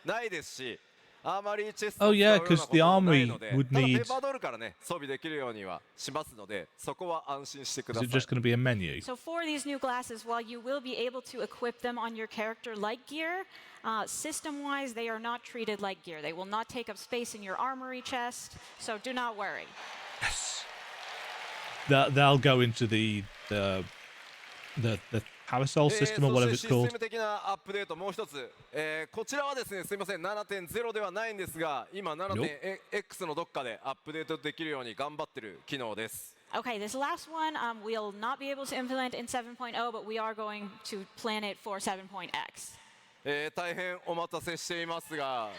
ないですしアーマリーチェストを使うようなこともないのでただペーパードールからね装備できるようにはしますのでそこは安心してください。 Is it just going to be a menu? So for these new glasses, while you will be able to equip them on your character like gear, system-wise they are not treated like gear. They will not take up space in your armory chest, so do not worry. They'll go into the parasol system or whatever it's シス called. テム的なアップデートもう一つ、こちらはですねすみません 7.0 ではないんですが今 7.x のどっかでアップデートできるように頑張ってる機能です。 Okay, this last one we'll not be able to implement in 7.0, but we are going to plan it for 7.x. 大変お待たせしていますが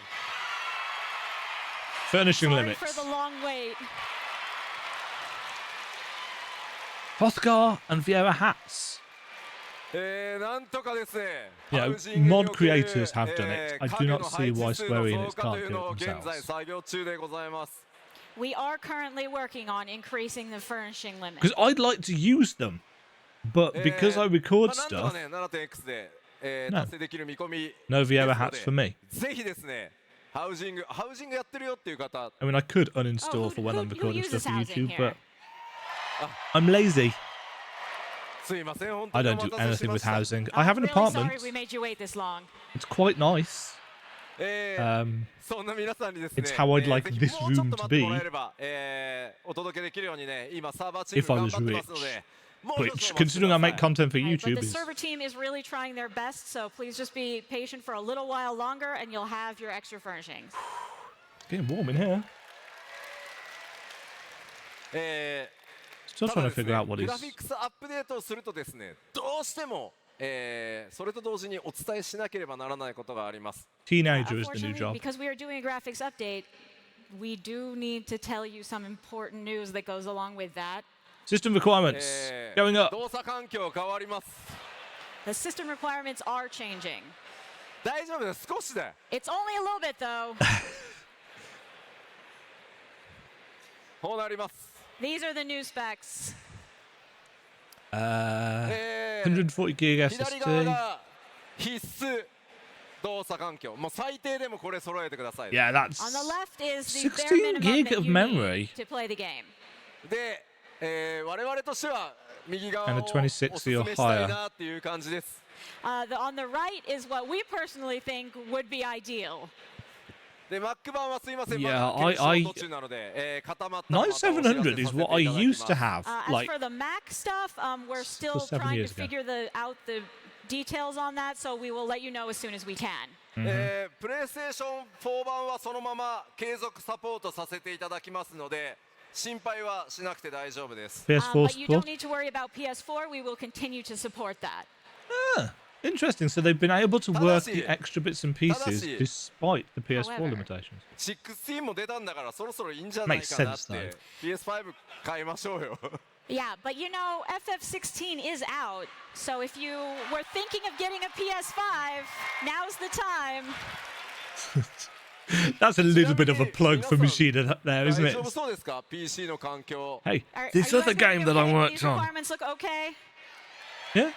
Furnishing Sorry limits. for the long wait. Hrothgar and Viera hats. なんとかですね Yeah, ハウジングに mod おける creators have done it. I 家 do 具 not の see 配 why 置数の Square 増 Enix 加と can't いう do のを it 現在 themselves. 作業中でございます。 We are currently working on increasing the furnishing limit. Because I'd like to use them, but because I record なんとか stuff, ね 7.x で、No. 達成できる見込みです no の Viera で hats for me. ぜひですねハウジングやってるよっていう方 I mean, I could uninstall Oh, for when I'm who recording uses stuff for housing YouTube, here? but I'm lazy. すいません本当 I にお don't 待 do たせし anything ま with した housing. I'm I have an really apartment. sorry we made you wait this long. It's quite nice. そんな皆さんにですね It's how I'd like ぜひ this もうちょっ room と to 待っても be らえれば、お届けできるようにね今サーバーチー if I ム頑 was 張ってますの rich. でもう一つ Which, お待ちくだ considering I さい make content for Right, but YouTube, the is server team is really trying their best, so please just be patient for a little while longer and you'll have your extra furnishings. getting warm in here. え Still ただ trying to ですね figure out what グ is. ラフィックスアップデートをするとですねどうしても、それと同時にお伝えしなければならないことがあります。 Teenager is the new Unfortunately, job. because we are doing a graphics update, we do need to tell you some important news that goes along with that. System requirements going up. 動作環境変わります。 The system requirements are changing. 大丈夫です少しで It's only a little bit though. こうなります。 These are the new specs. 140 gig 左側 SSD. が必須動作環境もう最低でもこれ揃えてください。 Yeah, that's On the left is the bare 16 minimum gig that of you memory. need to play the game. で、我々としては右側 And を a お 26すすめした or いなっていう感じです。 On the right is what we personally think would be ideal. で Mac 版はすいません、 Yeah, まだ検証 I- 途中なので、固まったらまたお知らせさせていただ9700 き is ます what I used to have. As Like, for the Mac stuff, we're still was 7 trying to years ago. figure out the details on that, so we will let you know as soon as we can. プレイステーション4版はそのまま継続サポートさせていただきますので心配はしなくて大丈夫です。 PS4 But you don't support. need to worry about PS4. We will continue to support that. Interesting. So they've been able to work the Tadashi. extra bits and pieces Tadashi. despite the PS4 However. limitations. 16も出たんだからそろそろいいんじゃないかなっ Makes sense, て PS5 買いましょうよ。 Yeah, but you know, FF16 is out, so if you were thinking of getting a PS5, now's the time. That's a little bit of a plug for Machida there, isn't 大 it? 丈夫そうですか PC の環境。 Hey, Are this you other guys game looking that I okay? worked These on. requirements look okay? Yeah.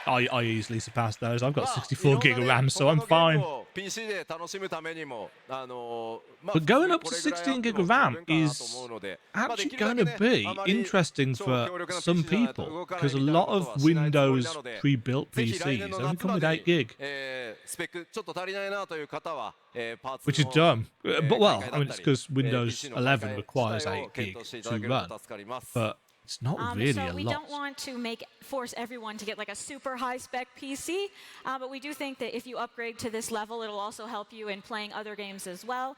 I easily surpassed those. I've got まあ 64 gig of RAM, so I'm いろんなね fine. 他のゲームを PC で楽しむためにもまあ But going up to これぐらいあっても 16 gig of RAM 十分かなと is 思うのでまあ actually できるだ going け to ね be あまり interesting 超 for 強力な some PC じゃないと people 動かない because a みたいな lot こと of はしないつもり Windows なので pre-built ぜひ来年 PCs の only 夏 come ま with で 8 gig, にスペックちょっと足りないなという方はパーツ which is の dumb. But well, 買い替え I だ mean, った it's り because Windows PC の買い 11 替え requires 自体を 8 gig 検討していた to だける run, と助かります。 but it's not really So a we lot. don't want to force everyone to get like a super high spec PC, but we do think that if you upgrade to this level, it'll also help you in playing other games as well.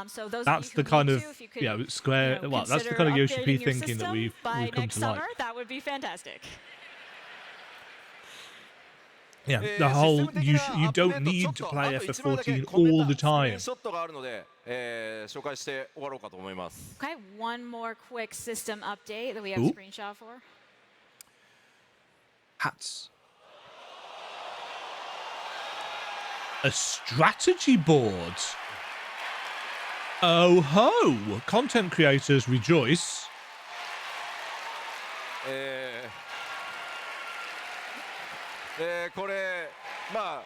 So those That's of the you who kind need of to, if you could, Square. Well, that's the consider kind of Yoshi-P upgrading your thinking that system we've by come next to like. summer, that would be fantastic. Yeah, the whole you don't need to play FF14 all the time. ショットがあるので、紹介して終わろうかと思います。 Okay, one more quick system update that we have Ooh. a screenshot for. Hats. A strategy board. Oh ho! Content creators rejoice. これまあ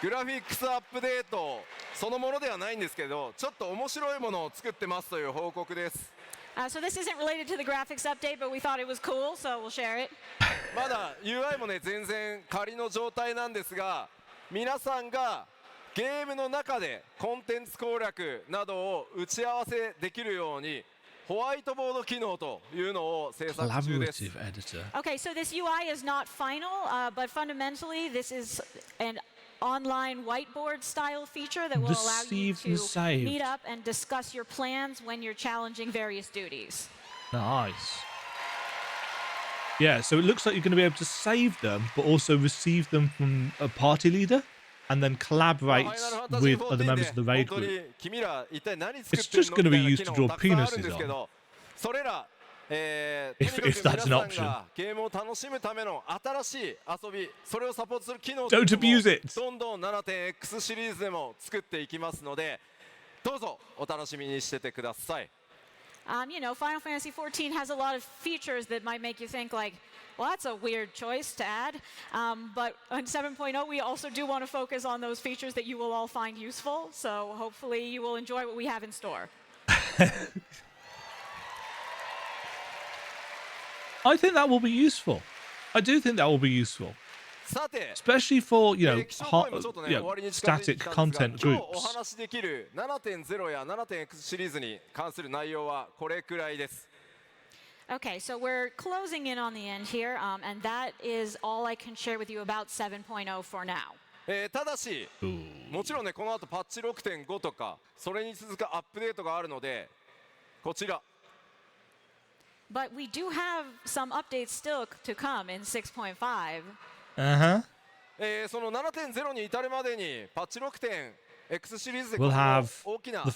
グラフィックスアップデートそのものではないんですけど、ちょっと面白いものを作ってますという報告です。So this isn't related to the graphics update, but we thought it was cool, so we'll share it. まだ UI もね全然仮の状態なんですが、皆さんがゲームの中でコンテンツ攻略などを打ち合わせできるようにホワイトボード機能というのを制作中です。 Collaborative editor. Okay, so this UI is not final, but fundamentally this is an online whiteboard style feature that will allow you Received and to saved. meet up and discuss your plans when you're challenging various duties. Nice. Yeah, so it looks like you're going to be able to save them, but also receive them from a party leader, and then collaborate with other members of the raid group. It's just going to be used to draw penises on. If that's an option. Don't abuse it. どんどん 7.x シリーズでも作っていきますので、どうぞお楽しみにしててください。You know, Final Fantasy XIV has a lot of features that might make you think like, well, that's a weird choice to add. But on 7.0, we also do want to focus on those features that you will all find useful. So hopefully you will enjoy what we have in store. I think that will be useful. I do think that will be useful. さて、 Especially for, you know, 基礎ポイントもちょっとね、終わりに近づいて static きたんですが、 content 今日お groups. 話しできる 7.0 や 7.x シリーズに関する内容はこれくらいです。 Okay, so we're closing in on the end here, and that is all I can share with you about 7.0 for now. ただし、もちろんね、この後パッチ 6.5 とか、それに続くアップデートがあるので、こちら。 But we do have some updates still to come in 6.5. Uh-huh. その 7.0 に至るまでにパッチ 6.x シリーズで We'll have 大きな the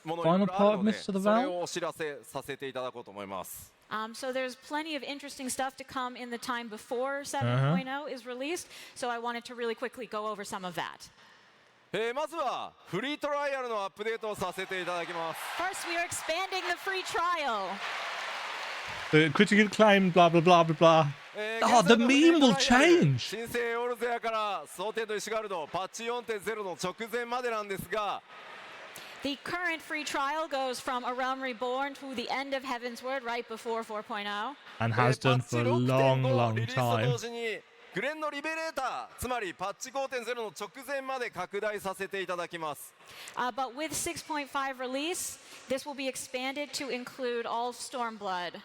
もの final があ part る of ので、 Mr. the それ Val? をお知らせさせていただこうと思います。 So there's plenty of interesting stuff to come in the time before 7.0 is released. So I wanted to really quickly go over some of that. まずはフリートライアルのアップデートをさせていただきます。 First, we are expanding the free trial. The critically acclaimed blah blah blah blah blah. Oh, the meme will change. 新生オルゼアから蒼天と石ガルドパッチ 4.0 の直前までなんですが、 The current free trial goes from A Realm Reborn to the end of Heavensward right before 4.0. And has done for a long, long リリースと time. 同時にグレンのリベレーター、つまりパッチ 5.0 の直前まで拡大させていただきます。 But with 6.5 release, this will be expanded to include all Stormblood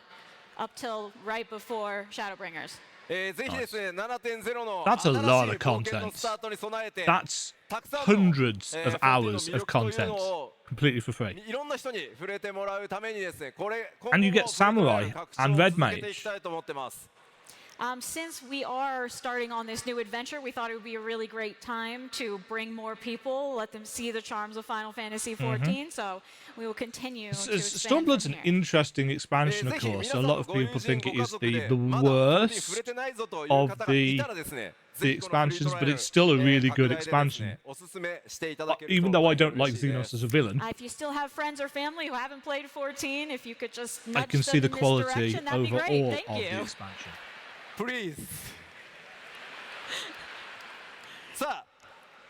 up till right before Shadowbringers. ぜひですね、7.0 の That's a lot of 新しい冒険の content. スタートに備えて、 That's たくさんの hundreds of 14 hours の魅 of 力という content のを completely for free. いろんな人に触れてもらうためにですね、これ And you get 今後も Samurai 拡張を and Red 続けていきたいと思ってます。 Since we are starting on this new adventure, we thought it would be a really great time to bring more people, let them see the charms of Final Fantasy XIV. So we will continue to expand Stormblood's from an here. interesting expansion, of ぜひ course. 皆 A さん lot の of ご友 people 人 think ご it 家 is 族で the まだ本当に worst 触れてないぞという of 方がいたらですね、 the ぜひこのフリー expansions, トラ but イアル it's still a really good 拡大でですね expansion. おすすめしていただけると Even though I don't 大 like 変嬉しい Xenos です as a villain, If you still have friends or family who haven't played 14, if you could just I nudge can them see the in this quality direction, that'd be great. overall Thank of the you. expansion. Please さあ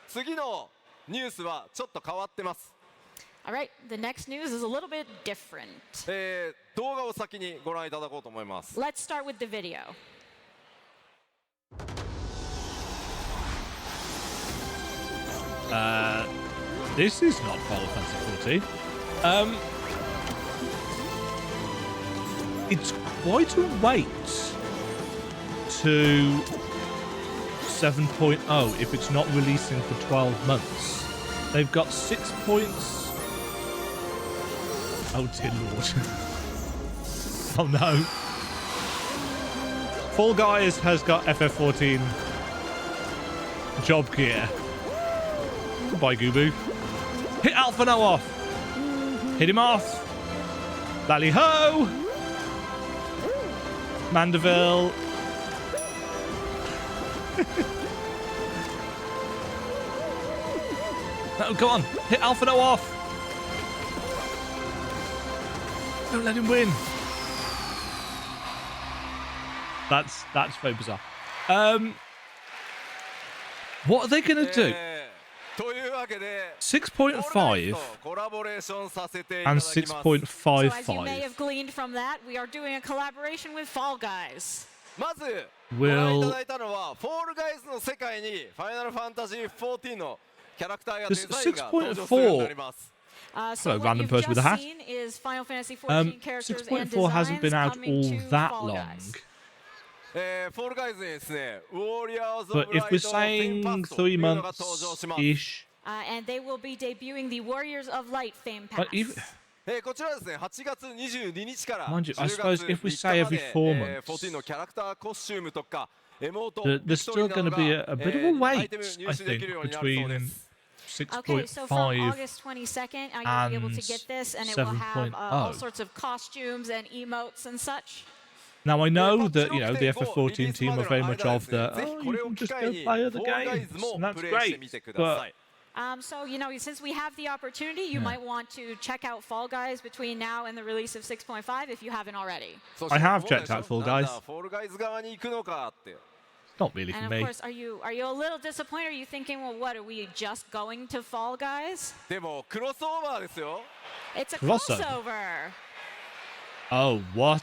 次のニュースはちょっと変わってます。 All right, the next news is a little bit different. 動画を先にご覧いただこうと思います。 Let's start with the video. This is not Final Fantasy 14. It's quite a wait to 7.0 if it's not releasing for 12 months. They've got 6 points. Oh dear lord. Oh no. Fall Guys has got FF14 job gear. Goodbye, Goobu. Hit Alphano off. Hit him off. Lally ho. Mandeville. Oh, go on. Hit Alphino off. Don't let him win. That's very bizarre. What are they going to do? というわけで 6.5 コラボレーションさせていただ and きます。 6.55. So as you may have gleaned from that, we are doing a collaboration with Fall Guys. まず Will- ご覧いただいたのはフォールガイズの世界にファイナルファンタジー14のキャラクターやデザインが登場するようになります。 So Hello, what random you've person with a just hat. seen is Final Fantasy 14 characters and 6.4 hasn't been designs out coming all to that Fall long. Guys. フォールガイズにですね、ウォリアーズ・オ But ブ・ラ if イ we're ト・フェ saying インパスと 3いうのが登場します。 months-ish, And they will be debuting the Warriors of Light Fame Pass. but even... こちらですね、8月22日から Mind you, I 10 suppose 月 if we 3 say 日ま every で 4 months, 14のキャラクターコスチュームとかエモート、 there's still going to be a bit of a アイ wait, テム入 I 手で think, きるようになるそうで between す。 Okay, so from 6.5 August 22nd, you'll be able to and get this, and it will have 7.0. all sorts of costumes and emotes and such. Now, I know that, you know, the FF14 team are very much of the, oh, you can just go play other games, and that's great, but... So, you know, since we have the opportunity, you might want to check out Fall Guys between now and the release of 6.5 if you haven't already. I have checked out Fall Guys. フォールガイズ側に行くのかって。 Not really for And of me. course, are you a little disappointed? Are you thinking, well, what, are we just going to Fall Guys? でもクロスオーバーですよ。 It's a Crossover. crossover. Oh, what?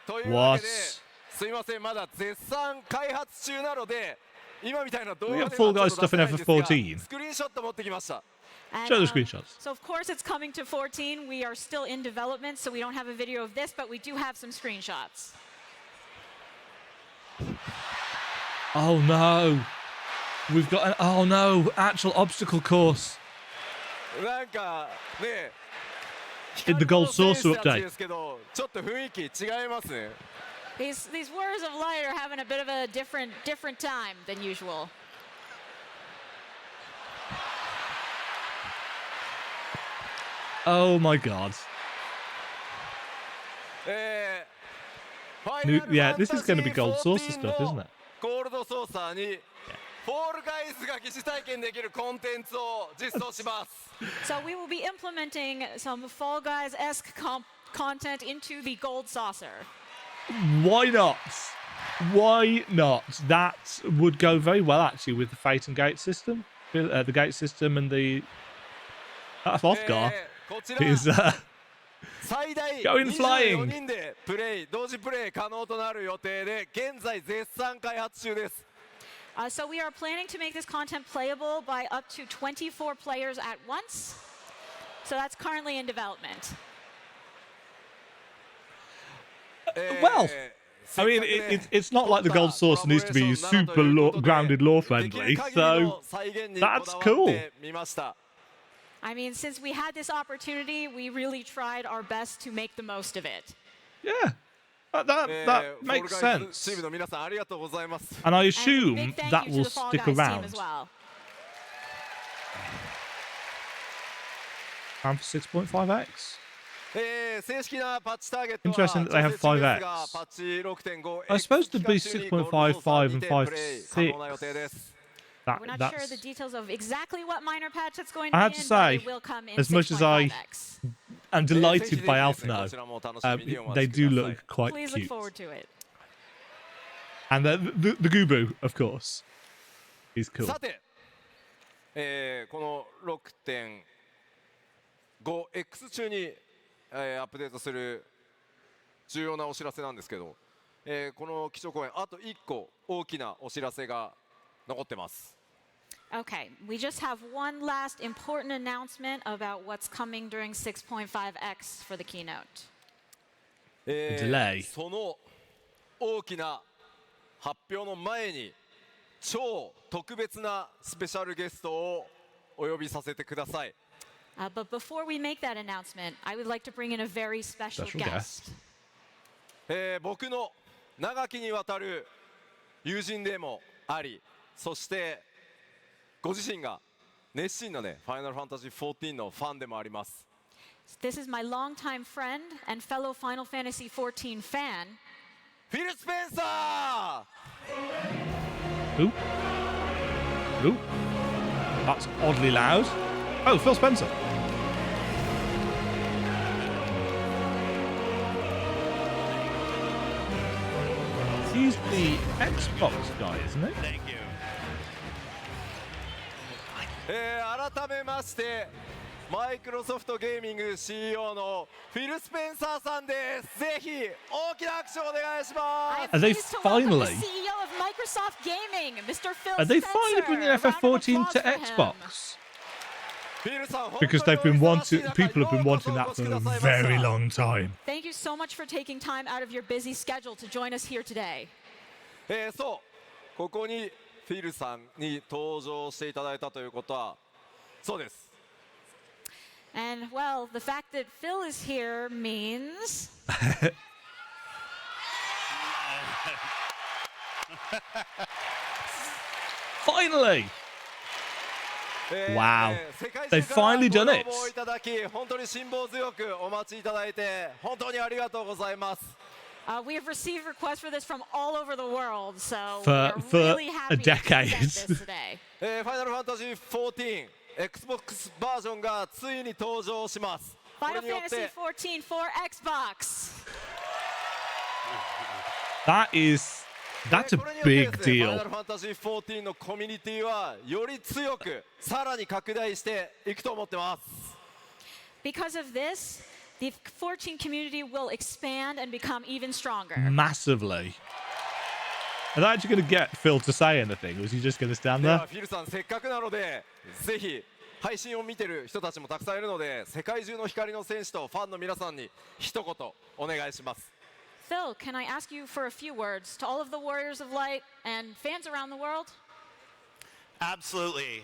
というわけで What? すいません、まだ絶賛開発中なので今みたいな動画 We で got は Fall ちょっ Guys と出せないん stuff in ですが FF14. スクリーンショット持ってきました。 And, Show the screenshots. So, of course, it's coming to 14. We are still in development, so we don't have a video of this, but we do have some screenshots. Oh, no. We've got an... Oh, no. Actual obstacle course. なんかね In the Gold 光の選 Saucer 手たち update. ですけどちょっと雰囲気違いますね。 These Warriors of Light are having a bit of a different time than usual. Oh, my God. ファイナルファンタジー Yeah, this is going to be Gold Saucer 14 stuff, isn't の it? ゴールドソーサーにフォールガイズが疑似体験できるコンテンツを実装します。 So we will be implementing some Fall Guys-esque content into the Gold Saucer. Why not? Why not? That would go very well, actually, with the Fate and Gate system. The Gate system and the... Off-Gar こちら is... 最大 Going 24 flying. 人で同時プレイ可能となる予定で現在絶賛開発中です。 So we are planning to make this content playable by up to 24 players at once. So that's currently in development. Well, I mean, it's not like the Gold Saucer needs to be super grounded lore-friendly, so that's cool. I mean, since we had this opportunity, we really tried our best to make the most of it. Yeah, that makes sense. チームの皆さんありがとうございます。 And I And a assume big thank that you to will the Fall stick Guys team around. as well. And for 6.5x. 正式なパッチターゲットは Interesting that they have 5X. パッチ 6.5 I suppose to be 期間中に 6.55 and ゴールドソーサーにてプレイ可能な予定です。 We're not sure the That's... details of exactly what minor patch it's going to I be have to in, say, but it will come in as much as I 6.5x. I'm delighted by ぜひぜひですね Alphino. こちらも楽しみにお待 They ちく do ださい。 look quite Please look cute. forward to it. And the Gubu, of course, is cool. さて、この 6.5X 中に、アップデートする重要なお知らせなんですけど、この基調講演あと1個大きなお知らせが残ってます。 Okay, we just have one last important announcement about what's coming during 6.5x for the keynote. delay. その大きな発表の前に超特別なスペシャルゲストをお呼びさせてください。 But before we make that announcement, I would like to bring in a very special Special guest. guest. 僕の長きにわたる友人でもあり、そしてご自身が熱心なね、ファイナルファンタジー14のファンでもあります。 This is my longtime friend and fellow Final Fantasy 14 fan, フィル・スペンサー。 Who? Ooh. That's oddly loud. Oh, Phil Spencer. He's the Xbox guy, isn't he? Thank you. 改めましてマイクロソフトゲーミング CEO のフィル・スペンサーさんです。ぜひ大きな拍手をお願いします。 Are they Pleased to welcome finally? the CEO of Microsoft Gaming, Mr. Phil Are they Spencer. finally bringing A round of FF14 applause to for him. Xbox? フィルさん、本当に Because they've been お忙しい wanting, 中 people have been ようこそ wanting お that 越し for くだ a さいました。 very long time. Thank you so much for taking time out of your busy schedule to join us here today. そう、ここにフィルさんに登場していただいたということは、そうです。 And well, the fact that Phil is here means Finally! 世 Wow. 界 They've 中から finally ご done 要 it. 望いただき、本当に辛抱強くお待ちいただいて、本当にありがとうございます。 we have received requests for this from all over the world, so For- we're for really a happy to decade. present this today. ファイナルファンタジー14 Xbox バージョンがついに登場します。これ Final によっ Fantasy て 14 for Xbox. That's a これによって big ですね、ファイナ deal. ルファンタジー14のコミュニティはより強くさらに拡大していくと思ってます。 Because of this, the 14 community will expand and become even stronger. Massively. Are they actually going to get Phil to say anything? Or is he just going to stand で there? はフィルさん、せっかくなのでぜひ配信を見てる人たちもたくさんいるので、世界中の光の戦士とファンの皆さんに一言お願いします。 Phil, can I ask you for a few words to all of the Warriors of Light and fans around the world? Absolutely.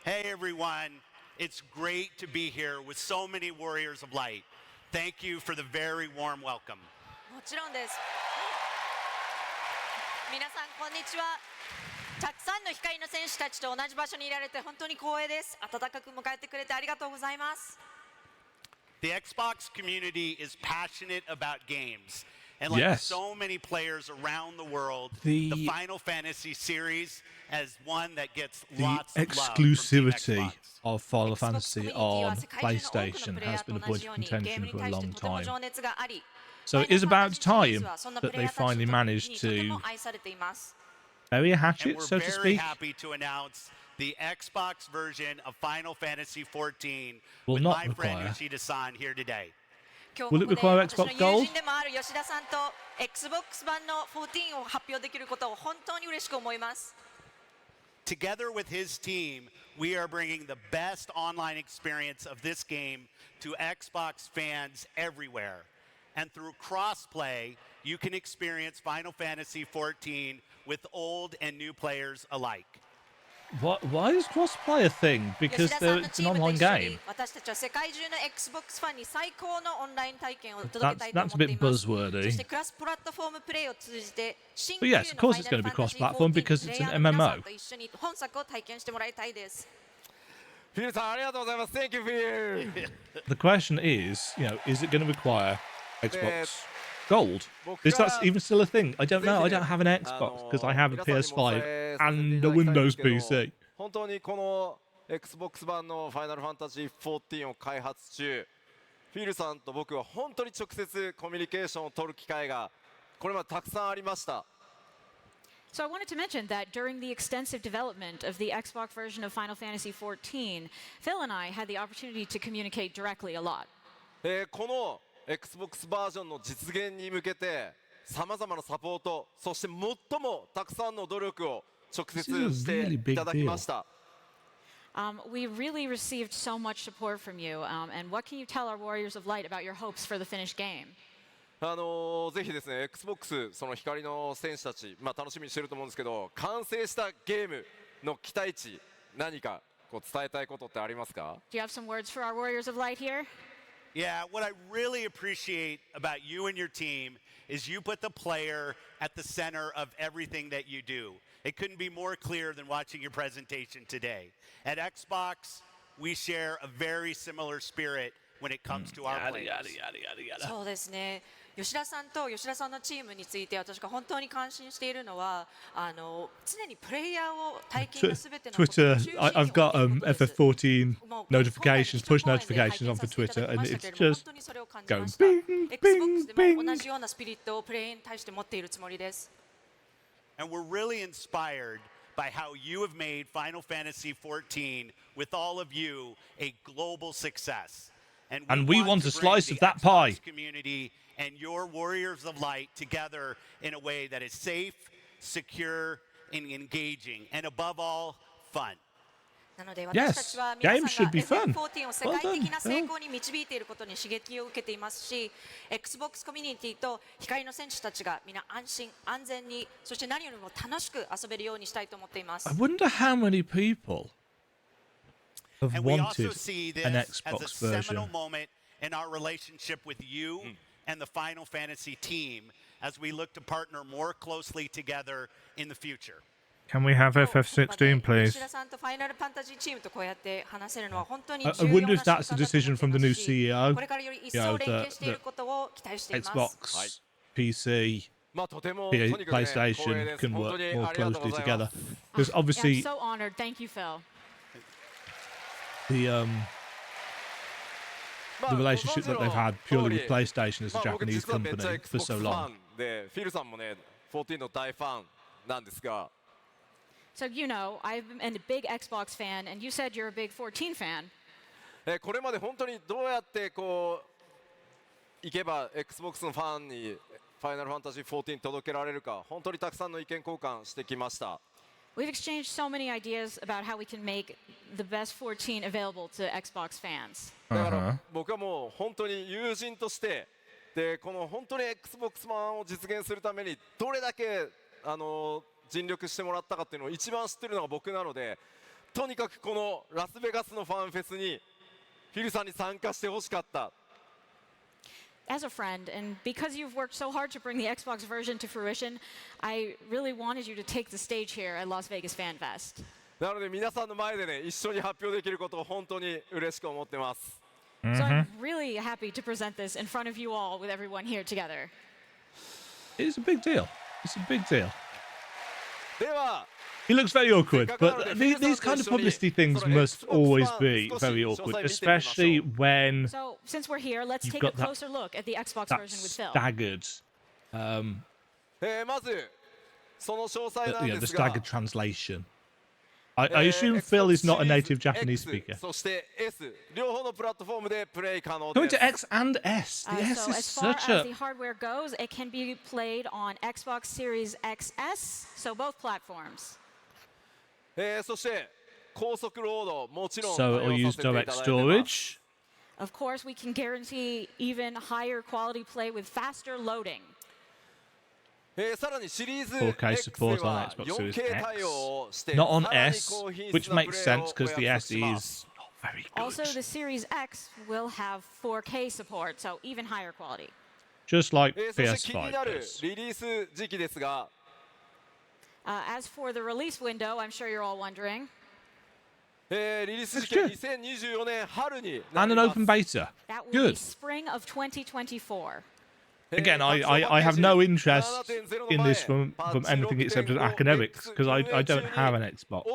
Hey, everyone. It's great to be here with so many Warriors of Light. Thank you for the very warm welcome. もちろんです。皆さんこんにちは。たくさんの光の戦士たちと同じ場所にいられて本当に光栄です。温かく迎えてくれてありがとうございます。 The Xbox community is passionate about games. And like Yes. so many players around the world, The- the Final Fantasy series as one that gets The lots of love from Team exclusivity Xbox. of Final Xbox Fantasy コミュニティは on 世界中の多くの PlayStation プレイヤ has ーと been a 同 point じよ of うにゲーム contention に for a 対して long とても time. 情熱があり、 So it is about time そんな that プレイ they ヤーたちと finally に managed とても to 愛されています。 bury a And hatchet, we're so to very speak. happy to announce the Xbox version of Final Fantasy XIV Will with not my friend require- Yoshida-san here today. 今日 Will こ it こで require 私の Xbox 友 Gold? 人でもある吉田さんと Xbox 版の14を発表できることを本当に嬉しく思います。 Together with his team, we are bringing the best online experience of this game to Xbox fans everywhere. And through crossplay, you can experience Final Fantasy XIV with old and new players alike. Why is crossplay a thing? 吉 Because 田さんの it's チ an ームと online 一緒に game. 私たちは世界中の Xbox ファンに最高のオンライン体験を届けたいと That's 思 a ってい bit ます。 buzzwordy. そしてクラスプラットフォームプレイを通じて新 But yes, of course it's gonna be cross-platform because it's an MMO. と一緒に本作を体験してもらいたいです。フィルさん、ありがとうございます。Thank you, フィル。 The question is, is it going to require Xbox Gold? Is that even still a thing? I don't know. I don't have an Xbox because I have a 皆さんにもお伝 PS5 えさせてい and た a だきたいんです Windows けど PC. 本当にこの Xbox 版のファイナルファンタジー14を開発中、フィルさんと僕は本当に直接コミュニケーションを取る機会がこれまでたくさんありました。 So I wanted to mention that during the extensive development of the Xbox version of Final Fantasy XIV, Phil and I had the opportunity to communicate directly a lot. この Xbox バージョンの実現に向けてさまざまなサポート、そして最もたくさんの努力を直接していただきました。 We really received so much support from you. And what can you tell our Warriors of Light about your hopes for the finished game? ぜひですね Xbox その光の戦士たち、楽しみにしてると思うんですけど、完成したゲームの期待値、何かこう伝えたいことってありますか？ Do you have some words for our Warriors of Light here? Yeah, what I really appreciate about you and your team is you put the player at the center of everything that you do. It couldn't be more clear than watching your presentation today. At Xbox, we share a very similar spirit when it comes to our players. そうですね。吉田さんと吉田さんのチームについて私が本当に感心しているのは常にプレイヤーを体験のすべてのことを Twitter, 中心に置いていることです。 I've got FF14 もう notifications, 今 push 回の記者 notifications 公演 on で for 拝見させてい Twitter, ただき and ました it's けれども、 just 本当にそれを感じ going ました。 bing, Xbox bing, でも bing. 同じようなスピリットをプレイに対して持っているつもりです。 And we're really inspired by how you have made Final Fantasy XIV, with all of you, a global success. And we want a to bring slice the of that Xbox pie. community and your warriors of light together in a way that is safe, secure, and engaging, and above all, fun. なので私たちは皆 Games さん should be が fun. FF14 を世界的な成功に導いていることに刺激を受けていますし、Xbox コミュニティと光の戦士たちが皆安心安全に、そして何よりも楽しく遊べるようにしたいと思っています。 I wonder how many people have And we also wanted see this an as a Xbox seminal version. moment in our relationship with you and the Final Fantasy team as we look to partner more closely together in the future. Can we have 今 FF16, 日まで please? 吉田さんとファイナルファンタジーチームとこうやって話せるのは本当に I 重要な wonder 瞬 if 間 that's だ a と decision 思 from って the い new ますし、 CEO. これからより一 You 層 know, 連携していることを期待しています。 Xbox, PC, まあとてもとにかくね、光栄 PlayStation です。 can 本 work 当に more ありがとう closely ございま together. す。 Because I'm obviously so honored. Thank you, Phil. the まあ the relationship that they've had purely with PlayStation as a まあ僕 Japanese 実はめっちゃ company for Xbox so フ long. ァンで、フィルさんもね、14の大ファンなんですが、 So, you know, I'm a big Xbox fan, and you said you're a big 14 fan. これまで本当にどうやってこういけば Xbox のファンにファイナルファンタジー14届けられるか、本当にたくさんの意見交換してきました。 We've exchanged so many ideas about how we can make the best 14 available to Xbox fans. だから僕はもう本当に友人としてでこの本当に Xbox 版を実現するためにどれだけ尽力してもらったかっていうのを一番知ってるのが僕なので、とにかくこのラスベガスのファンフェスにフィルさんに参加してほしかった。 As a friend, and because you've worked so hard to bring the Xbox version to fruition, I really wanted you to take the stage here at Las Vegas Fan Fest. なので皆さんの前でね一緒に発表できることを本当に嬉しく思ってます。 So I'm really happy to present this in front of you all with everyone here together. It's a big deal. It's a big deal. では He looks very awkward, but these kind of publicity things must always be very awkward, especially when So since we're here, let's You've take got a that- closer look at the Xbox that version with Phil. staggered, まずその詳細なん the ですが staggered translation. I assume Phil is not a native Japanese speaker. そして S 両方のプラットフォームでプレイ可能 Going です。 to X and S. The S So is as far such as the a hardware goes, it can be played on Xbox Series XS, so both platforms. そして高速ロードもちろん so 対 it'll 応 use させていただい direct てます。 storage. Of course, we can guarantee even higher quality play with faster loading. さらにシリーズ 4K X で support on は Xbox Series4K 対応をして Not on さらに S, 高品 which 質なプ makes レイを sense because お the 約 S 束します is not very Also, the good. Series X will have 4K support, so even higher quality. Just like そして気に PS5 なる does. リリース時期ですが、 As for the release window, I'm sure you're all wondering. リリース時期 That's 2024年春にな And り an ます open beta. That will be Good. spring of 2024. Again, I have no interest in this from anything except as academics because I don't have an Xbox.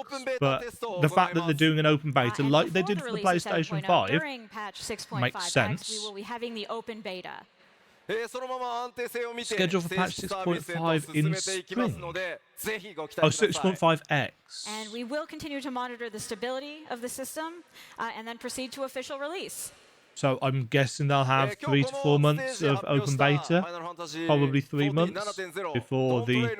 But the fact that they're doing an open beta And like they before did the for the release of PlayStation 7.0, 5 during patch 6.5 makes X, sense. we will be having the open beta. そのまま安定性を見て Schedule for 正 patch 式サービスへと進めていきますので、ぜひご期 Oh, 待ください。 6.5X. And we will continue to monitor the stability of the system and then proceed to official release. So I'm guessing they'll have 3 to 4 months of open beta, probably 3 months before the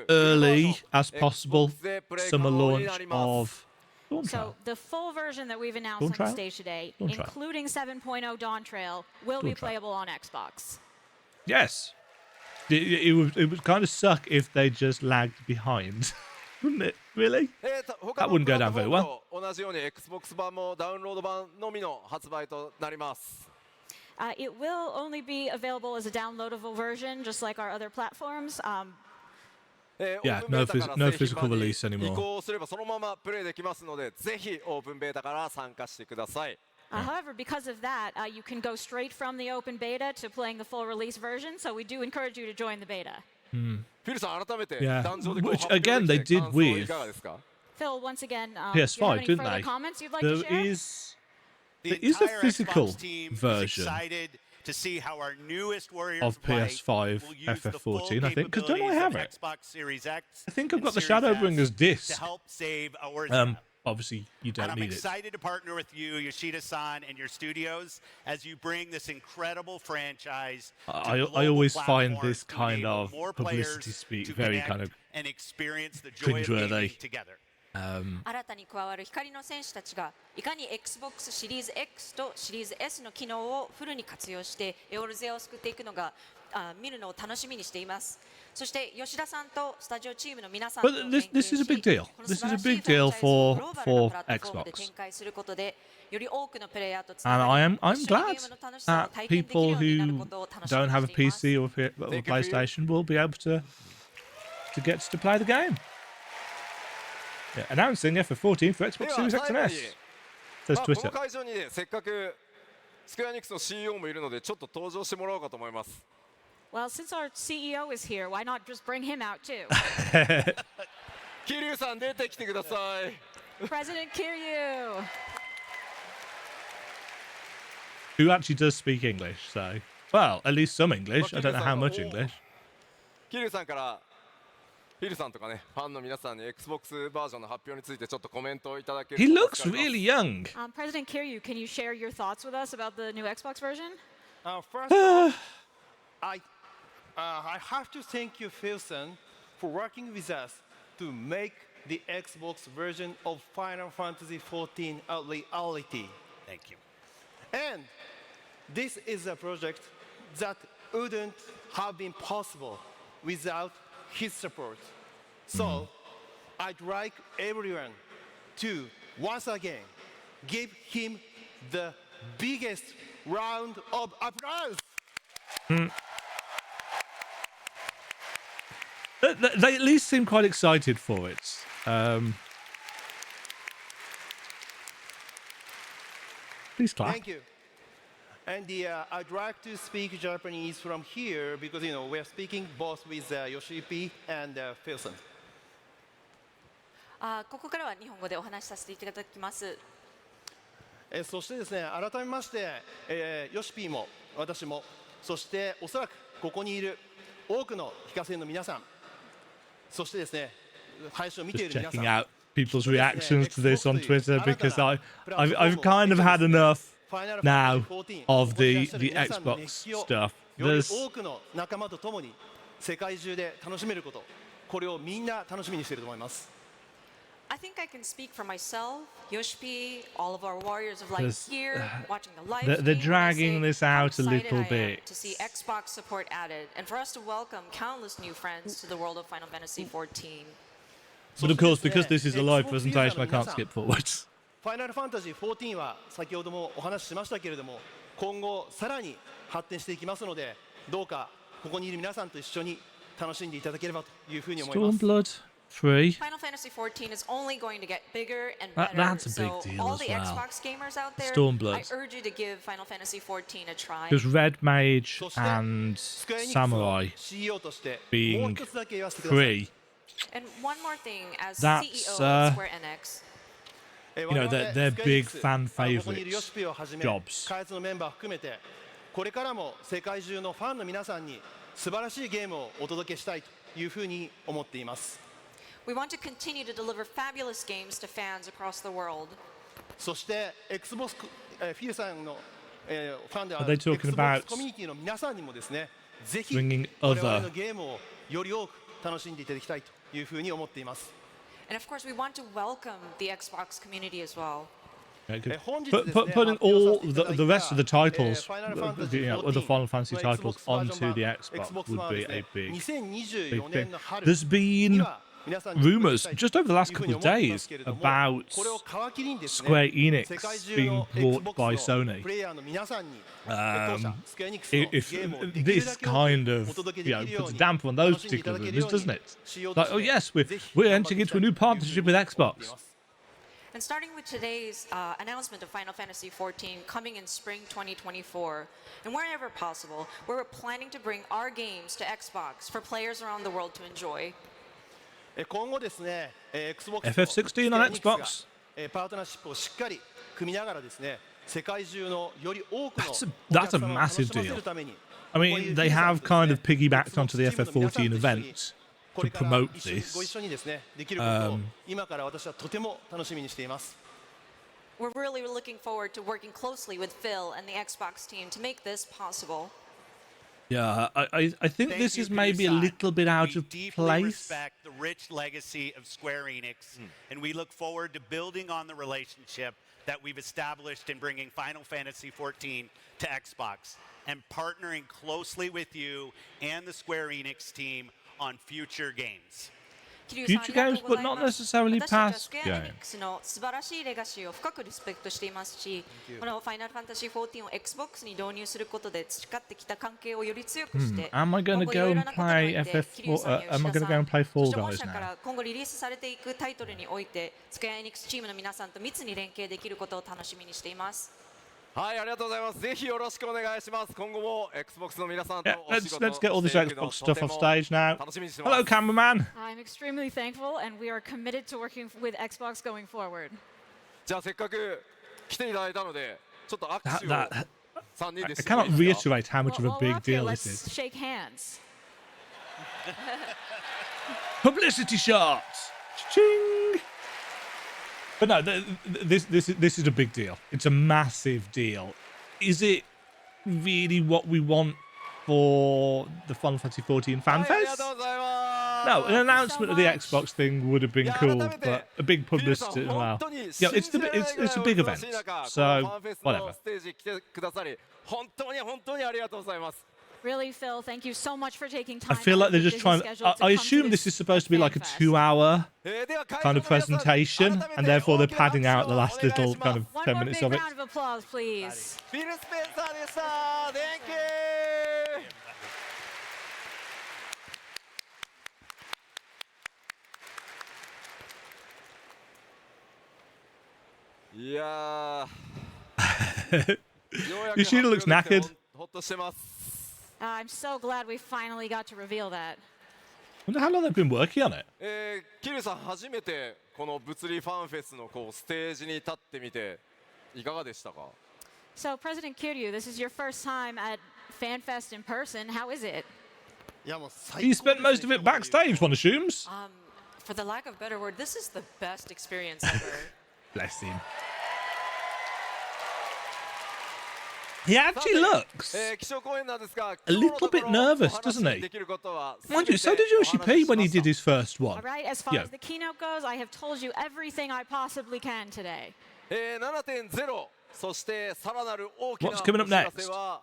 early as possible summer launch of Dawntrail. So the full version that we've announced on the Dawntrail? stage today, Dawntrail. including 7.0 Dawntrail, will be Dawntrail. playable on Xbox. Yes. It would kind of suck if they just lagged behind, wouldn't it? Really? That wouldn't go down very well. 同じように Xbox 版もダウンロード版のみの発売となります。It will only be available as a downloadable version, just like our other platforms. Yeah, no physical release anymore. 移行すればそのままプレイできますので、ぜひオープンベータから参加してください。However, because of that, you can go straight from the open beta to playing the full release version. So we do encourage you to join the beta. フィルさん改めて Yeah. 壇上でこう Which 発表でき again て they did 感想い with かがですか？ Phil, once again, do you have PS5, any didn't further they? comments you'd like to There share? is The there is a entire physical Xbox team is version excited to see how our newest Warriors of play PS5 will use the full FF14, I think. Because don't I capabilities have of it? Xbox Series X I think I've and got the Series S Shadowbringers disc. to help save a Warzone. Obviously, you And don't I'm need it. excited to partner with you, Yoshida-san, and your studios as you bring this incredible franchise to I global always find platforms this to kind enable of more publicity players speak to very connect kind of and experience the joy of cringeworthy. gaming together. 新たに加わる光の戦士たちがいかに XBOX シリーズ X とシリーズ S の機能をフルに活用してエオル勢を救っていくのが見るのを楽しみにしています。そして吉田さんとスタジオチームの皆さんと But this is a big deal. この This 素晴 is ら a しい big フラン deal チャイズを for グローバルな for プラットフォームで Xbox. 展開することでより多くのプレイヤーとつ And ながり I'm 一緒にゲ glad ームの楽しさを that 体験できる people ようになる who ことを楽しみ don't に have a しています。 PC or PlayStation will be able to get to play the game. Yeah, announcing FF14 for で Xbox は Series 最 X 後 and に S. ま Says あこの Twitter. 会場にねせっかくスクエアニックスの CEO もいるのでちょっと登場してもらおうかと思います。 Well, since our CEO is here, why not just bring him out too? 桐生さん出てきてください。 President Kiryu. Who actually does speak English, so. Well, at least some English. I don't know how much Oh. English. 桐生さんからフィルさんとかねファンの皆さんに XBOX バージョンの発表についてちょっっとコメントをいただける He と looks 助かります really young. President Kiryu, can you share your thoughts with us about the new Xbox version? First of all, I have to thank you, Philson, for working with us to make the Xbox version of Final Fantasy XIV a reality. Thank you. And this is a project that wouldn't have been possible without his support. So I'd like everyone to once again give him the biggest round of applause. They at least seem quite excited for it. Please clap. Thank you. And I'd like to speak Japanese from here because we're speaking both with Yoshi-P and Philson. ここからは日本語でお話しさせていただきます。そしてですね、改めまして、ヨシピーも私も、そしておそらくここにいる多くの非課税の皆さん、そしてですね、配信を見てい Just る皆さ checking ん。 out people's reactions to this on Twitter because I've kind of had enough now of the Xbox stuff. より There's 多くの仲間と共に世界中で楽しめること、これをみんな楽しみにしていると思います。I think I can speak for myself, Yoshi-P, all of our warriors of light There's- here, watching the live they're stream, when I dragging say this how out a excited little I am bit. to see Xbox support added, and for us to welcome countless new friends to the world of Final Fantasy XIV. but of course because this is a live presentation I can't skip forwards. ファイナルファンタジー14は先ほどもお話ししましたけれども、今後さらに発展していきますので、どうかここにいる皆さんと一緒に楽しんでいただければというふうに思います。 Stormblood 3. Final Fantasy XIV is only going to get bigger and That- better. that's a big so deal all as the well. Xbox gamers out there, Stormblood. I urge you to give Final Fantasy XIV a try. Because Red Mage そして and スクエアエニックスの Samurai CEO としてもう being 一つだけ言わせてください。 free. And one more thing, as That's, CEO of Square Enix, You know, they're big fan favorites, jobs. 開発のメンバー含めてこれからも世界中のファンの皆さんに素晴らしいゲームをお届けしたいというふうに思っています。 we want to continue to deliver fabulous games to fans across the world. そして Xbox フィルさんのファンであ Are る they talking Xbox about コミュニティの皆さんにもですね、ぜひ bringing 我々 other のゲームをより多く楽しんでいただきたいというふうに思っています。 And of course, we want to welcome the Xbox community as well. Yeah, good. 本日ですね、 Putting 発表さ all せていただいた the rest of the titles, ファイナルファンタジー other Final Fantasy 14 titles Xbox バージョ onto ン the 版 Xbox Xbox would 版 be です a ね big 2024 thing. 年の春 There's に been は皆さんにお届け rumours したい just over the last というふう couple に of 思ってま days すけれども、 about これを皮切りにですね、 Square Enix 世界中 being の bought by Xbox の Sony. プレイヤーの皆さんに、 Um, 当社スクエアエニックスのゲ If ームをできる this だけ多 kind く of お届けできるよう puts に a damper on those 楽しんでいた particular だける rumours, ように doesn't it? 仕様と Like, し oh て yes, ぜひ we're 頑張ってい entering きたい into a new というふうに partnership with 思ってい Xbox. ます。And starting with today's announcement of Final Fantasy XIV coming in spring 2024, and wherever possible, we're planning to bring our games to Xbox for players around the world to enjoy. 今後ですね、Xbox FF16 on Xbox. パートナーシップをしっかり組みながらですね、世界中のより多くのお That's 客 a 様を楽 massive しませ deal. るために、 I mean, they have kind of piggybacked onto the FF14 event こ to れから promote ご一 this. 緒にですね、できることを今から私はとても楽しみにしています。 We're really looking forward to working closely with Phil and the Xbox team to make this possible. Yeah, I think this is maybe a little bit out of We deeply place. respect the rich legacy of Square Enix, and we look forward to building on the relationship that we've established in bringing Final Fantasy XIV to Xbox and partnering closely with you and the Square Enix team on future games. Future games, but not necessarily past 私たちは Square games. Enix の素晴らしいレガシーを深くリスペクトしていますし、この Final Fantasy XIV を Xbox に導入することで培ってきた関係をより強くして、 Am I going to 今後 go いろいろ and なことにおい play て FF4? 桐生さんや Am I 吉田 going to さ go ん and play そ Fall して本 Guys 社か now? ら今後リリースされていくタイトルにおいて Square Enix チームの皆さんと密に連携できることを楽しみにしています。はい、ありがとうございます。ぜひよろしくお願いします。今後も Xbox の皆さんと Yeah, お仕事 let's get all this していくの Xbox stuff とて off も stage now. 楽しみにしてま Hello, す。 cameraman. I'm extremely thankful, and we are committed to working with Xbox going forward. じゃあせっかく来ていただいたので、ちょっと握 That, 手を that, 3人 I でして cannot もいいですか？ reiterate how much of a While we're big up here, deal let's this is. shake hands. Publicity shots. Ching. But no, this is a big deal. It's a massive deal. Is it really what we want for the Final Fantasy XIV はい、ありが FanFest? とうございます。 No, an announcement of the much. Xbox thing would have been cool, but a big publicity as well. Yeah, it's a big event, so whatever. ステージ来てくださり、本当にありがとうございます。 Really, Phil, thank you so much for taking time. I feel like they're just trying. I assume this is supposed to be like a 2-hour では会場 kind の of 皆さん presentation, 改めて and therefore they're 大きな padding 拍 out 手 the を last お願い little します。 kind of One 10 more minutes big of it. round of applause, please. フィル・スペンサーでした。Thank you! いやー、ようやく Yoshida looks 発表でき knackered. てほっとしてます。I'm so glad we finally got to reveal that. Wonder how long they've been working on it. 桐生さん初めてこの物理ファンフェスのこうステージに立ってみていかがでしたか？ So, President Kiryu, this is your first time at FanFest in person. How is it? いやもう You 最 spent 高です most ね of it backstage, one assumes. For the lack of a better word, this is the best experience ever. Bless him. He actually looks 気象公演なんですが、 a little bit nervous, doesn't he? Mind you, so did Yoshi-P when he did his first one. All right, as far Yeah. as the keynote goes, I have told you everything I possibly can today. 7.0 そしてさらなる大きなお What's 知 coming up ら next? せは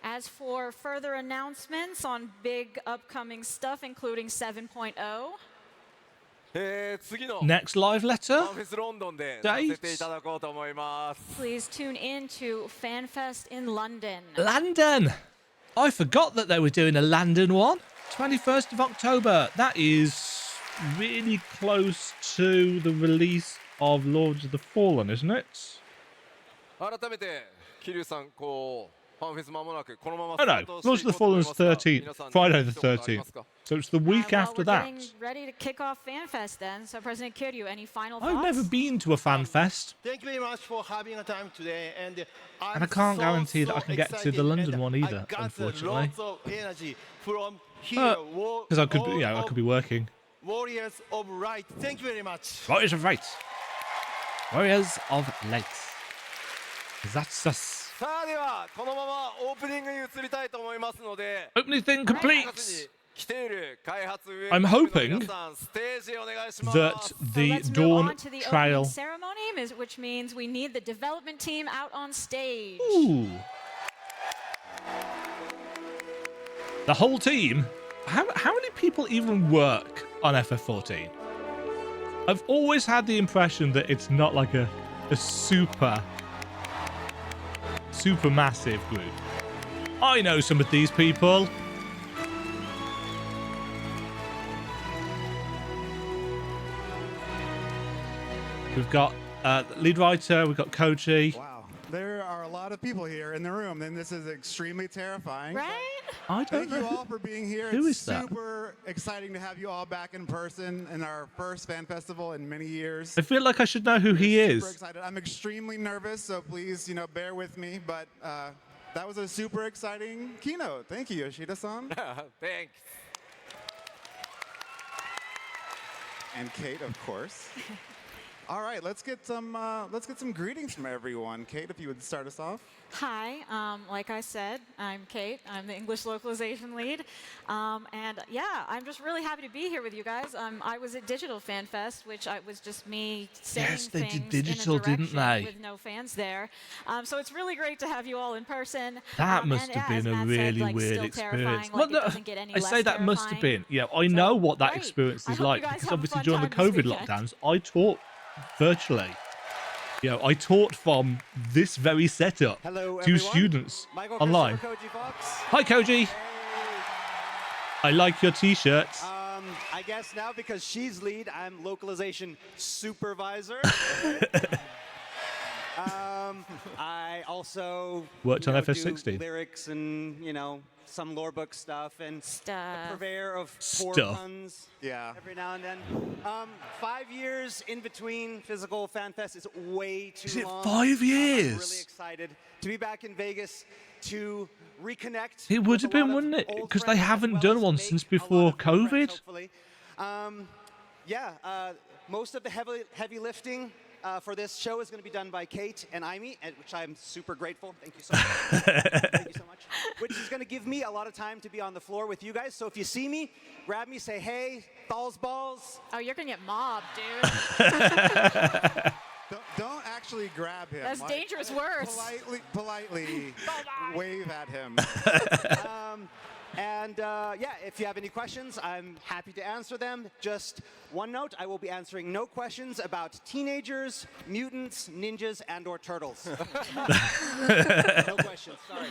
As for further announcements on big upcoming stuff, including 7.0, 次の Next live ファ letter? ンフェスロンドンでさせていただこうと思います。 please tune in to FanFest in London. London! I forgot that they were doing a London one. 21st of October. That is really close to the release of Lords of the Fallen, isn't it? 改めて桐生さんこうファンフェス間もなくこのまま Oh no, スタートして Lords い of the こうと思い Fallen's ますが 13th, 皆さん Friday 何 the かありま 13th. すか？ So it's the week Well, after we're that. getting ready to kick off FanFest then. So, President Kiryu, any final I've thoughts? never been to a fan fest, Thank you very much for having a time today, and and I can't guarantee that I can get to the London one either, I got unfortunately. lots of energy from here. Because I could, be, I could be working. Warriors of Light. Thank you very much. Warriors of Light. Warriors of Light. That's us. さあではこのままオープニングに移りたいと思いますので Opening thing 各 complete. 地に来ている開発運営 I'm チームの hoping 皆さんステージへお願いします。 That So the let's move on to the Dawntrail. opening ceremony, which means we need the development team out on stage. Ooh. The whole team. How many people even work on FF14? I've always had the impression that it's not like a super massive group. I know some of these people. We've got lead writer, we've got Koji. Wow. There are a lot of people here in the room, and this is extremely terrifying. Right? I don't Thank know. you all for being here. Who It's is that? super exciting to have you all back in person in our first fan festival in many years. I feel like I should know who he Super is. excited. I'm extremely nervous, so please, bear with me. But that was a super exciting keynote. Thank you, Yoshida-san. Thanks. And Kate, of course. All right, let's get some greetings from everyone. Kate, if you would start us off. Hi, like I said, I'm Kate. I'm the English localization lead. And yeah, I'm just really happy to be here with you guys. I was at Digital Fan Fest, which was just me saying Yes, they did things digital, in a direction didn't they? with no fans there. So it's really great to have you all in person. That must and, have yeah, as been a Matt really said, like, weird still experience. terrifying, Well, like, no, it doesn't get any I less say that must have terrifying. been. Yeah, I know So, what that great. experience I is hope you like guys because have a obviously fun during the time this COVID weekend. lockdowns, I taught virtually. I taught from this very setup Hello, to everyone. students Michael online. Koji Fox. Hi, Koji. I like your t-shirts. I guess now because she's lead, I'm localization supervisor. I also Worked on do FF16. lyrics and some lore book stuff and Stuff. a purveyor of poor Stuff. puns. Yeah. Every now and then. 5 years in between physical fan fest is way too Is it long. 5 years? I'm really excited to be back in Vegas to reconnect. It would with have a lot been, of wouldn't it? old 'Cause they friends, as haven't well done as one make since a lot before of new friends, COVID. hopefully. Most of the heavy lifting for this show is going to be done by Kate and Aimee, which I'm super grateful. Thank you so much. Thank you so much. Which is going to give me a lot of time to be on the floor with you guys. So if you see me, grab me, say, hey, balls. Oh, you're going to get mobbed, dude. Don't actually grab him. That's dangerous worse. Politely wave at him. If you have any questions, I'm happy to answer them. Just one note, I will be answering no questions about teenagers, mutants, ninjas, and/or turtles. No questions, sorry.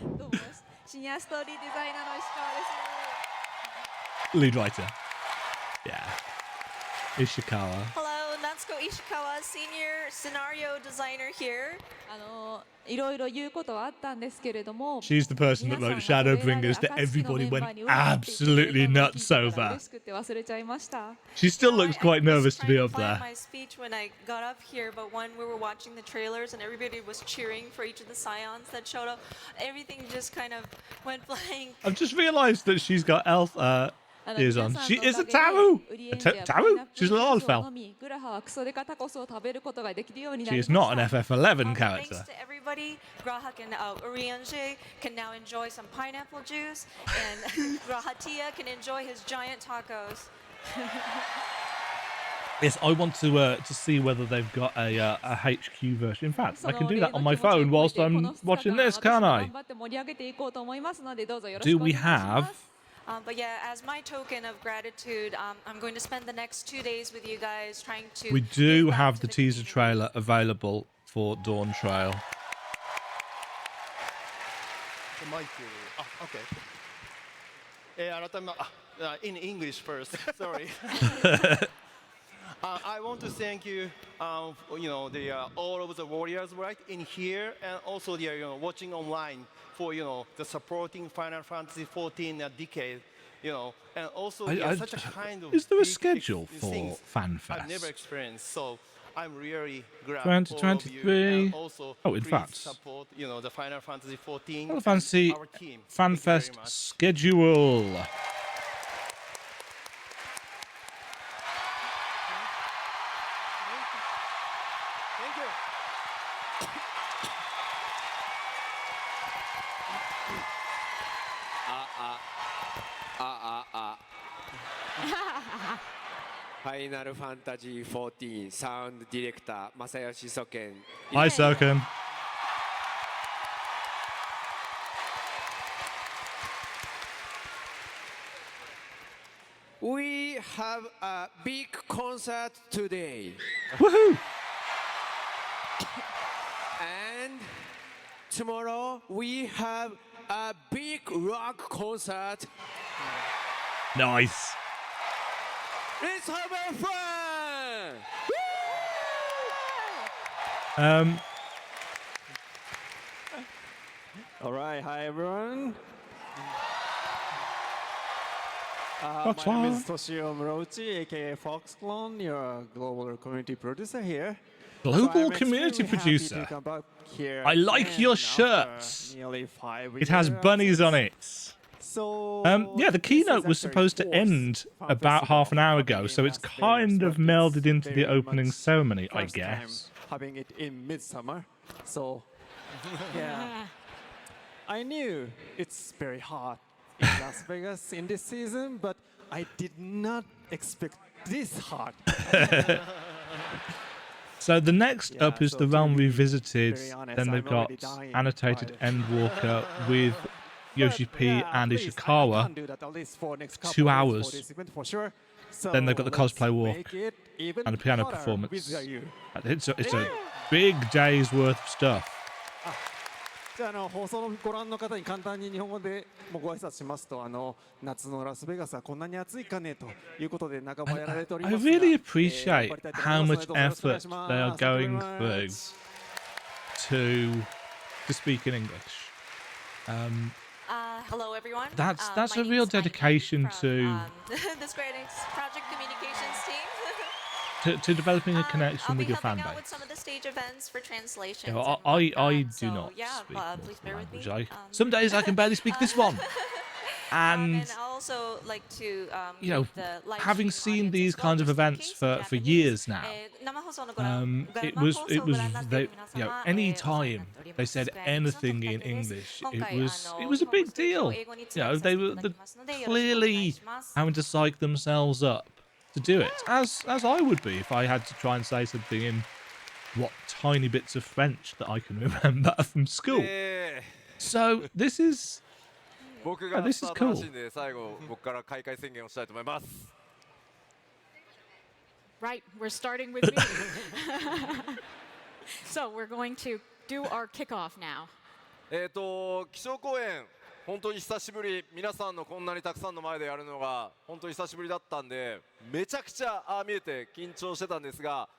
どうもシニアストーリーデザイナーの石川です。 Lead writer. Yeah. Ishikawa. Hello, Natsuko Ishikawa, senior scenario designer here. いろいろ言うことはあったんですけれども、 She's the person that wrote Shadowbringers that everybody went absolutely nuts over. She still looks quite nervous to be up there. My speech when I got up here, but when we were watching the trailers and everybody was cheering for each of the scions that showed up, everything just kind of went blank. I've just realised that she's got elf ears on. She is a Taru! Taru? She's a little elf elf. She is not an FF11 character. Thanks to everybody, Grahak and Urianje can now enjoy some pineapple juice, and Grahatia can enjoy his giant tacos. Yes, I want to see whether they've got a HQ version. In fact, I can do that on my phone whilst I'm watching this, can't I? Do we have... But yeah, as my token of gratitude, I'm going to spend the next 2 days with you guys trying to... We do give back have to the teaser community. trailer available for Dawntrail. The mic. Okay. In English first. Sorry. I want to thank you, all of the warriors, right, in here, and also the watching online for the supporting Final Fantasy XIV decade, and also such a kind of. Is there a big schedule for things FanFest? I've never experienced, so I'm really grateful for all of you, 2023. and also Oh, in please fact. support the Final Fantasy XIV. Final Fantasy our team. Thank you very FanFest much. schedule. Thank you. Final Fantasy XIV Sound Director Masayoshi Soken. Hi, Soken. We have a big concert today. Woohoo! And tomorrow we have a big rock concert. Nice. Let's have a fun! All right, hi everyone. My name is Toshio Morochi, aka Foxclone, your global community producer here. Global community producer. I like your shirts. It has bunnies on it. Yeah, the keynote was supposed to end about half an hour ago, so it's kind of melded into the opening ceremony, I guess. Having it in midsummer, so yeah. I knew it's very hot in Las Vegas in this season, but I did not expect this hot. So the next up is the realm revisited. Then they've got annotated Endwalker with Yoshi-P and Ishikawa. 2 hours. Then they've got the cosplay walk and a piano performance. It's a big day's worth of stuff. じゃあ放送のご覧の方に簡単に日本語でもご挨拶しますと、夏のラスベガスはこんなに暑いかねということで仲間やられておりますが、 I really appreciate how much effort they are going through to speak in English. Hello, everyone. That's My a name real is Heidi dedication from, to the Square Enix Project Communications team. to developing a connection I'll with be your fan helping out base. with some of the stage events for translations. You know, and I whatnot, do so, not yeah, speak please bear with me. language. Some days I can barely speak this one. And I also like to you know, the live having stream seen audience these as well, kinds of just in events case for Japanese. years now, it was they, you know, any time they said anything in English, it was a big deal. You know, they were clearly having to psych themselves up to do it, as I would be if I had to try and say something in what tiny bits of French that I can remember from school. So this is. 僕がスタートらしいんで、最後僕から開会宣言をしたいと思います。 Right, we're starting with me. So we're going to do our kickoff now. 気象公演、本当に久しぶり、皆さんのこんなにたくさんの前でやるのが本当に久しぶりだったんで、めちゃくちゃ見えて緊張してたんですが、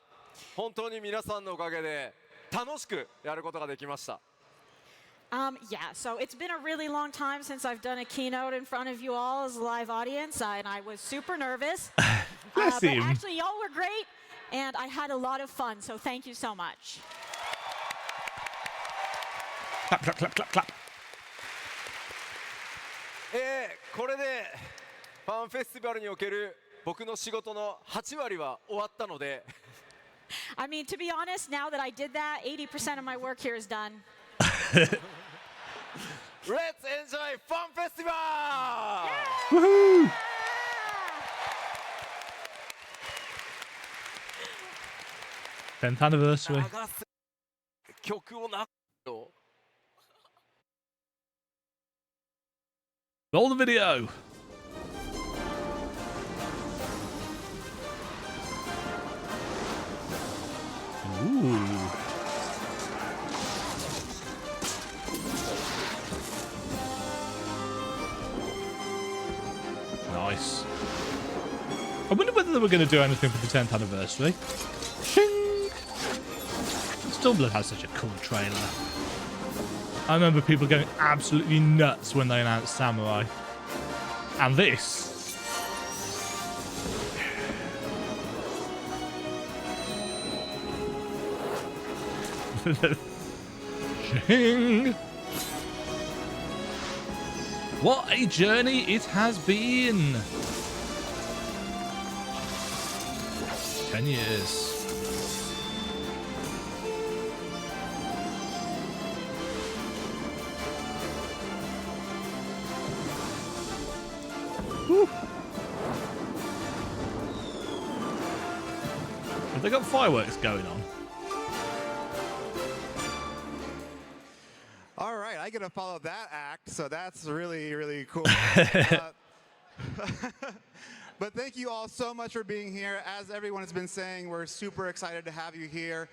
本当に皆さんのおかげで楽しくやることができました。 Yeah, so it's been a really long time since I've done a keynote in front of you all as a live audience, and I was super nervous. Bless but him. actually, y'all were great, and I had a lot of fun, so thank you so much. Clap, clap, clap, clap, clap. これでファンフェスティバルにおける僕の仕事の8割は終わったので I mean, to be honest, now that I did that, 80% of my work here is done. Let's enjoy Fun Festival! Woohoo! th anniversary. 曲をなよ Roll the video. Ooh. Nice. I wonder whether they were going to do anything for the 10th anniversary. Shing! Stormblood has such a cool trailer. I remember people going absolutely nuts when they announced Samurai. And this. Shing! What a journey it has been! 10 years. Whew. Have they got fireworks going on? All right, I get to follow that act, so that's really, really cool. But thank you all so much for being here. As everyone has been saying, we're super excited to have you here.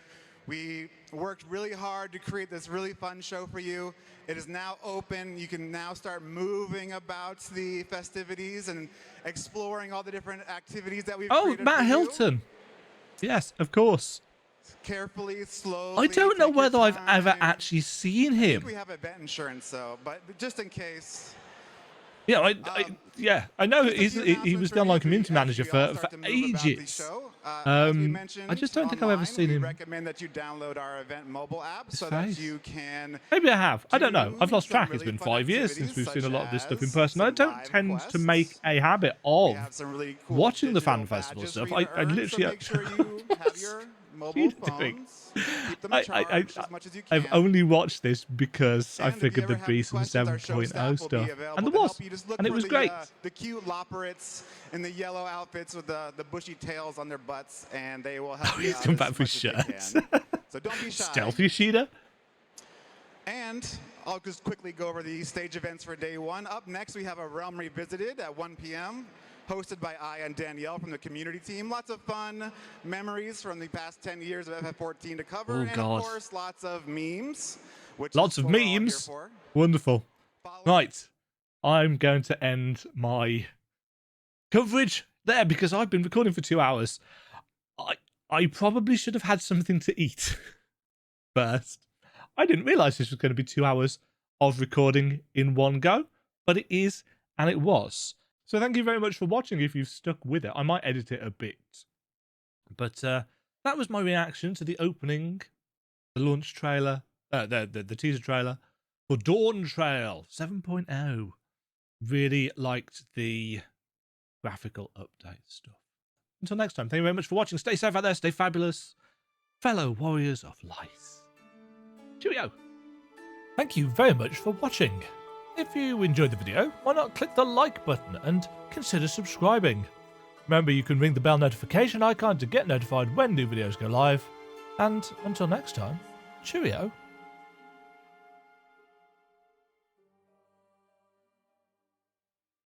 We worked really hard to create this really fun show for you. It is now open. You can now start moving about the festivities and exploring all the different activities that we've created Matt for Hilton. Yes, of course. Carefully, slowly. I don't know take your whether I've ever time. actually seen I him. think we have event insurance, though, but just in case. Yeah, I know Just a few he was announcements the online for you community as manager we all for start to move about the ages. show. As we I mentioned, just don't think I've ever online, seen we him. recommend that you download our event mobile app His so face. that you can. Maybe I have. I don't know. do I've lost some track. It's really been fun 5 years since we've activities seen a lot of this stuff in such person. I as don't some tend live to make quests. a habit We of have some really cool watching the digital fan festival badges stuff. for you to I earn, literally so make sure you have your mobile doing? phones. Keep them charged as much as you can. I've only watched this because I And if you figured ever there'd have be any some questions, our show 7.0 staff will be stuff. available And there to was. help you. Just look And it for was the, great. The cute loperates in the yellow outfits with the bushy tails on their butts, and they will help you He's out come as back with much as they shirts. can. So don't be shy. Stealth Yoshida? And I'll just quickly go over the stage events for day one. Up next, we have a Realm Revisited at 1 p.m., hosted by I and Danielle from the community team. Lots of fun memories from the past 10 years of FF14 to cover. Oh, and God. of course, lots of memes. Which Lots is of what we're all here memes. for. Wonderful. Right. I'm going to end my coverage there because I've been recording for 2 hours. I probably should have had something to eat first. I didn't realize this was going to be 2 hours of recording in one go, but it is, and it was. So thank you very much for watching if you've stuck with it. I might edit it a bit. But that was my reaction to the opening, the launch trailer, the teaser trailer for Dawntrail 7.0. Really liked the graphical update stuff. Until next time, thank you very much for watching. Stay safe out there, stay fabulous, fellow warriors of light. Cheerio! Thank you very much for watching. If you enjoyed the video, why not click the like button and consider subscribing. Remember, you can ring the bell notification icon to get notified when new videos go live. And until next time, cheerio.